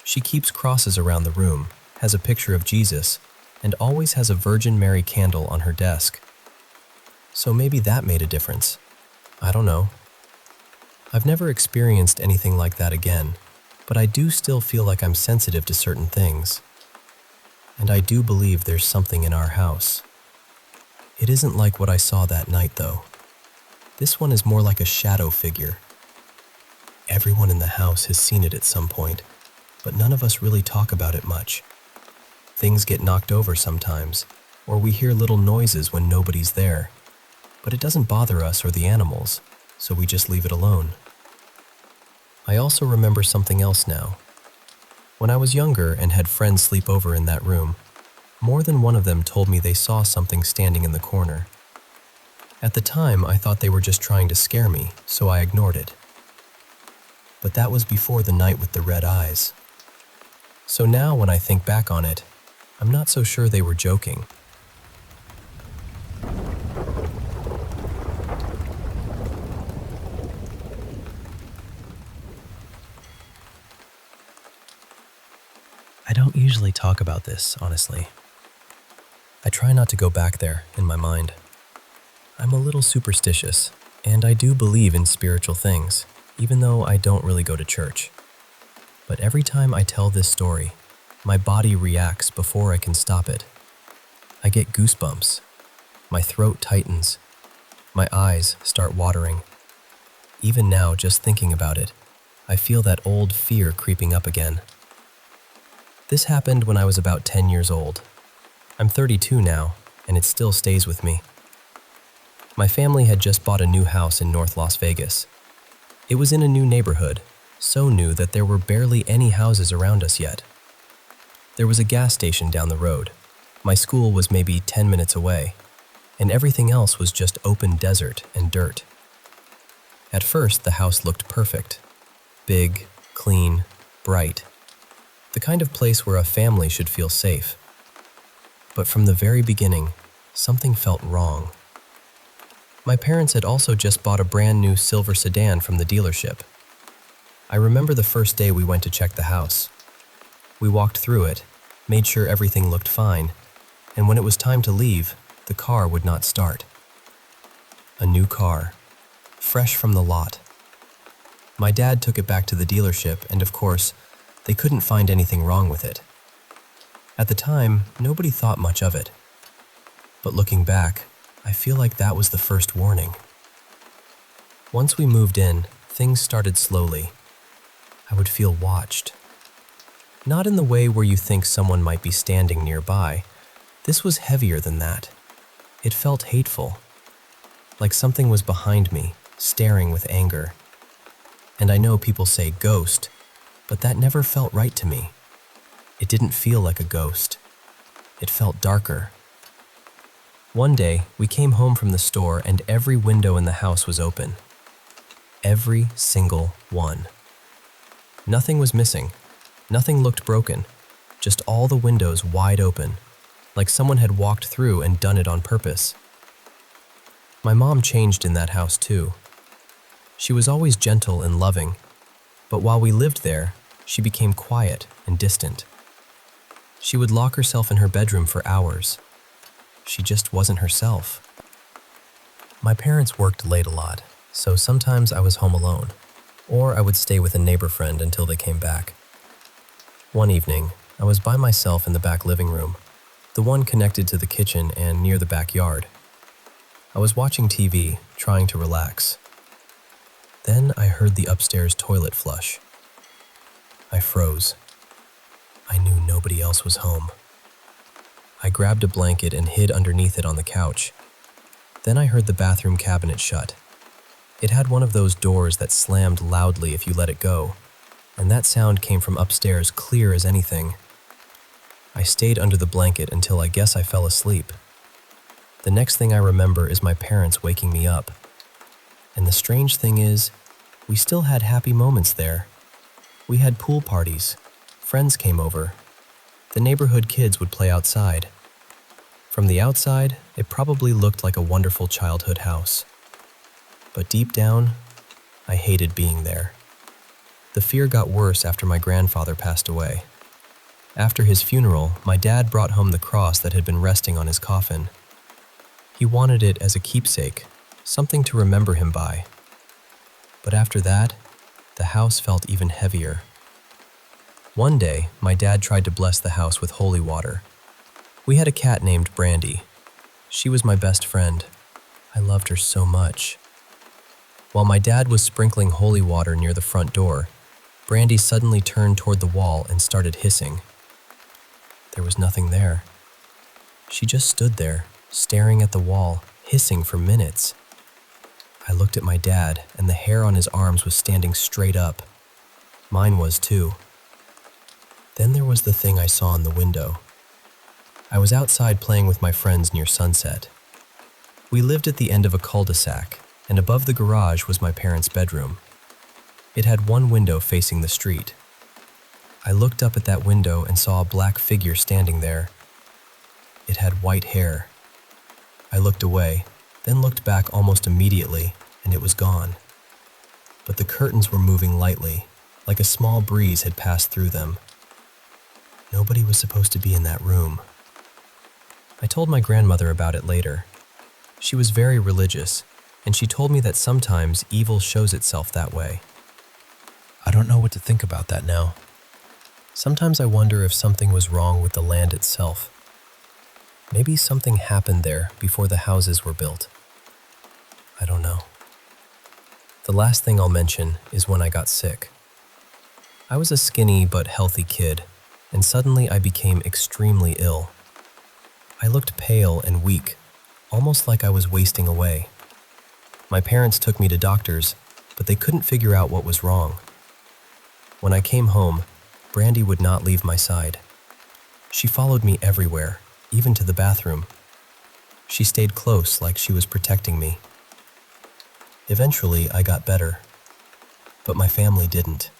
She keeps crosses around the room, has a picture of Jesus, and always has a Virgin Mary candle on her desk. So maybe that made a difference. I don't know. I've never experienced anything like that again, but I do still feel like I'm sensitive to certain things. And I do believe there's something in our house. It isn't like what I saw that night, though. This one is more like a shadow figure. Everyone in the house has seen it at some point, but none of us really talk about it much. Things get knocked over sometimes, or we hear little noises when nobody's there. But it doesn't bother us or the animals, so we just leave it alone. I also remember something else now. When I was younger and had friends sleep over in that room, more than one of them told me they saw something standing in the corner. At the time, I thought they were just trying to scare me, so I ignored it. But that was before the night with the red eyes. So now when I think back on it, I'm not so sure they were joking. I don't usually talk about this, honestly. I try not to go back there in my mind. I'm a little superstitious, and I do believe in spiritual things, even though I don't really go to church. But every time I tell this story, my body reacts before I can stop it. I get goosebumps. My throat tightens. My eyes start watering. Even now, just thinking about it, I feel that old fear creeping up again. This happened when I was about 10 years old. I'm 32 now, and it still stays with me. My family had just bought a new house in North Las Vegas. It was in a new neighborhood, so new that there were barely any houses around us yet. There was a gas station down the road. My school was maybe 10 minutes away, and everything else was just open desert and dirt. At first, the house looked perfect. Big, clean, bright. The kind of place where a family should feel safe. But from the very beginning, something felt wrong. My parents had also just bought a brand new silver sedan from the dealership. I remember the first day we went to check the house. We walked through it, made sure everything looked fine, and when it was time to leave, the car would not start. A new car, fresh from the lot. My dad took it back to the dealership, and of course, they couldn't find anything wrong with it. At the time, nobody thought much of it. But looking back, I feel like that was the first warning. Once we moved in, things started slowly. I would feel watched. Not in the way where you think someone might be standing nearby. This was heavier than that. It felt hateful. Like something was behind me, staring with anger. And I know people say ghost, but that never felt right to me. It didn't feel like a ghost. It felt darker. One day, we came home from the store and every window in the house was open. Every single one. Nothing was missing. Nothing looked broken. Just all the windows wide open, like someone had walked through and done it on purpose. My mom changed in that house too. She was always gentle and loving, but while we lived there, she became quiet and distant. She would lock herself in her bedroom for hours. She just wasn't herself. My parents worked late a lot, so sometimes I was home alone, or I would stay with a neighbor friend until they came back. One evening, I was by myself in the back living room, the one connected to the kitchen and near the backyard. I was watching TV, trying to relax. Then I heard the upstairs toilet flush. I froze. I knew nobody else was home. I grabbed a blanket and hid underneath it on the couch. Then I heard the bathroom cabinet shut. It had one of those doors that slammed loudly if you let it go, and that sound came from upstairs clear as anything. I stayed under the blanket until I guess I fell asleep. The next thing I remember is my parents waking me up. And the strange thing is, we still had happy moments there. We had pool parties. Friends came over. The neighborhood kids would play outside. From the outside, it probably looked like a wonderful childhood house. But deep down, I hated being there. The fear got worse after my grandfather passed away. After his funeral, my dad brought home the cross that had been resting on his coffin. He wanted it as a keepsake, something to remember him by. But after that, the house felt even heavier. One day, my dad tried to bless the house with holy water. We had a cat named Brandy. She was my best friend. I loved her so much. While my dad was sprinkling holy water near the front door, Brandy suddenly turned toward the wall and started hissing. There was nothing there. She just stood there, staring at the wall, hissing for minutes. I looked at my dad, and the hair on his arms was standing straight up. Mine was too. Then there was the thing I saw in the window. I was outside playing with my friends near sunset. We lived at the end of a cul-de-sac, and above the garage was my parents' bedroom. It had one window facing the street. I looked up at that window and saw a black figure standing there. It had white hair. I looked away, then looked back almost immediately, and it was gone. But the curtains were moving lightly, like a small breeze had passed through them. Nobody was supposed to be in that room. I told my grandmother about it later. She was very religious, and she told me that sometimes evil shows itself that way. I don't know what to think about that now. Sometimes I wonder if something was wrong with the land itself. Maybe something happened there before the houses were built. I don't know. The last thing I'll mention is when I got sick. I was a skinny but healthy kid, and suddenly I became extremely ill. I looked pale and weak, almost like I was wasting away. My parents took me to doctors, but they couldn't figure out what was wrong. When I came home, Brandy would not leave my side. She followed me everywhere, even to the bathroom. She stayed close like she was protecting me. Eventually, I got better, but my family didn't.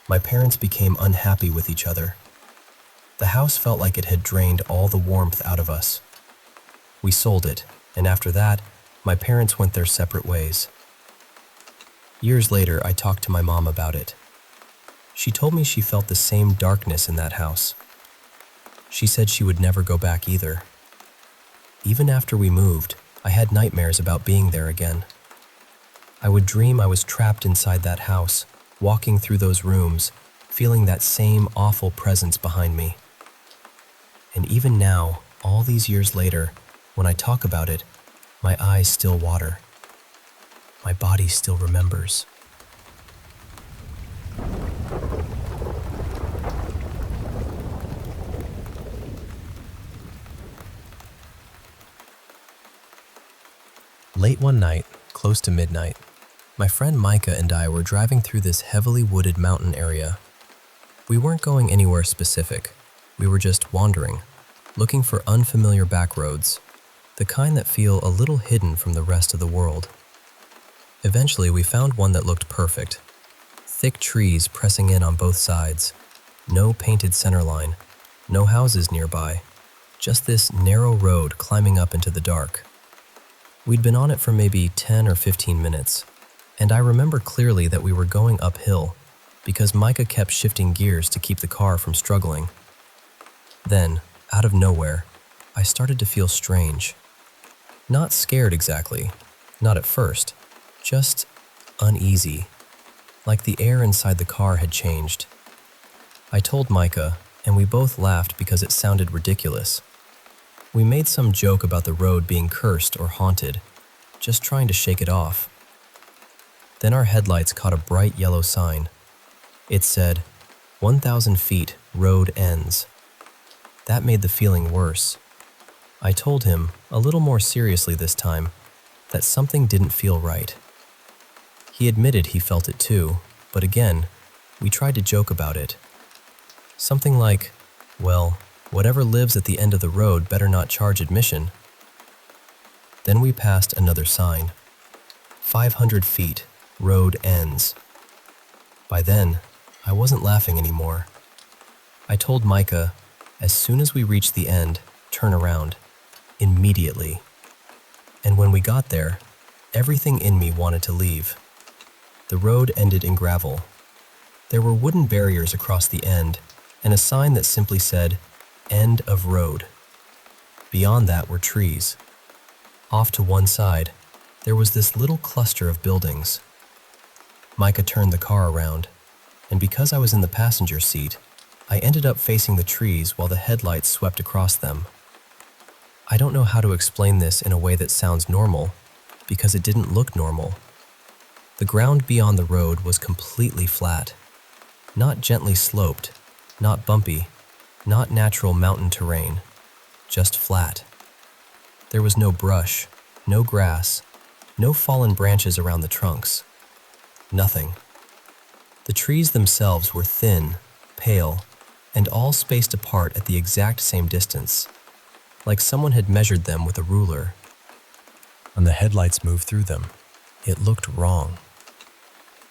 My parents became unhappy with each other. The house felt like it had drained all the warmth out of us. We sold it, and after that, my parents went their separate ways. Years later, I talked to my mom about it. She told me she felt the same darkness in that house. She said she would never go back either. Even after we moved, I had nightmares about being there again. I would dream I was trapped inside that house, walking through those rooms, feeling that same awful presence behind me. And even now, all these years later, when I talk about it, my eyes still water. My body still remembers. Late one night, close to midnight, my friend Micah and I were driving through this heavily wooded mountain area. We weren't going anywhere specific. We were just wandering, looking for unfamiliar back roads, the kind that feel a little hidden from the rest of the world. Eventually, we found one that looked perfect. Thick trees pressing in on both sides, no painted centerline, no houses nearby, just this narrow road climbing up into the dark. We'd been on it for maybe 10 or 15 minutes, and I remember clearly that we were going uphill because Micah kept shifting gears to keep the car from struggling. Then, out of nowhere, I started to feel strange. Not scared exactly, not at first, just uneasy, like the air inside the car had changed. I told Micah, and we both laughed because it sounded ridiculous. We made some joke about the road being cursed or haunted, just trying to shake it off. Then our headlights caught a bright yellow sign. It said, 1,000 feet, road ends. That made the feeling worse. I told him, a little more seriously this time, that something didn't feel right. He admitted he felt it too, but again, we tried to joke about it. Something like, well, whatever lives at the end of the road better not charge admission. Then we passed another sign. 500 feet, road ends. By then, I wasn't laughing anymore. I told Micah, as soon as we reach the end, turn around. Immediately. And when we got there, everything in me wanted to leave. The road ended in gravel. There were wooden barriers across the end, and a sign that simply said, End of road. Beyond that were trees. Off to one side, there was this little cluster of buildings. Micah turned the car around, and because I was in the passenger seat, I ended up facing the trees while the headlights swept across them. I don't know how to explain this in a way that sounds normal, because it didn't look normal. The ground beyond the road was completely flat, not gently sloped, not bumpy, not natural mountain terrain, just flat. There was no brush, no grass, no fallen branches around the trunks. Nothing. The trees themselves were thin, pale, and all spaced apart at the exact same distance, like someone had measured them with a ruler. and the headlights moved through them. It looked wrong.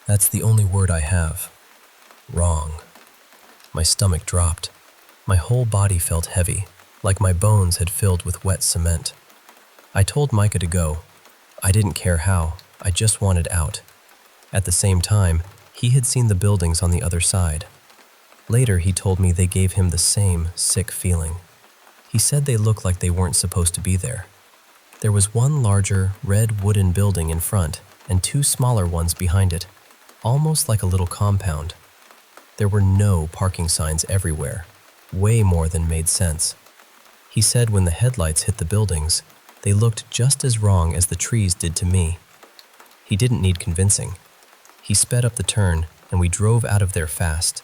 That's the only word I have. Wrong. My stomach dropped. My whole body felt heavy, like my bones had filled with wet cement. I told Micah to go. I didn't care how, I just wanted out. At the same time, he had seen the buildings on the other side. Later, he told me they gave him the same sick feeling. He said they looked like they weren't supposed to be there. There was one larger, red wooden building in front and two smaller ones behind it, almost like a little compound. There were no parking signs everywhere, way more than made sense. He said when the headlights hit the buildings, they looked just as wrong as the trees did to me. He didn't need convincing. He sped up the turn, and we drove out of there fast.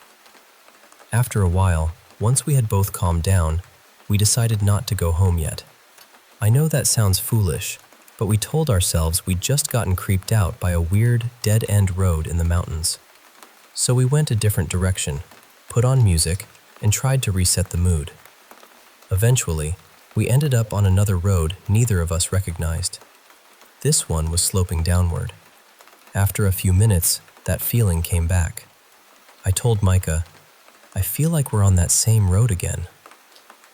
After a while, once we had both calmed down, we decided not to go home yet. I know that sounds foolish, but we told ourselves we'd just gotten creeped out by a weird, dead-end road in the mountains. So we went a different direction, put on music, and tried to reset the mood. Eventually, we ended up on another road neither of us recognized. This one was sloping downward. After a few minutes, that feeling came back. I told Micah, "I feel like we're on that same road again."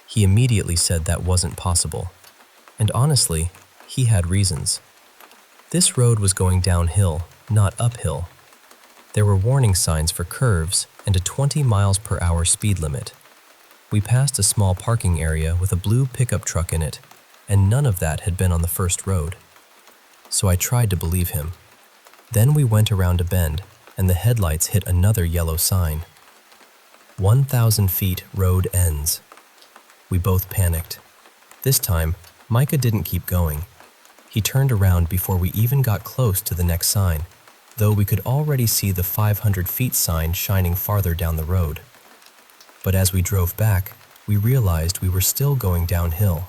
He immediately said that wasn't possible. And honestly, he had reasons. This road was going downhill, not uphill. There were warning signs for curves and a 20 miles per hour speed limit. We passed a small parking area with a blue pickup truck in it, and none of that had been on the first road. So I tried to believe him. Then we went around a bend, and the headlights hit another yellow sign. 1,000 feet road ends. We both panicked. This time, Micah didn't keep going. He turned around before we even got close to the next sign, though we could already see the 500 feet sign shining farther down the road. But as we drove back, we realized we were still going downhill.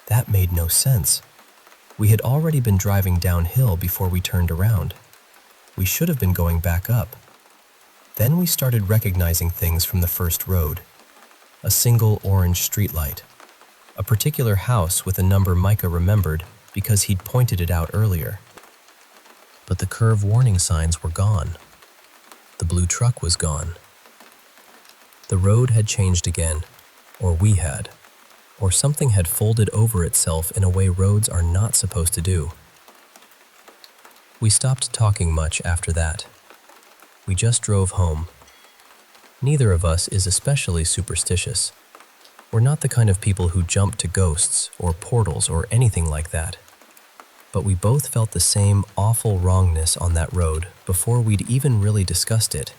That made no sense. We had already been driving downhill before we turned around. We should have been going back up. Then we started recognizing things from the first road. A single orange streetlight. A particular house with a number Micah remembered because he'd pointed it out earlier. But the curve warning signs were gone. The blue truck was gone. The road had changed again, or we had, or something had folded over itself in a way roads are not supposed to do. We stopped talking much after that. We just drove home. Neither of us is especially superstitious. We're not the kind of people who jump to ghosts or portals or anything like that. But we both felt the same awful wrongness on that road before we'd even really discussed it.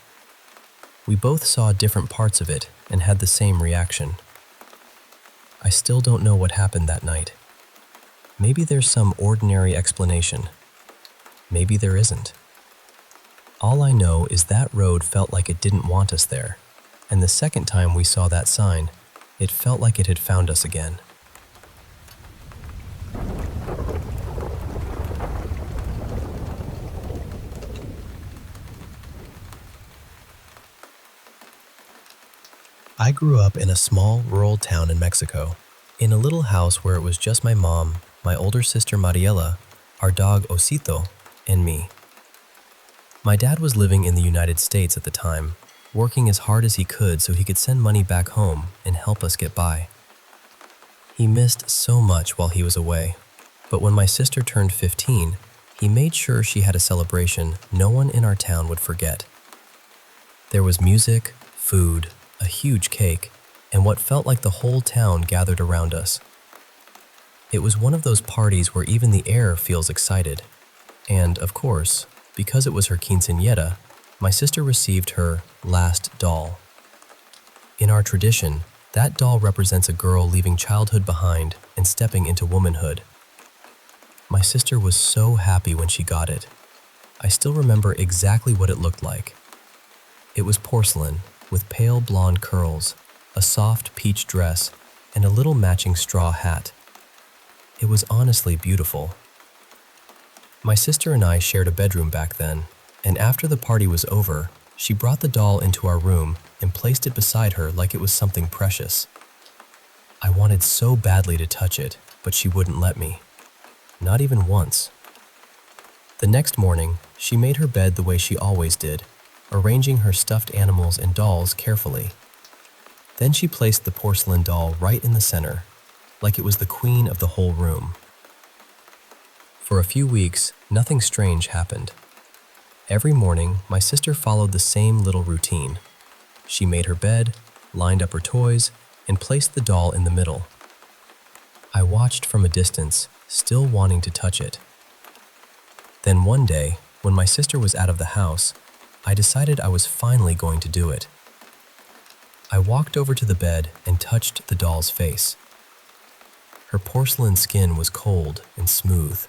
We both saw different parts of it and had the same reaction. I still don't know what happened that night. Maybe there's some ordinary explanation. Maybe there isn't. All I know is that road felt like it didn't want us there, and the second time we saw that sign, it felt like it had found us again. I grew up in a small rural town in Mexico, in a little house where it was just my mom, my older sister Mariela, our dog Osito, and me. My dad was living in the United States at the time, working as hard as he could so he could send money back home and help us get by. He missed so much while he was away, but when my sister turned 15, he made sure she had a celebration no one in our town would forget. There was music, food, a huge cake, and what felt like the whole town gathered around us. It was one of those parties where even the air feels excited. And, of course, because it was her quinceañera, my sister received her last doll. In our tradition, that doll represents a girl leaving childhood behind and stepping into womanhood. My sister was so happy when she got it. I still remember exactly what it looked like. It was porcelain, with pale blonde curls, a soft peach dress, and a little matching straw hat. It was honestly beautiful. My sister and I shared a bedroom back then, and after the party was over, she brought the doll into our room and placed it beside her like it was something precious. I wanted so badly to touch it, but she wouldn't let me. Not even once. The next morning, she made her bed the way she always did, arranging her stuffed animals and dolls carefully. Then she placed the porcelain doll right in the center, like it was the queen of the whole room. For a few weeks, nothing strange happened. Every morning, my sister followed the same little routine. She made her bed, lined up her toys, and placed the doll in the middle. I watched from a distance, still wanting to touch it. Then one day, when my sister was out of the house, I decided I was finally going to do it. I walked over to the bed and touched the doll's face. Her porcelain skin was cold and smooth.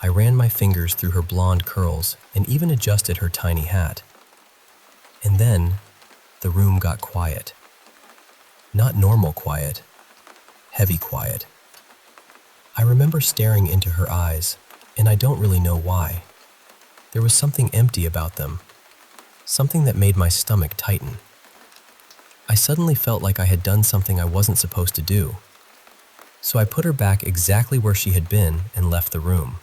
I ran my fingers through her blonde curls and even adjusted her tiny hat. And then, the room got quiet. Not normal quiet, heavy quiet. I remember staring into her eyes, and I don't really know why. There was something empty about them, something that made my stomach tighten. I suddenly felt like I had done something I wasn't supposed to do. So I put her back exactly where she had been and left the room.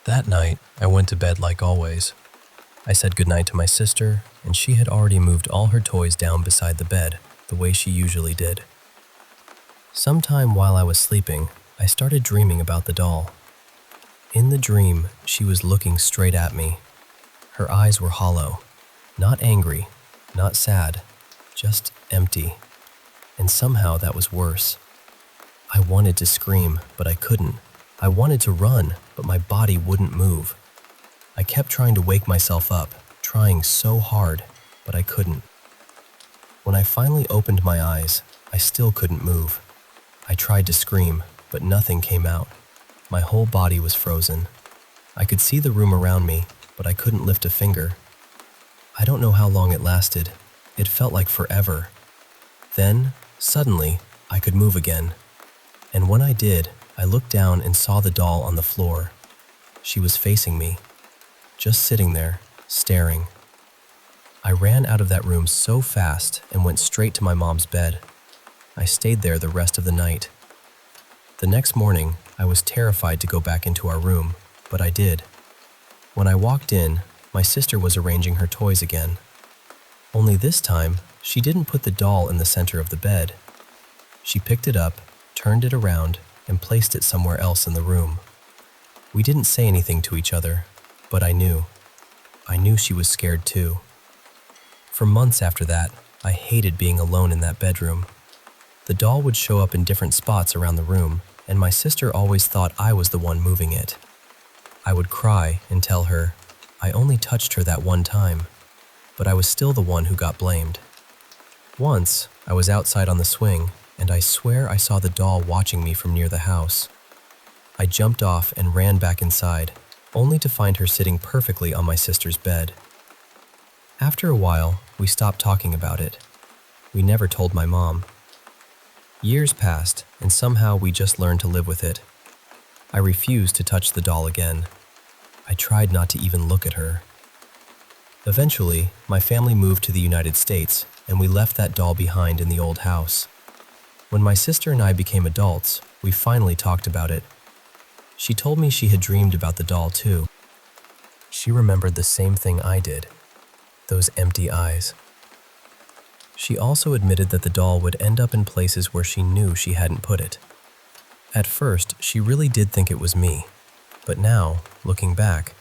That night, I went to bed like always. I said goodnight to my sister, and she had already moved all her toys down beside the bed, the way she usually did. Sometime while I was sleeping, I started dreaming about the doll. In the dream, she was looking straight at me. Her eyes were hollow, not angry, not sad, just empty. And somehow that was worse. I wanted to scream, but I couldn't. I wanted to run, but my body wouldn't move. I kept trying to wake myself up, trying so hard, but I couldn't. When I finally opened my eyes, I still couldn't move. I tried to scream, but nothing came out. My whole body was frozen. I could see the room around me, but I couldn't lift a finger. I don't know how long it lasted. It felt like forever. Then, suddenly, I could move again. And when I did, I looked down and saw the doll on the floor. She was facing me, just sitting there, staring. I ran out of that room so fast and went straight to my mom's bed. I stayed there the rest of the night. The next morning, I was terrified to go back into our room, but I did. When I walked in, my sister was arranging her toys again. Only this time, she didn't put the doll in the center of the bed. She picked it up, turned it around, and placed it somewhere else in the room. We didn't say anything to each other, but I knew. I knew she was scared too. For months after that, I hated being alone in that bedroom. The doll would show up in different spots around the room, and my sister always thought I was the one moving it. I would cry and tell her I only touched her that one time, but I was still the one who got blamed. Once, I was outside on the swing, and I swear I saw the doll watching me from near the house. I jumped off and ran back inside, only to find her sitting perfectly on my sister's bed. After a while, we stopped talking about it. We never told my mom. Years passed, and somehow we just learned to live with it. I refused to touch the doll again. I tried not to even look at her. Eventually, my family moved to the United States, and we left that doll behind in the old house. When my sister and I became adults, we finally talked about it. She told me she had dreamed about the doll too. She remembered the same thing I did, those empty eyes. She also admitted that the doll would end up in places where she knew she hadn't put it. At first, she really did think it was me, but now, looking back,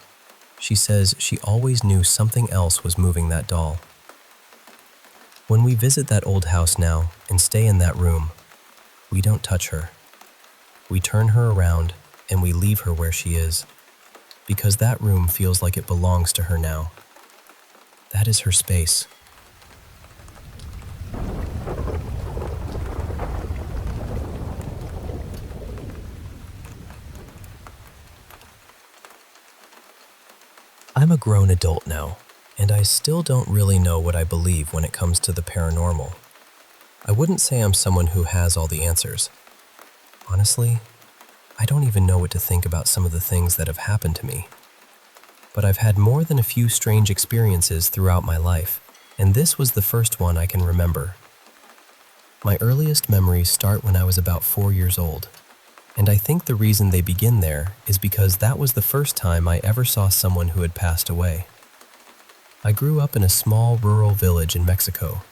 she says she always knew something else was moving that doll. When we visit that old house now and stay in that room, we don't touch her. We turn her around and we leave her where she is, because that room feels like it belongs to her now. That is her space. I'm a grown adult now, and I still don't really know what I believe when it comes to the paranormal. I wouldn't say I'm someone who has all the answers. Honestly, I don't even know what to think about some of the things that have happened to me. But I've had more than a few strange experiences throughout my life, and this was the first one I can remember. My earliest memories start when I was about 4 years old, And I think the reason they begin there is because that was the first time I ever saw someone who had passed away. I grew up in a small rural village in Mexico.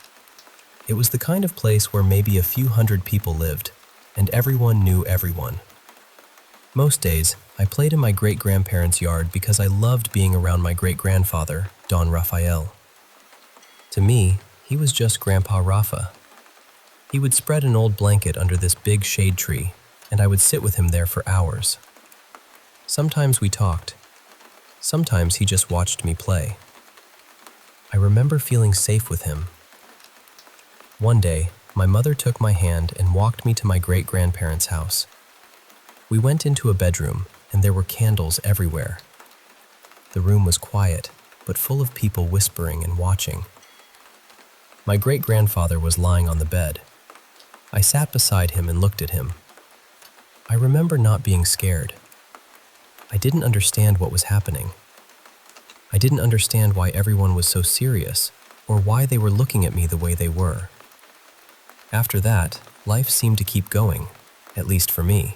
It was the kind of place where maybe a few hundred people lived, and everyone knew everyone. Most days, I played in my great-grandparents' yard because I loved being around my great-grandfather, Don Rafael. To me, he was just Grandpa Rafa. He would spread an old blanket under this big shade tree, and I would sit with him there for hours. Sometimes we talked. Sometimes he just watched me play. I remember feeling safe with him. One day, my mother took my hand and walked me to my great-grandparents' house. We went into a bedroom, and there were candles everywhere. The room was quiet, but full of people whispering and watching. My great-grandfather was lying on the bed. I sat beside him and looked at him. I remember not being scared. I didn't understand what was happening. I didn't understand why everyone was so serious, or why they were looking at me the way they were. After that, life seemed to keep going, at least for me.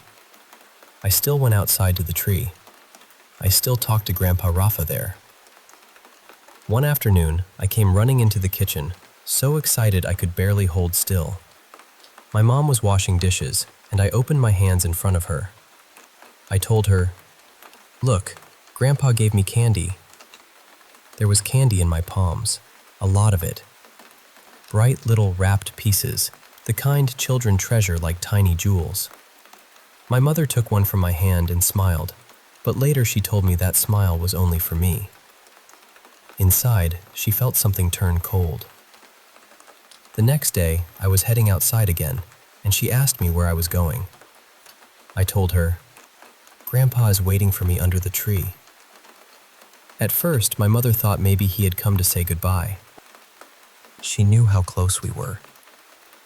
I still went outside to the tree. I still talked to Grandpa Rafa there. One afternoon, I came running into the kitchen, so excited I could barely hold still. My mom was washing dishes, and I opened my hands in front of her. I told her, "Look, Grandpa gave me candy." There was candy in my palms, a lot of it. Bright little wrapped pieces, the kind children treasure like tiny jewels. My mother took one from my hand and smiled, but later she told me that smile was only for me. Inside, she felt something turn cold. The next day, I was heading outside again, and she asked me where I was going. I told her, "Grandpa is waiting for me under the tree." At first, my mother thought maybe he had come to say goodbye. She knew how close we were.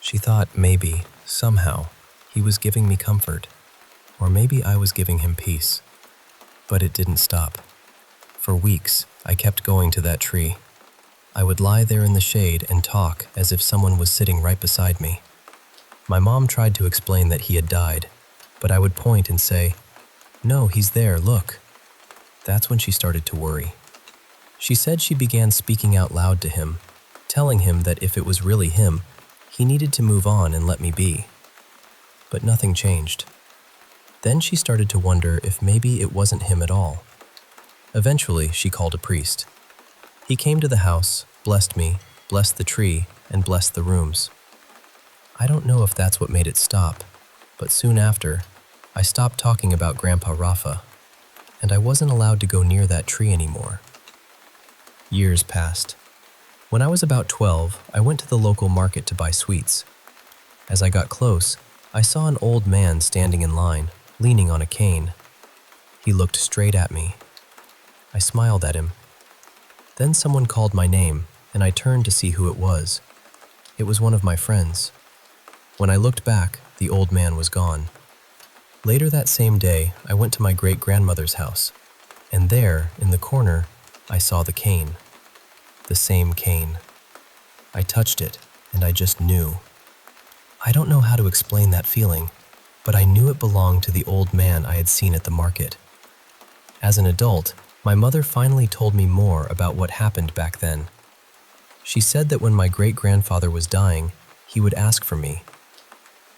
She thought maybe, somehow, he was giving me comfort, or maybe I was giving him peace. But it didn't stop. For weeks, I kept going to that tree. I would lie there in the shade and talk as if someone was sitting right beside me. My mom tried to explain that he had died, but I would point and say, "No, he's there, look." That's when she started to worry. She said she began speaking out loud to him, telling him that if it was really him, he needed to move on and let me be. But nothing changed. Then she started to wonder if maybe it wasn't him at all. Eventually, she called a priest. He came to the house, blessed me, blessed the tree, and blessed the rooms. I don't know if that's what made it stop, but soon after, I stopped talking about Grandpa Rafa, and I wasn't allowed to go near that tree anymore. Years passed. When I was about 12, I went to the local market to buy sweets. As I got close, I saw an old man standing in line, leaning on a cane. He looked straight at me. I smiled at him. Then someone called my name, and I turned to see who it was. It was one of my friends. When I looked back, the old man was gone. Later that same day, I went to my great-grandmother's house, and there, in the corner, I saw the cane. The same cane. I touched it, and I just knew. I don't know how to explain that feeling, but I knew it belonged to the old man I had seen at the market. As an adult, my mother finally told me more about what happened back then. She said that when my great-grandfather was dying, he would ask for me.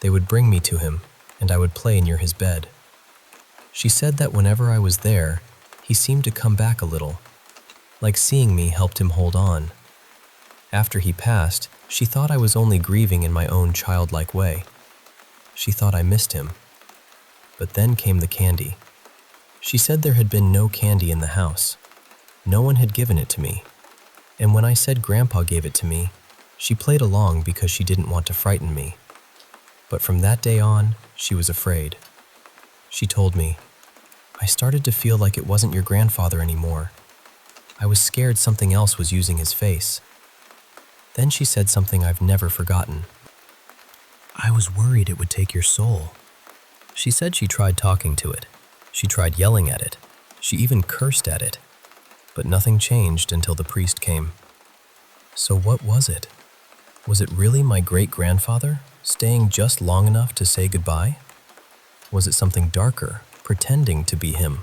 They would bring me to him, and I would play near his bed. She said that whenever I was there, he seemed to come back a little. Like seeing me helped him hold on. After he passed, she thought I was only grieving in my own childlike way. She thought I missed him. But then came the candy. She said there had been no candy in the house. No one had given it to me. And when I said Grandpa gave it to me, she played along because she didn't want to frighten me. But from that day on, she was afraid. She told me, "I started to feel like it wasn't your grandfather anymore. I was scared something else was using his face." Then she said something I've never forgotten. "I was worried it would take your soul." She said she tried talking to it. She tried yelling at it. She even cursed at it. But nothing changed until the priest came. So what was it? Was it really my great-grandfather, staying just long enough to say goodbye? Was it something darker, pretending to be him?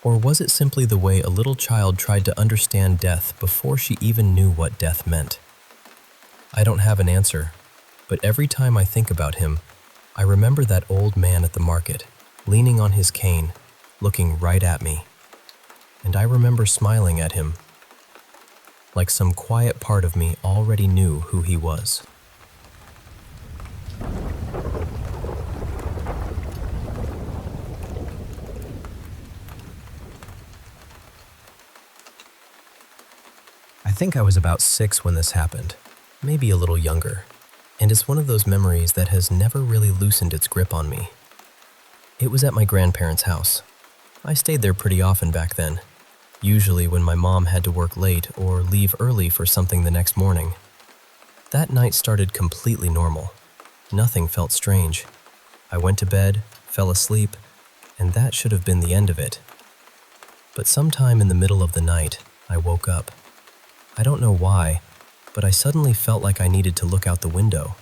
Or was it simply the way a little child tried to understand death before she even knew what death meant? I don't have an answer, but every time I think about him, I remember that old man at the market, leaning on his cane, looking right at me. And I remember smiling at him, like some quiet part of me already knew who he was. I think I was about 6 when this happened, maybe a little younger, and it's one of those memories that has never really loosened its grip on me. It was at my grandparents' house. I stayed there pretty often back then, usually when my mom had to work late or leave early for something the next morning. That night started completely normal. Nothing felt strange. I went to bed, fell asleep, and that should have been the end of it. But sometime in the middle of the night, I woke up. I don't know why, but I suddenly felt like I needed to look out the window.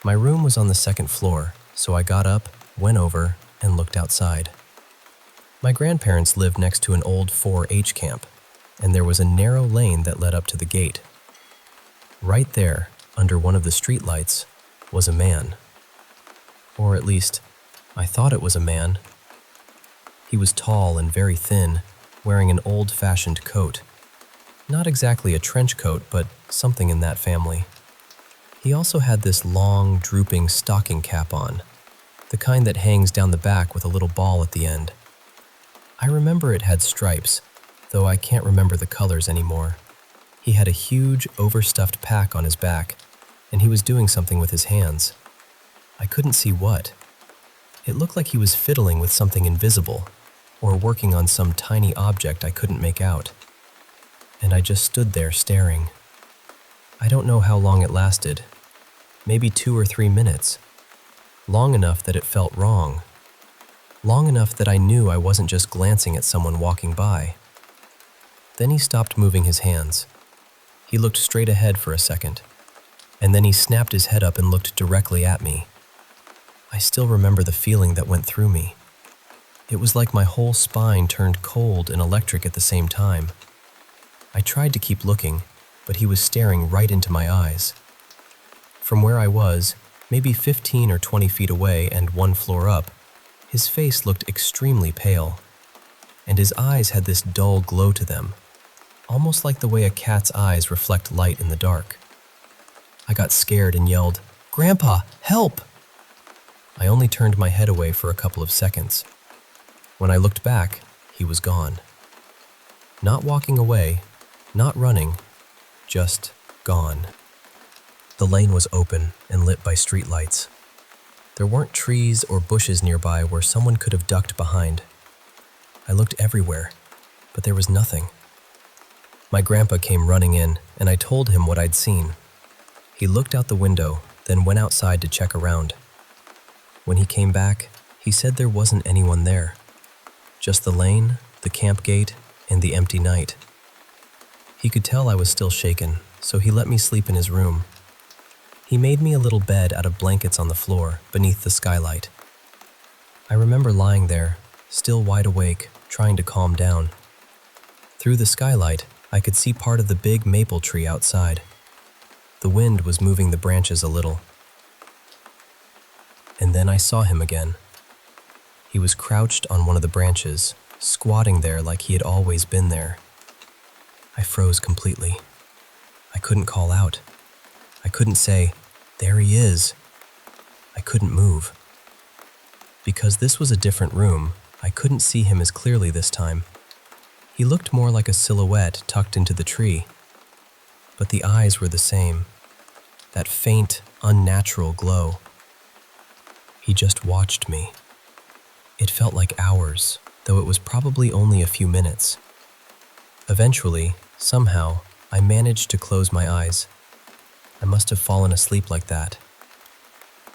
My room was on the second floor, so I got up, went over, and looked outside. My grandparents lived next to an old 4-H camp, and there was a narrow lane that led up to the gate. Right there, under one of the streetlights, was a man. Or at least, I thought it was a man. He was tall and very thin, wearing an old-fashioned coat. Not exactly a trench coat, but something in that family. He also had this long, drooping stocking cap on, the kind that hangs down the back with a little ball at the end. I remember it had stripes, though I can't remember the colors anymore. He had a huge, overstuffed pack on his back, and he was doing something with his hands. I couldn't see what. It looked like he was fiddling with something invisible, or working on some tiny object I couldn't make out. And I just stood there staring. I don't know how long it lasted. Maybe 2 or 3 minutes. Long enough that it felt wrong. Long enough that I knew I wasn't just glancing at someone walking by. Then he stopped moving his hands. He looked straight ahead for a second, and then he snapped his head up and looked directly at me. I still remember the feeling that went through me. It was like my whole spine turned cold and electric at the same time. I tried to keep looking, but he was staring right into my eyes. From where I was, maybe 15 or 20 feet away and 1 floor up, his face looked extremely pale, and his eyes had this dull glow to them, almost like the way a cat's eyes reflect light in the dark. I got scared and yelled, "Grandpa, help!" I only turned my head away for a couple of seconds. When I looked back, he was gone. Not walking away, not running, just gone. The lane was open and lit by streetlights. There weren't trees or bushes nearby where someone could have ducked behind. I looked everywhere, but there was nothing. My grandpa came running in, and I told him what I'd seen. He looked out the window, then went outside to check around. When he came back, he said there wasn't anyone there. Just the lane, the camp gate, and the empty night. He could tell I was still shaken, so he let me sleep in his room. He made me a little bed out of blankets on the floor beneath the skylight. I remember lying there, still wide awake, trying to calm down. Through the skylight, I could see part of the big maple tree outside. The wind was moving the branches a little. And then I saw him again. He was crouched on one of the branches, squatting there like he had always been there. I froze completely. I couldn't call out. I couldn't say, "There he is." I couldn't move. Because this was a different room, I couldn't see him as clearly this time. He looked more like a silhouette tucked into the tree. But the eyes were the same. That faint, unnatural glow. He just watched me. It felt like hours, though it was probably only a few minutes. Eventually, somehow, I managed to close my eyes. I must have fallen asleep like that.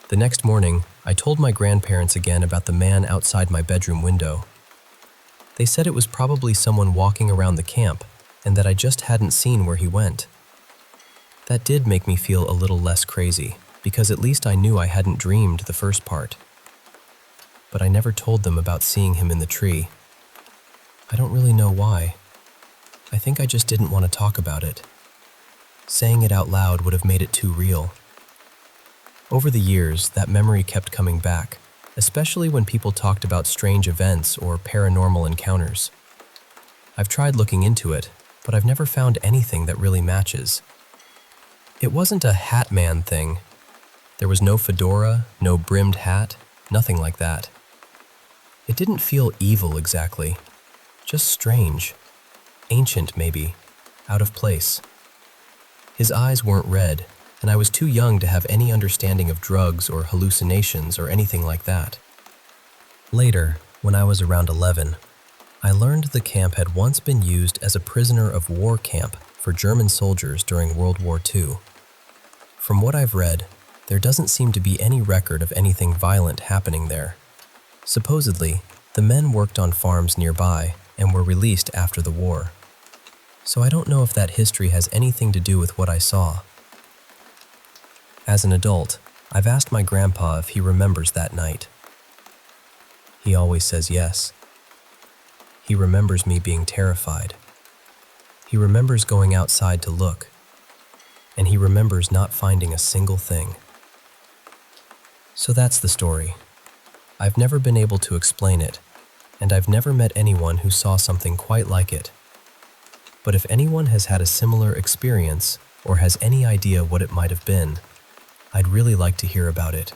The next morning, I told my grandparents again about the man outside my bedroom window. They said it was probably someone walking around the camp, and that I just hadn't seen where he went. That did make me feel a little less crazy, because at least I knew I hadn't dreamed the first part. but I never told them about seeing him in the tree. I don't really know why. I think I just didn't want to talk about it. Saying it out loud would have made it too real. Over the years, that memory kept coming back, especially when people talked about strange events or paranormal encounters. I've tried looking into it, but I've never found anything that really matches. It wasn't a hat man thing. There was no fedora, no brimmed hat, nothing like that. It didn't feel evil exactly, just strange, ancient maybe, out of place. His eyes weren't red, and I was too young to have any understanding of drugs or hallucinations or anything like that. Later, when I was around 11, I learned the camp had once been used as a prisoner of war camp for German soldiers during World War II. From what I've read, there doesn't seem to be any record of anything violent happening there. Supposedly, the men worked on farms nearby and were released after the war. So I don't know if that history has anything to do with what I saw. As an adult, I've asked my grandpa if he remembers that night. He always says yes. He remembers me being terrified. He remembers going outside to look, and he remembers not finding a single thing. So that's the story. I've never been able to explain it, and I've never met anyone who saw something quite like it. But if anyone has had a similar experience or has any idea what it might have been, I'd really like to hear about it.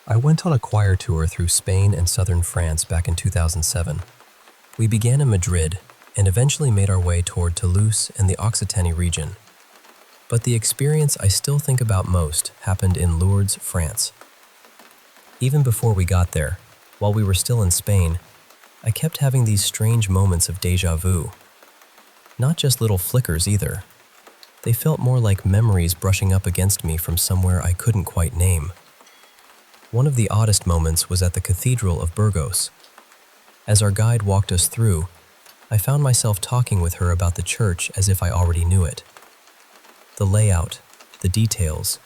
I went on a choir tour through Spain and southern France back in 2007. We began in Madrid and eventually made our way toward Toulouse and the Occitanie region. But the experience I still think about most happened in Lourdes, France. Even before we got there, while we were still in Spain, I kept having these strange moments of déjà vu. Not just little flickers either. They felt more like memories brushing up against me from somewhere I couldn't quite name. One of the oddest moments was at the Cathedral of Burgos. As our guide walked us through, I found myself talking with her about the church as if I already knew it. The layout, the details,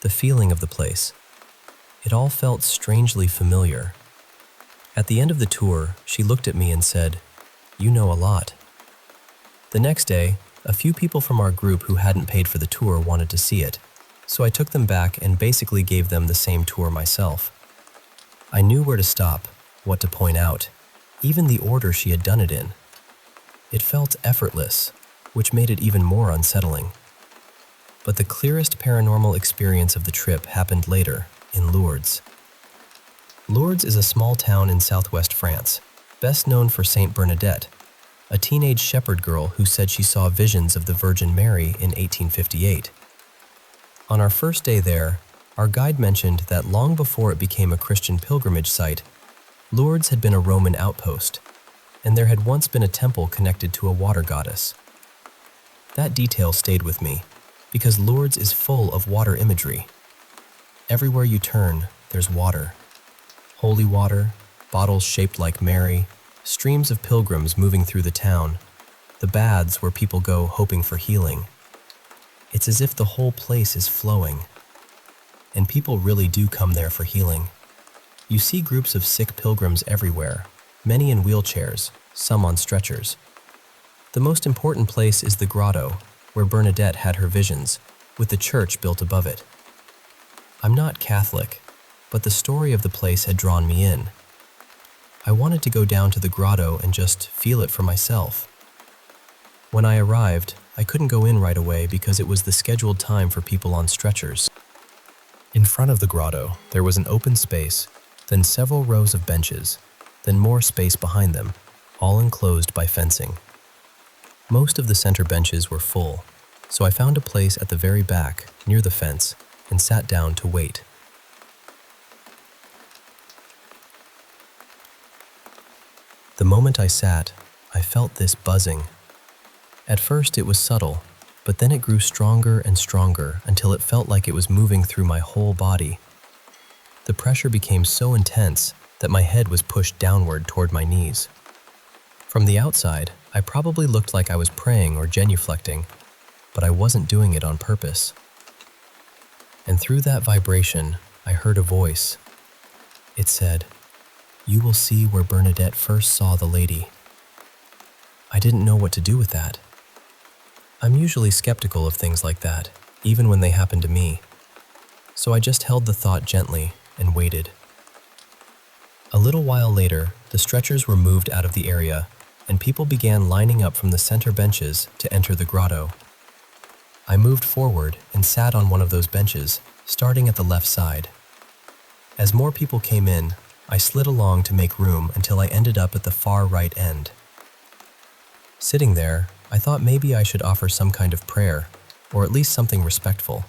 the feeling of the place. It all felt strangely familiar. At the end of the tour, she looked at me and said, "You know a lot." The next day, a few people from our group who hadn't paid for the tour wanted to see it, so I took them back and basically gave them the same tour myself. I knew where to stop, what to point out, even the order she had done it in. It felt effortless, which made it even more unsettling. But the clearest paranormal experience of the trip happened later, in Lourdes. Lourdes is a small town in southwest France, best known for Saint Bernadette, a teenage shepherd girl who said she saw visions of the Virgin Mary in 1858. On our first day there, our guide mentioned that long before it became a Christian pilgrimage site, Lourdes had been a Roman outpost, and there had once been a temple connected to a water goddess. That detail stayed with me, because Lourdes is full of water imagery. Everywhere you turn, there's water. Holy water, bottles shaped like Mary, streams of pilgrims moving through the town, the baths where people go hoping for healing. It's as if the whole place is flowing. And people really do come there for healing. You see groups of sick pilgrims everywhere, many in wheelchairs, some on stretchers. The most important place is the grotto, where Bernadette had her visions, with the church built above it. I'm not Catholic, but the story of the place had drawn me in. I wanted to go down to the grotto and just feel it for myself. When I arrived, I couldn't go in right away because it was the scheduled time for people on stretchers. In front of the grotto, there was an open space, then several rows of benches, then more space behind them, all enclosed by fencing. Most of the center benches were full, so I found a place at the very back, near the fence, and sat down to wait. The moment I sat, I felt this buzzing. At first it was subtle, but then it grew stronger and stronger until it felt like it was moving through my whole body. The pressure became so intense that my head was pushed downward toward my knees. From the outside, I probably looked like I was praying or genuflecting, but I wasn't doing it on purpose. And through that vibration, I heard a voice. It said, "You will see where Bernadette first saw the lady." I didn't know what to do with that. I'm usually skeptical of things like that, even when they happen to me. So I just held the thought gently and waited. A little while later, the stretchers were moved out of the area, and people began lining up from the center benches to enter the grotto. I moved forward and sat on one of those benches, starting at the left side. As more people came in, I slid along to make room until I ended up at the far right end. Sitting there, I thought maybe I should offer some kind of prayer, or at least something respectful.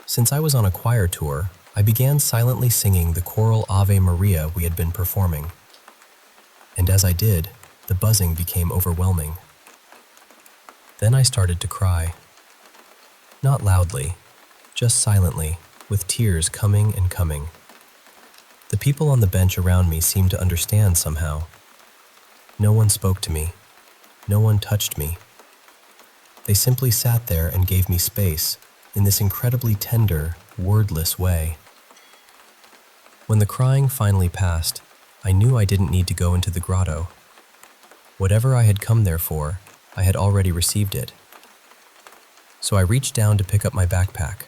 Since I was on a choir tour, I began silently singing the choral Ave Maria we had been performing. And as I did, the buzzing became overwhelming. Then I started to cry. Not loudly, just silently, with tears coming and coming. The people on the bench around me seemed to understand somehow. No one spoke to me. No one touched me. They simply sat there and gave me space in this incredibly tender, wordless way. When the crying finally passed, I knew I didn't need to go into the grotto. Whatever I had come there for, I had already received it. So I reached down to pick up my backpack.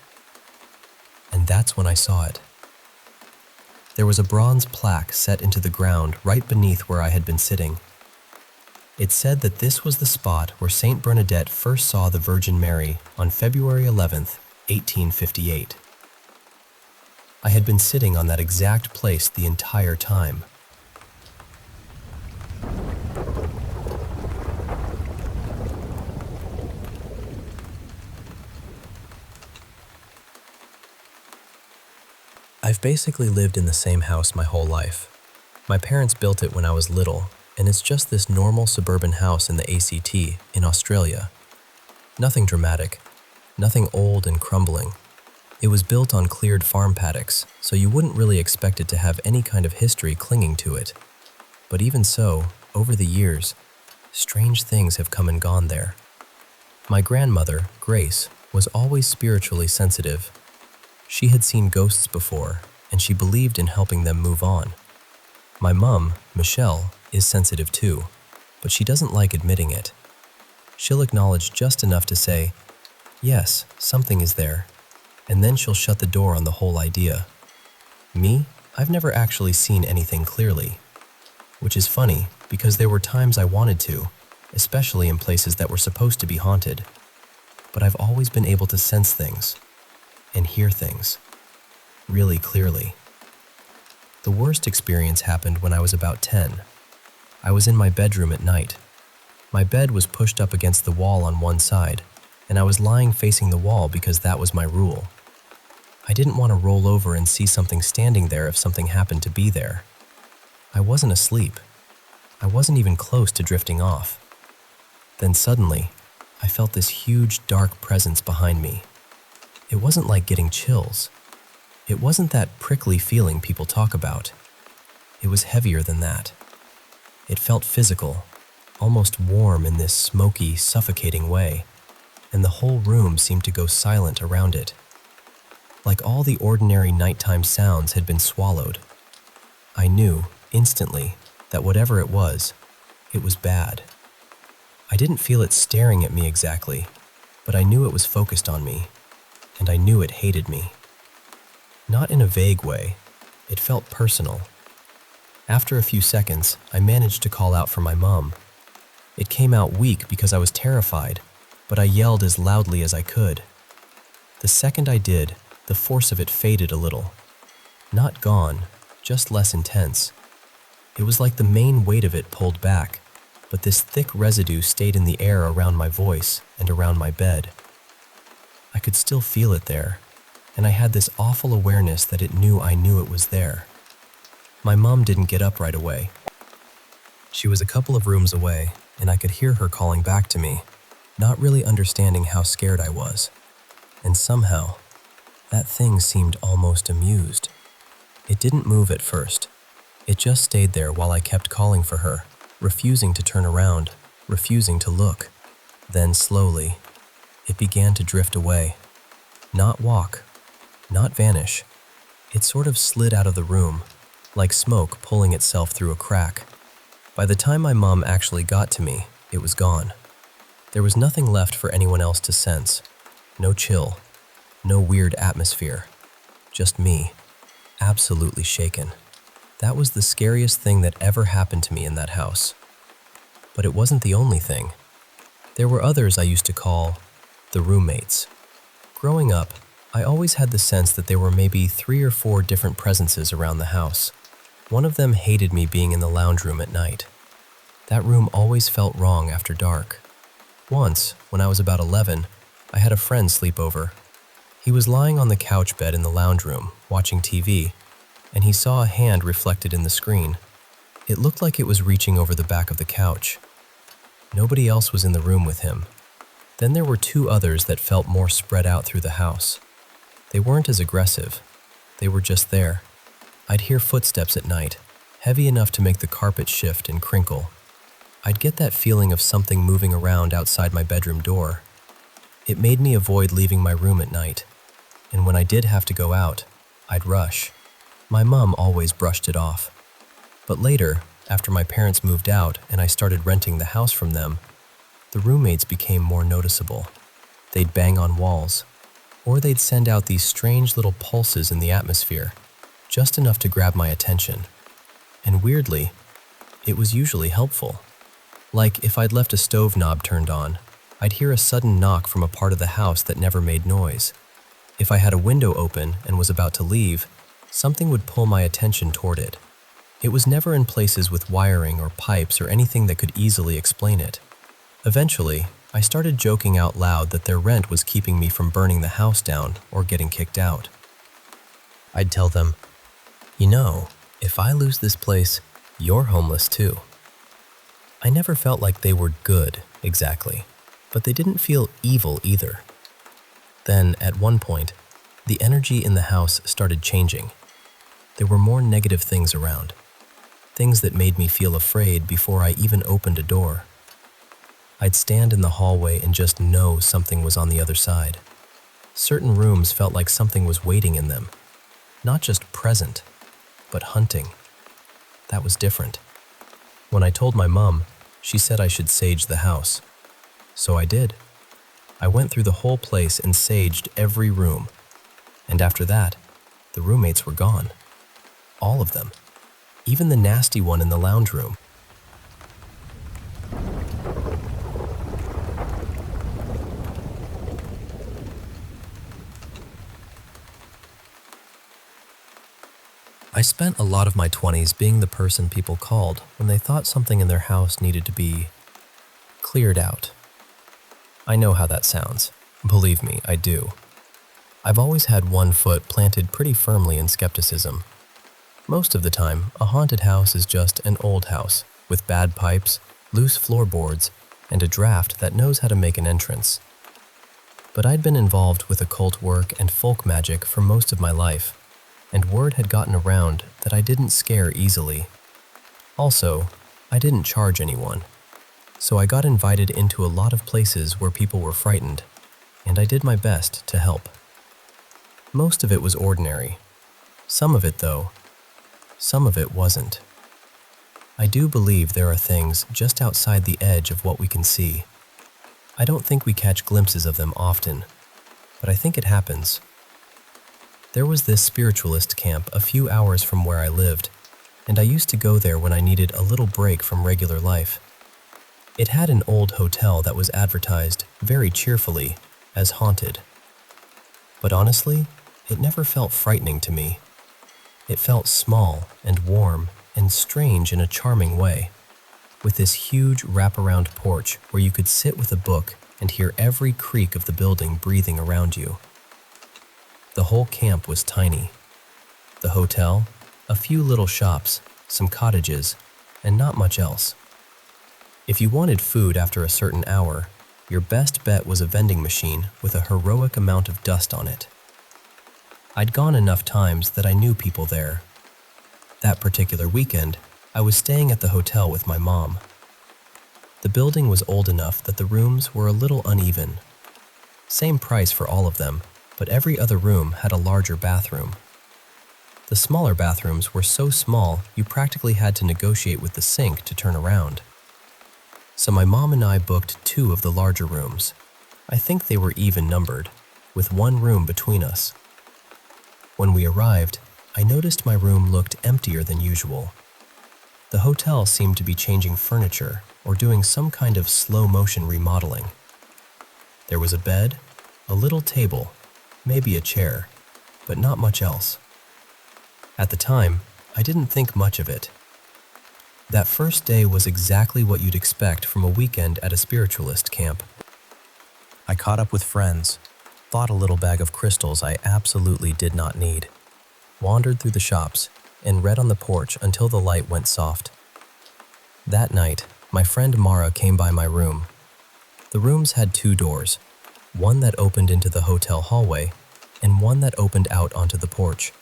And that's when I saw it. There was a bronze plaque set into the ground right beneath where I had been sitting. It said that this was the spot where Saint Bernadette first saw the Virgin Mary on February 11th, 1858. I had been sitting on that exact place the entire time. I've basically lived in the same house my whole life. My parents built it when I was little, and it's just this normal suburban house in the ACT in Australia. Nothing dramatic, nothing old and crumbling. It was built on cleared farm paddocks, so you wouldn't really expect it to have any kind of history clinging to it. But even so, over the years, strange things have come and gone there. My grandmother, Grace, was always spiritually sensitive. She had seen ghosts before, and she believed in helping them move on. My mum, Michelle, is sensitive too, but she doesn't like admitting it. She'll acknowledge just enough to say, "Yes, something is there," and then she'll shut the door on the whole idea. Me, I've never actually seen anything clearly, which is funny because there were times I wanted to, especially in places that were supposed to be haunted. But I've always been able to sense things and hear things really clearly. The worst experience happened when I was about 10. I was in my bedroom at night. My bed was pushed up against the wall on one side, and I was lying facing the wall because that was my rule. I didn't want to roll over and see something standing there if something happened to be there. I wasn't asleep. I wasn't even close to drifting off. Then suddenly, I felt this huge dark presence behind me. It wasn't like getting chills. It wasn't that prickly feeling people talk about. It was heavier than that. It felt physical, almost warm in this smoky, suffocating way, and the whole room seemed to go silent around it. Like all the ordinary nighttime sounds had been swallowed. I knew, instantly, that whatever it was bad. I didn't feel it staring at me exactly, but I knew it was focused on me, and I knew it hated me. Not in a vague way, it felt personal. After a few seconds, I managed to call out for my mom. It came out weak because I was terrified, but I yelled as loudly as I could. The second I did, the force of it faded a little. Not gone, just less intense. It was like the main weight of it pulled back, but this thick residue stayed in the air around my voice and around my bed. I could still feel it there, and I had this awful awareness that it knew I knew it was there. My mom didn't get up right away. She was a couple of rooms away, and I could hear her calling back to me, not really understanding how scared I was. And somehow, that thing seemed almost amused. It didn't move at first. It just stayed there while I kept calling for her, refusing to turn around, refusing to look. Then slowly, it began to drift away. Not walk, not vanish. It sort of slid out of the room, like smoke pulling itself through a crack. By the time my mom actually got to me, it was gone. There was nothing left for anyone else to sense. No chill, no weird atmosphere. Just me, absolutely shaken. That was the scariest thing that ever happened to me in that house. But it wasn't the only thing. There were others I used to call the roommates. Growing up, I always had the sense that there were maybe 3 or 4 different presences around the house. One of them hated me being in the lounge room at night. That room always felt wrong after dark. Once, when I was about 11, I had a friend sleep over. He was lying on the couch bed in the lounge room, watching TV, and he saw a hand reflected in the screen. It looked like it was reaching over the back of the couch. Nobody else was in the room with him. Then there were 2 others that felt more spread out through the house. They weren't as aggressive. They were just there. I'd hear footsteps at night, heavy enough to make the carpet shift and crinkle. I'd get that feeling of something moving around outside my bedroom door. It made me avoid leaving my room at night, and when I did have to go out, I'd rush. My mom always brushed it off. But later, after my parents moved out and I started renting the house from them, the roommates became more noticeable. They'd bang on walls, or they'd send out these strange little pulses in the atmosphere, just enough to grab my attention. And weirdly, it was usually helpful. Like if I'd left a stove knob turned on, I'd hear a sudden knock from a part of the house that never made noise. If I had a window open and was about to leave, something would pull my attention toward it. It was never in places with wiring or pipes or anything that could easily explain it. Eventually, I started joking out loud that their rent was keeping me from burning the house down or getting kicked out. I'd tell them, "You know, if I lose this place, you're homeless too." I never felt like they were good, exactly, but they didn't feel evil either. Then, at one point, the energy in the house started changing. There were more negative things around, things that made me feel afraid before I even opened a door. I'd stand in the hallway and just know something was on the other side. Certain rooms felt like something was waiting in them, not just present, but hunting. That was different. When I told my mom, she said I should sage the house. So I did. I went through the whole place and saged every room. And after that, the roommates were gone. All of them. Even the nasty one in the lounge room. I spent a lot of my 20s being the person people called when they thought something in their house needed to be cleared out. I know how that sounds. Believe me, I do. I've always had one foot planted pretty firmly in skepticism. Most of the time, a haunted house is just an old house with bad pipes, loose floorboards, and a draft that knows how to make an entrance. But I'd been involved with occult work and folk magic for most of my life, and word had gotten around that I didn't scare easily. Also, I didn't charge anyone, so I got invited into a lot of places where people were frightened, and I did my best to help. Most of it was ordinary. Some of it, though, some of it wasn't. I do believe there are things just outside the edge of what we can see. I don't think we catch glimpses of them often, but I think it happens. There was this spiritualist camp a few hours from where I lived, and I used to go there when I needed a little break from regular life. It had an old hotel that was advertised, very cheerfully, as haunted. But honestly, it never felt frightening to me. It felt small and warm and strange in a charming way, with this huge wraparound porch where you could sit with a book and hear every creak of the building breathing around you. The whole camp was tiny. The hotel, a few little shops, some cottages, and not much else. If you wanted food after a certain hour, your best bet was a vending machine with a heroic amount of dust on it. I'd gone enough times that I knew people there. That particular weekend, I was staying at the hotel with my mom. The building was old enough that the rooms were a little uneven. Same price for all of them, but every other room had a larger bathroom. The smaller bathrooms were so small you practically had to negotiate with the sink to turn around. So my mom and I booked 2 of the larger rooms. I think they were even numbered, with 1 room between us. When we arrived, I noticed my room looked emptier than usual. The hotel seemed to be changing furniture or doing some kind of slow-motion remodeling. There was a bed, a little table, maybe a chair, but not much else. At the time, I didn't think much of it. That first day was exactly what you'd expect from a weekend at a spiritualist camp. I caught up with friends, bought a little bag of crystals I absolutely did not need, wandered through the shops, and read on the porch until the light went soft. That night, my friend Mara came by my room. The rooms had 2 doors, one that opened into the hotel hallway and one that opened out onto the porch.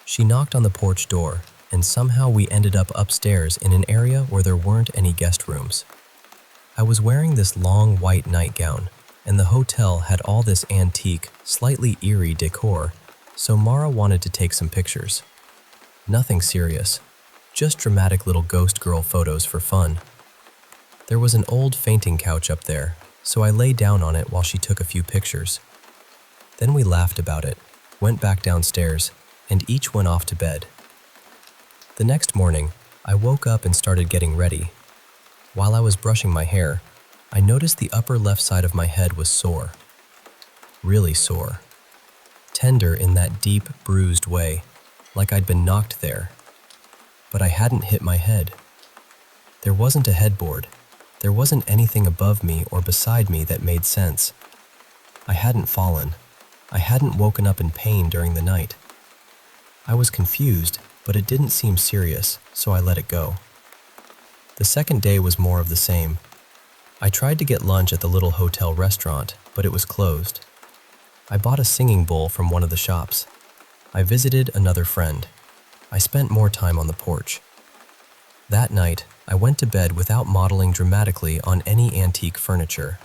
She knocked on the porch door, and somehow we ended up upstairs in an area where there weren't any guest rooms. I was wearing this long white nightgown, and the hotel had all this antique, slightly eerie decor, so Mara wanted to take some pictures. Nothing serious, just dramatic little ghost girl photos for fun. There was an old fainting couch up there, so I lay down on it while she took a few pictures. Then we laughed about it, went back downstairs, and each went off to bed. The next morning, I woke up and started getting ready. While I was brushing my hair, I noticed the upper left side of my head was sore. Really sore. Tender in that deep, bruised way, like I'd been knocked there. But I hadn't hit my head. There wasn't a headboard. There wasn't anything above me or beside me that made sense. I hadn't fallen. I hadn't woken up in pain during the night. I was confused, but it didn't seem serious, so I let it go. The second day was more of the same. I tried to get lunch at the little hotel restaurant, but it was closed. I bought a singing bowl from one of the shops. I visited another friend. I spent more time on the porch. That night, I went to bed without modeling dramatically on any antique furniture.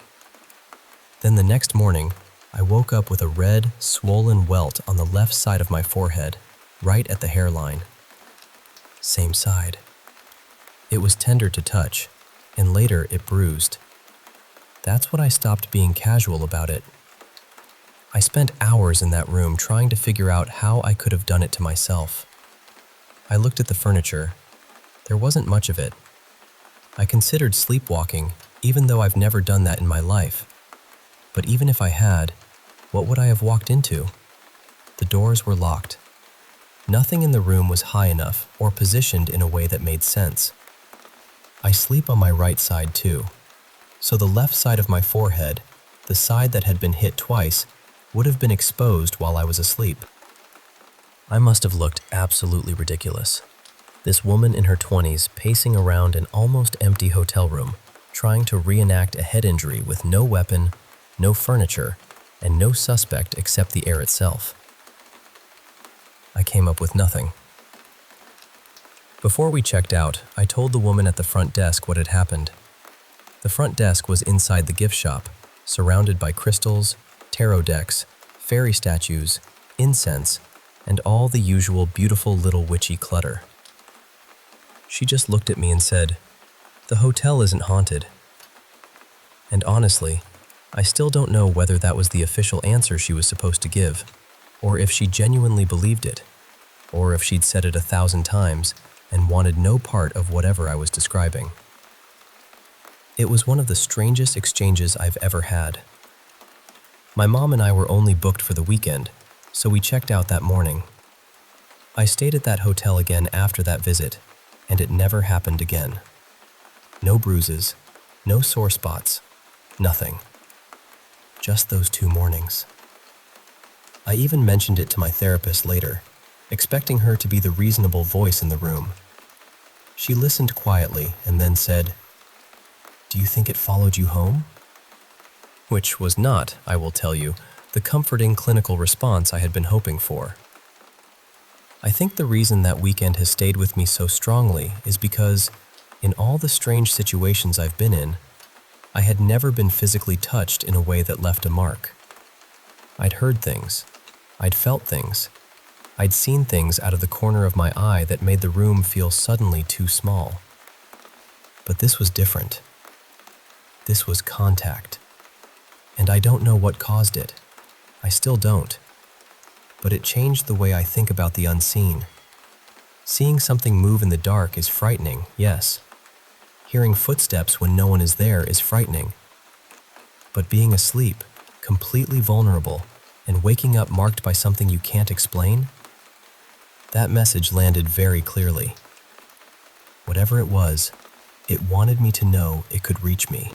Then the next morning, I woke up with a red, swollen welt on the left side of my forehead, right at the hairline. Same side. It was tender to touch, and later it bruised. That's when I stopped being casual about it. I spent hours in that room trying to figure out how I could have done it to myself. I looked at the furniture. There wasn't much of it. I considered sleepwalking, even though I've never done that in my life. But even if I had, what would I have walked into? The doors were locked. Nothing in the room was high enough or positioned in a way that made sense. I sleep on my right side too, so the left side of my forehead, the side that had been hit twice, would have been exposed while I was asleep. I must have looked absolutely ridiculous. This woman in her 20s pacing around an almost empty hotel room, trying to reenact a head injury with no weapon, no furniture, and no suspect except the air itself. I came up with nothing. Before we checked out, I told the woman at the front desk what had happened. The front desk was inside the gift shop, surrounded by crystals, tarot decks, fairy statues, incense, and all the usual beautiful little witchy clutter. She just looked at me and said, "The hotel isn't haunted." And honestly, I still don't know whether that was the official answer she was supposed to give, or if she genuinely believed it, or if she'd said it 1,000 times and wanted no part of whatever I was describing. It was one of the strangest exchanges I've ever had. My mom and I were only booked for the weekend, so we checked out that morning. I stayed at that hotel again after that visit, and it never happened again. No bruises, no sore spots, nothing. Just those 2 mornings. I even mentioned it to my therapist later, expecting her to be the reasonable voice in the room. She listened quietly and then said, "Do you think it followed you home?" Which was not, I will tell you, the comforting clinical response I had been hoping for. I think the reason that weekend has stayed with me so strongly is because, In all the strange situations I've been in, I had never been physically touched in a way that left a mark. I'd heard things. I'd felt things. I'd seen things out of the corner of my eye that made the room feel suddenly too small. But this was different. This was contact. And I don't know what caused it. I still don't. But it changed the way I think about the unseen. Seeing something move in the dark is frightening, yes. Hearing footsteps when no one is there is frightening. But being asleep, completely vulnerable, and waking up marked by something you can't explain? That message landed very clearly. Whatever it was, it wanted me to know it could reach me.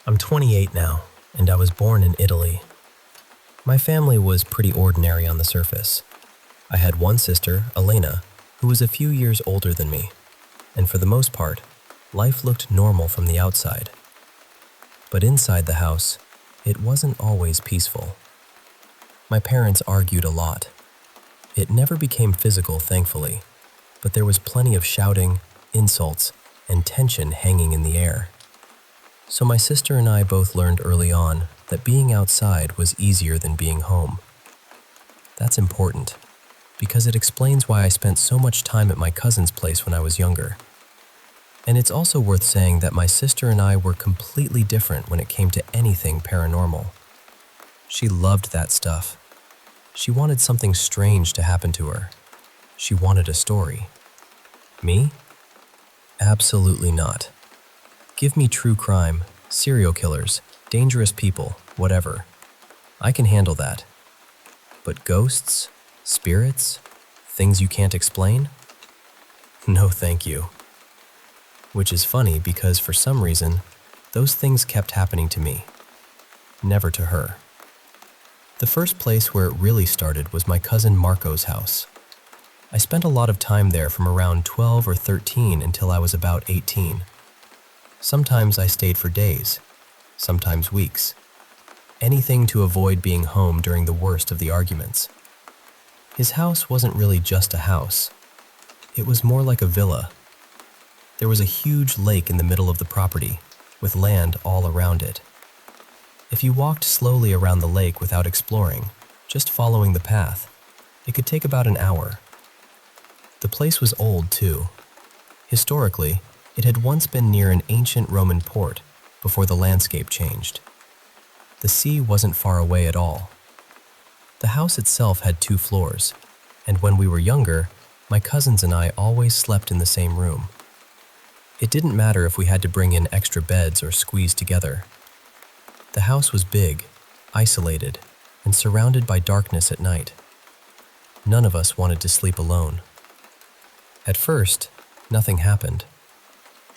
I'm 28 now, and I was born in Italy. My family was pretty ordinary on the surface. I had one sister, Elena, who was a few years older than me, and for the most part, life looked normal from the outside. But inside the house, it wasn't always peaceful. My parents argued a lot. It never became physical, thankfully, but there was plenty of shouting, insults, and tension hanging in the air. So my sister and I both learned early on that being outside was easier than being home. That's important, because it explains why I spent so much time at my cousin's place when I was younger. And it's also worth saying that my sister and I were completely different when it came to anything paranormal. She loved that stuff. She wanted something strange to happen to her. She wanted a story. Me? Absolutely not. Give me true crime, serial killers, dangerous people, whatever. I can handle that. But ghosts, spirits, things you can't explain? No, thank you. Which is funny because for some reason, those things kept happening to me. Never to her. The first place where it really started was my cousin Marco's house. I spent a lot of time there from around 12 or 13 until I was about 18. Sometimes I stayed for days, sometimes weeks. Anything to avoid being home during the worst of the arguments. His house wasn't really just a house. It was more like a villa. There was a huge lake in the middle of the property, with land all around it. If you walked slowly around the lake without exploring, just following the path, it could take about an hour. The place was old, too. Historically, it had once been near an ancient Roman port before the landscape changed. The sea wasn't far away at all. The house itself had 2 floors, and when we were younger, my cousins and I always slept in the same room. It didn't matter if we had to bring in extra beds or squeeze together. The house was big, isolated, and surrounded by darkness at night. None of us wanted to sleep alone. At first, nothing happened.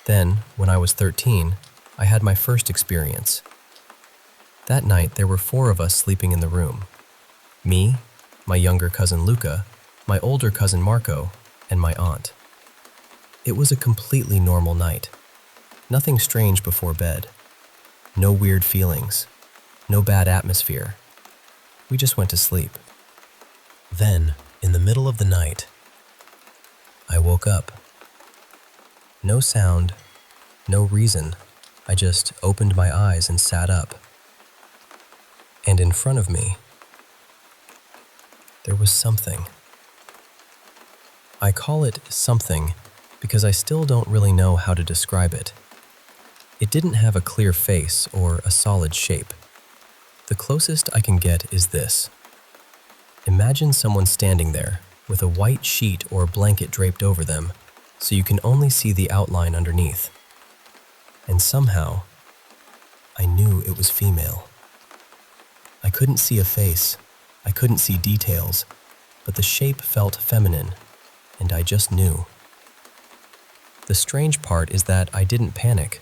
Then, when I was 13, I had my first experience. That night, there were 4 of us sleeping in the room. Me, my younger cousin Luca, my older cousin Marco, and my aunt. It was a completely normal night. Nothing strange before bed. No weird feelings. No bad atmosphere. We just went to sleep. Then, in the middle of the night, I woke up. No sound, no reason. I just opened my eyes and sat up. And in front of me, there was something. I call it something because I still don't really know how to describe it. It didn't have a clear face or a solid shape. The closest I can get is this. Imagine someone standing there with a white sheet or blanket draped over them, so you can only see the outline underneath. And somehow, I knew it was female. I couldn't see a face, I couldn't see details, but the shape felt feminine, and I just knew. The strange part is that I didn't panic.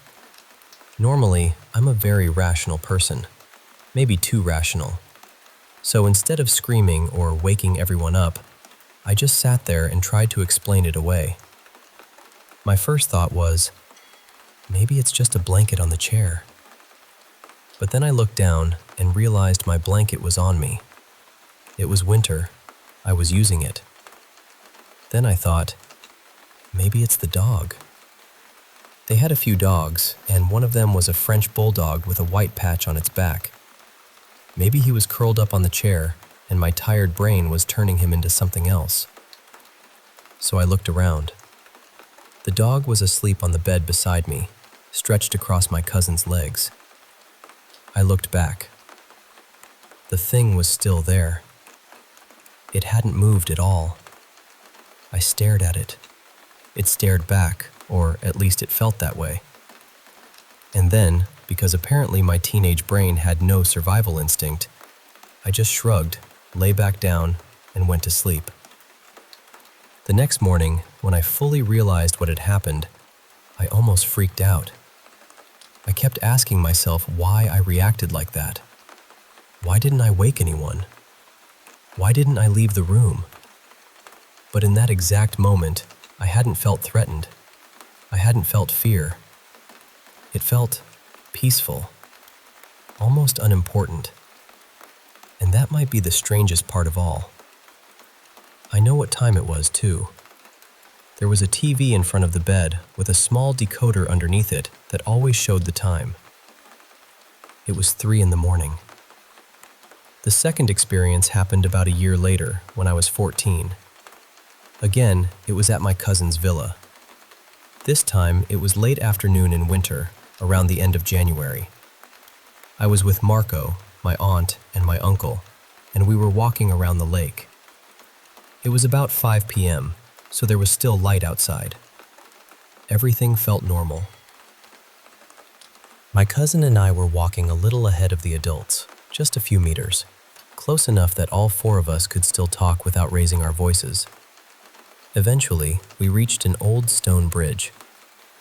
Normally, I'm a very rational person, maybe too rational. So instead of screaming or waking everyone up, I just sat there and tried to explain it away. My first thought was, maybe it's just a blanket on the chair. But then I looked down and realized my blanket was on me. It was winter. I was using it. Then I thought, maybe it's the dog. They had a few dogs, and one of them was a French bulldog with a white patch on its back. Maybe he was curled up on the chair, and my tired brain was turning him into something else. So I looked around. The dog was asleep on the bed beside me, stretched across my cousin's legs. I looked back. The thing was still there. It hadn't moved at all. I stared at it. It stared back, or at least it felt that way. And then, because apparently my teenage brain had no survival instinct, I just shrugged, lay back down, and went to sleep. The next morning, when I fully realized what had happened, I almost freaked out. I kept asking myself why I reacted like that. Why didn't I wake anyone? Why didn't I leave the room? But in that exact moment, I hadn't felt threatened. I hadn't felt fear. It felt peaceful, almost unimportant. And that might be the strangest part of all. I know what time it was, too. There was a TV in front of the bed with a small decoder underneath it that always showed the time. It was 3 a.m. The second experience happened about a year later, when I was 14. Again, it was at my cousin's villa. This time, it was late afternoon in winter, around the end of January. I was with Marco, my aunt, and my uncle, and we were walking around the lake. It was about 5 p.m., so there was still light outside. Everything felt normal. My cousin and I were walking a little ahead of the adults, just a few meters, close enough that all 4 of us could still talk without raising our voices. Eventually, we reached an old stone bridge.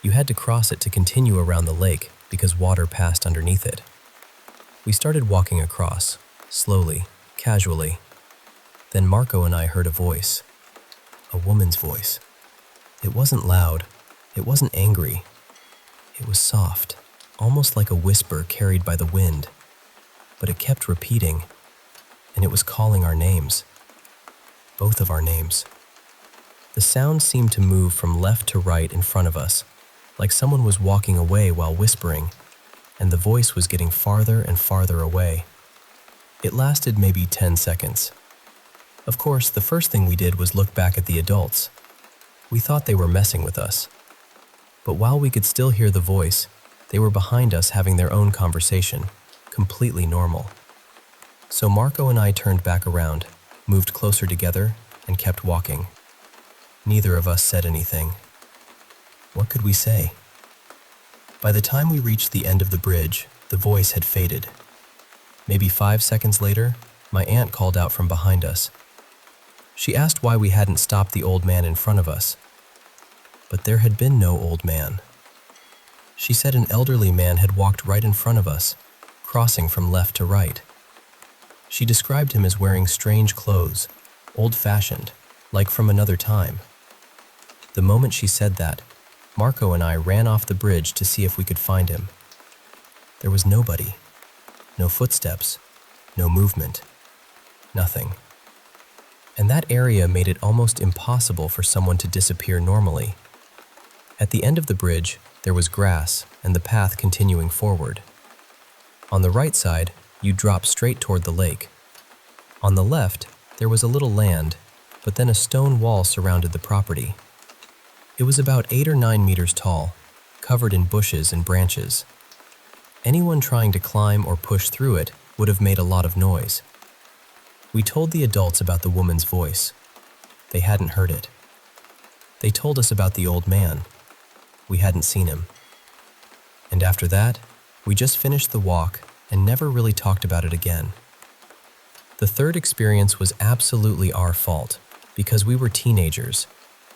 You had to cross it to continue around the lake because water passed underneath it. We started walking across, slowly, casually. Then Marco and I heard a voice. A woman's voice. It wasn't loud. It wasn't angry. It was soft, almost like a whisper carried by the wind. But it kept repeating, and it was calling our names. Both of our names. The sound seemed to move from left to right in front of us, like someone was walking away while whispering, and the voice was getting farther and farther away. It lasted maybe 10 seconds. Of course, the first thing we did was look back at the adults. We thought they were messing with us. But while we could still hear the voice, they were behind us having their own conversation, completely normal. So Marco and I turned back around, moved closer together, and kept walking. Neither of us said anything. What could we say? By the time we reached the end of the bridge, the voice had faded. Maybe 5 seconds later, my aunt called out from behind us. She asked why we hadn't stopped the old man in front of us. But there had been no old man. She said an elderly man had walked right in front of us, crossing from left to right. She described him as wearing strange clothes, old-fashioned, like from another time. The moment she said that, Marco and I ran off the bridge to see if we could find him. There was nobody. No footsteps. No movement. Nothing. And that area made it almost impossible for someone to disappear normally. At the end of the bridge, there was grass and the path continuing forward. On the right side, you drop straight toward the lake. On the left, there was a little land, but then a stone wall surrounded the property. It was about 8 or 9 meters tall, covered in bushes and branches. Anyone trying to climb or push through it would have made a lot of noise. We told the adults about the woman's voice. They hadn't heard it. They told us about the old man. We hadn't seen him. And after that, we just finished the walk and never really talked about it again. The third experience was absolutely our fault because we were teenagers,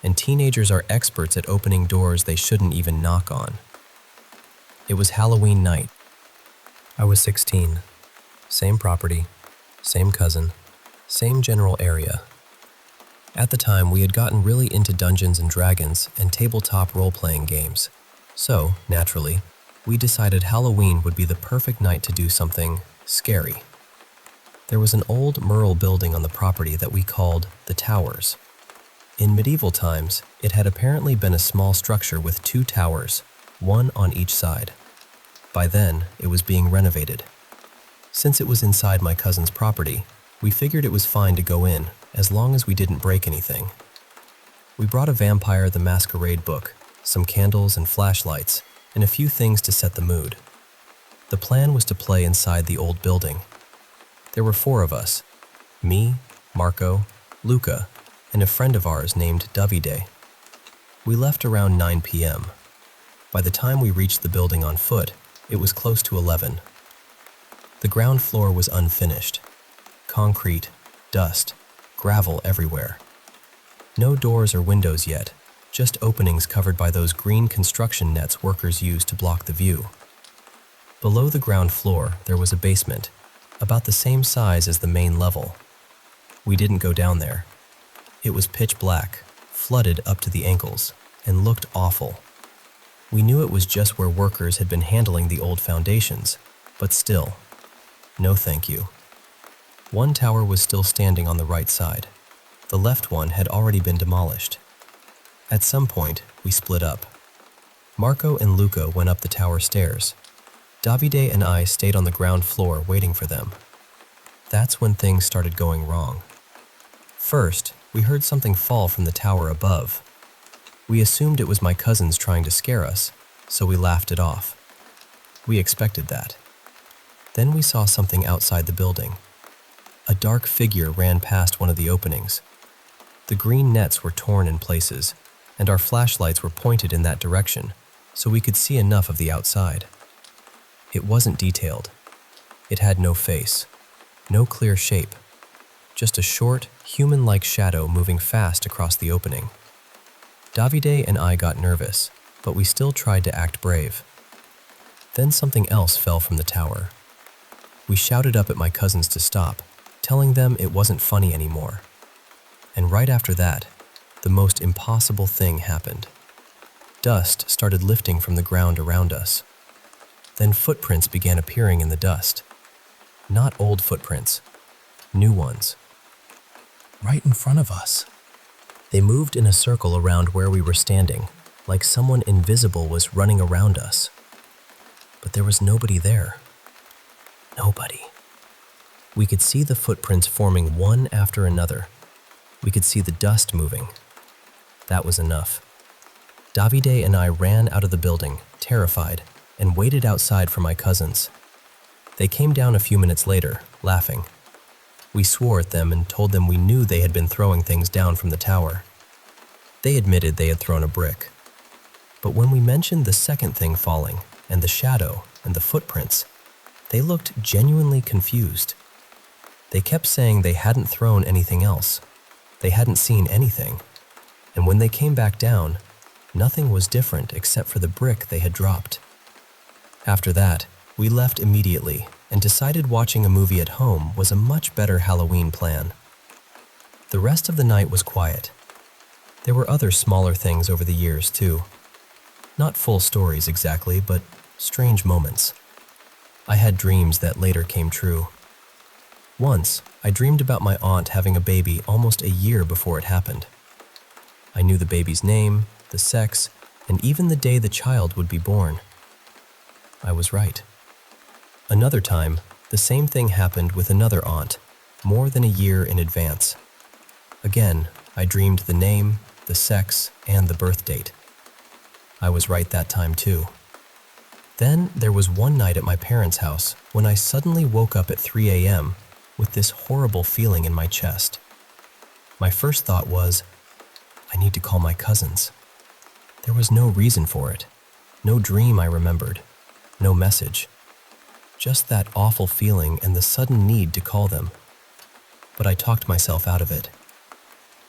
and teenagers are experts at opening doors they shouldn't even knock on. It was Halloween night. I was 16. Same property, same cousin, same general area. At the time, we had gotten really into Dungeons and Dragons and tabletop role-playing games. So, naturally, we decided Halloween would be the perfect night to do something scary. There was an old Merle building on the property that we called the Towers. In medieval times, it had apparently been a small structure with 2 towers, one on each side. By then, it was being renovated. Since it was inside my cousin's property, we figured it was fine to go in, as long as we didn't break anything. We brought a Vampire the Masquerade book, some candles and flashlights, and a few things to set the mood. The plan was to play inside the old building. There were 4 of us: me, Marco, Luca, and a friend of ours named Davide. We left around 9 p.m. By the time we reached the building on foot, it was close to 11. The ground floor was unfinished. Concrete, dust, gravel everywhere. No doors or windows yet, just openings covered by those green construction nets workers use to block the view. Below the ground floor, there was a basement, about the same size as the main level. We didn't go down there. It was pitch black, flooded up to the ankles, and looked awful. We knew it was just where workers had been handling the old foundations, but still, no thank you. One tower was still standing on the right side. The left one had already been demolished. At some point, we split up. Marco and Luca went up the tower stairs. Davide and I stayed on the ground floor waiting for them. That's when things started going wrong. First, we heard something fall from the tower above. We assumed it was my cousins trying to scare us, so we laughed it off. We expected that. Then we saw something outside the building. A dark figure ran past one of the openings. The green nets were torn in places, and our flashlights were pointed in that direction, so we could see enough of the outside. It wasn't detailed. It had no face, no clear shape, just a short, human-like shadow moving fast across the opening. Davide and I got nervous, but we still tried to act brave. Then something else fell from the tower. We shouted up at my cousins to stop, telling them it wasn't funny anymore. And right after that, the most impossible thing happened. Dust started lifting from the ground around us. Then footprints began appearing in the dust. Not old footprints, new ones. Right in front of us. They moved in a circle around where we were standing, like someone invisible was running around us. But there was nobody there. Nobody. We could see the footprints forming one after another. We could see the dust moving. That was enough. Davide and I ran out of the building, terrified, and waited outside for my cousins. They came down a few minutes later, laughing. We swore at them and told them we knew they had been throwing things down from the tower. They admitted they had thrown a brick. But when we mentioned the second thing falling, and the shadow, and the footprints, they looked genuinely confused. They kept saying they hadn't thrown anything else. They hadn't seen anything. And when they came back down, nothing was different except for the brick they had dropped. After that, we left immediately and decided watching a movie at home was a much better Halloween plan. The rest of the night was quiet. There were other smaller things over the years, too. Not full stories exactly, but strange moments. I had dreams that later came true. Once, I dreamed about my aunt having a baby almost a year before it happened. I knew the baby's name, the sex, and even the day the child would be born. I was right. Another time, the same thing happened with another aunt, more than a year in advance. Again, I dreamed the name, the sex, and the birth date. I was right that time too. Then there was one night at my parents' house when I suddenly woke up at 3 a.m. with this horrible feeling in my chest. My first thought was, I need to call my cousins. There was no reason for it. No dream I remembered. No message. Just that awful feeling and the sudden need to call them. But I talked myself out of it.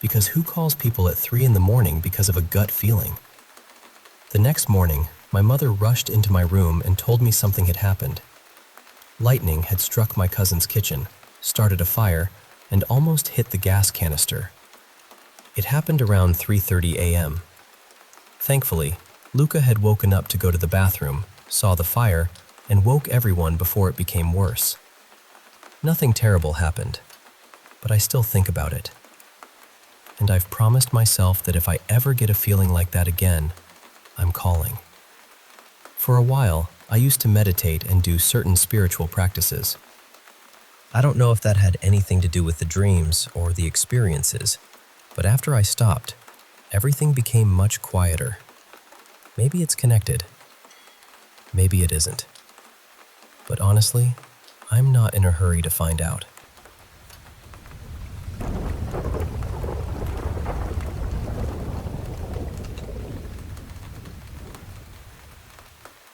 Because who calls people at 3 in the morning because of a gut feeling? The next morning, my mother rushed into my room and told me something had happened. Lightning had struck my cousin's kitchen, started a fire, and almost hit the gas canister. It happened around 3:30 a.m. Thankfully, Luca had woken up to go to the bathroom, saw the fire, and woke everyone before it became worse. Nothing terrible happened, but I still think about it. And I've promised myself that if I ever get a feeling like that again, I'm calling. For a while, I used to meditate and do certain spiritual practices. I don't know if that had anything to do with the dreams or the experiences, but after I stopped, everything became much quieter. Maybe it's connected. Maybe it isn't. But honestly, I'm not in a hurry to find out.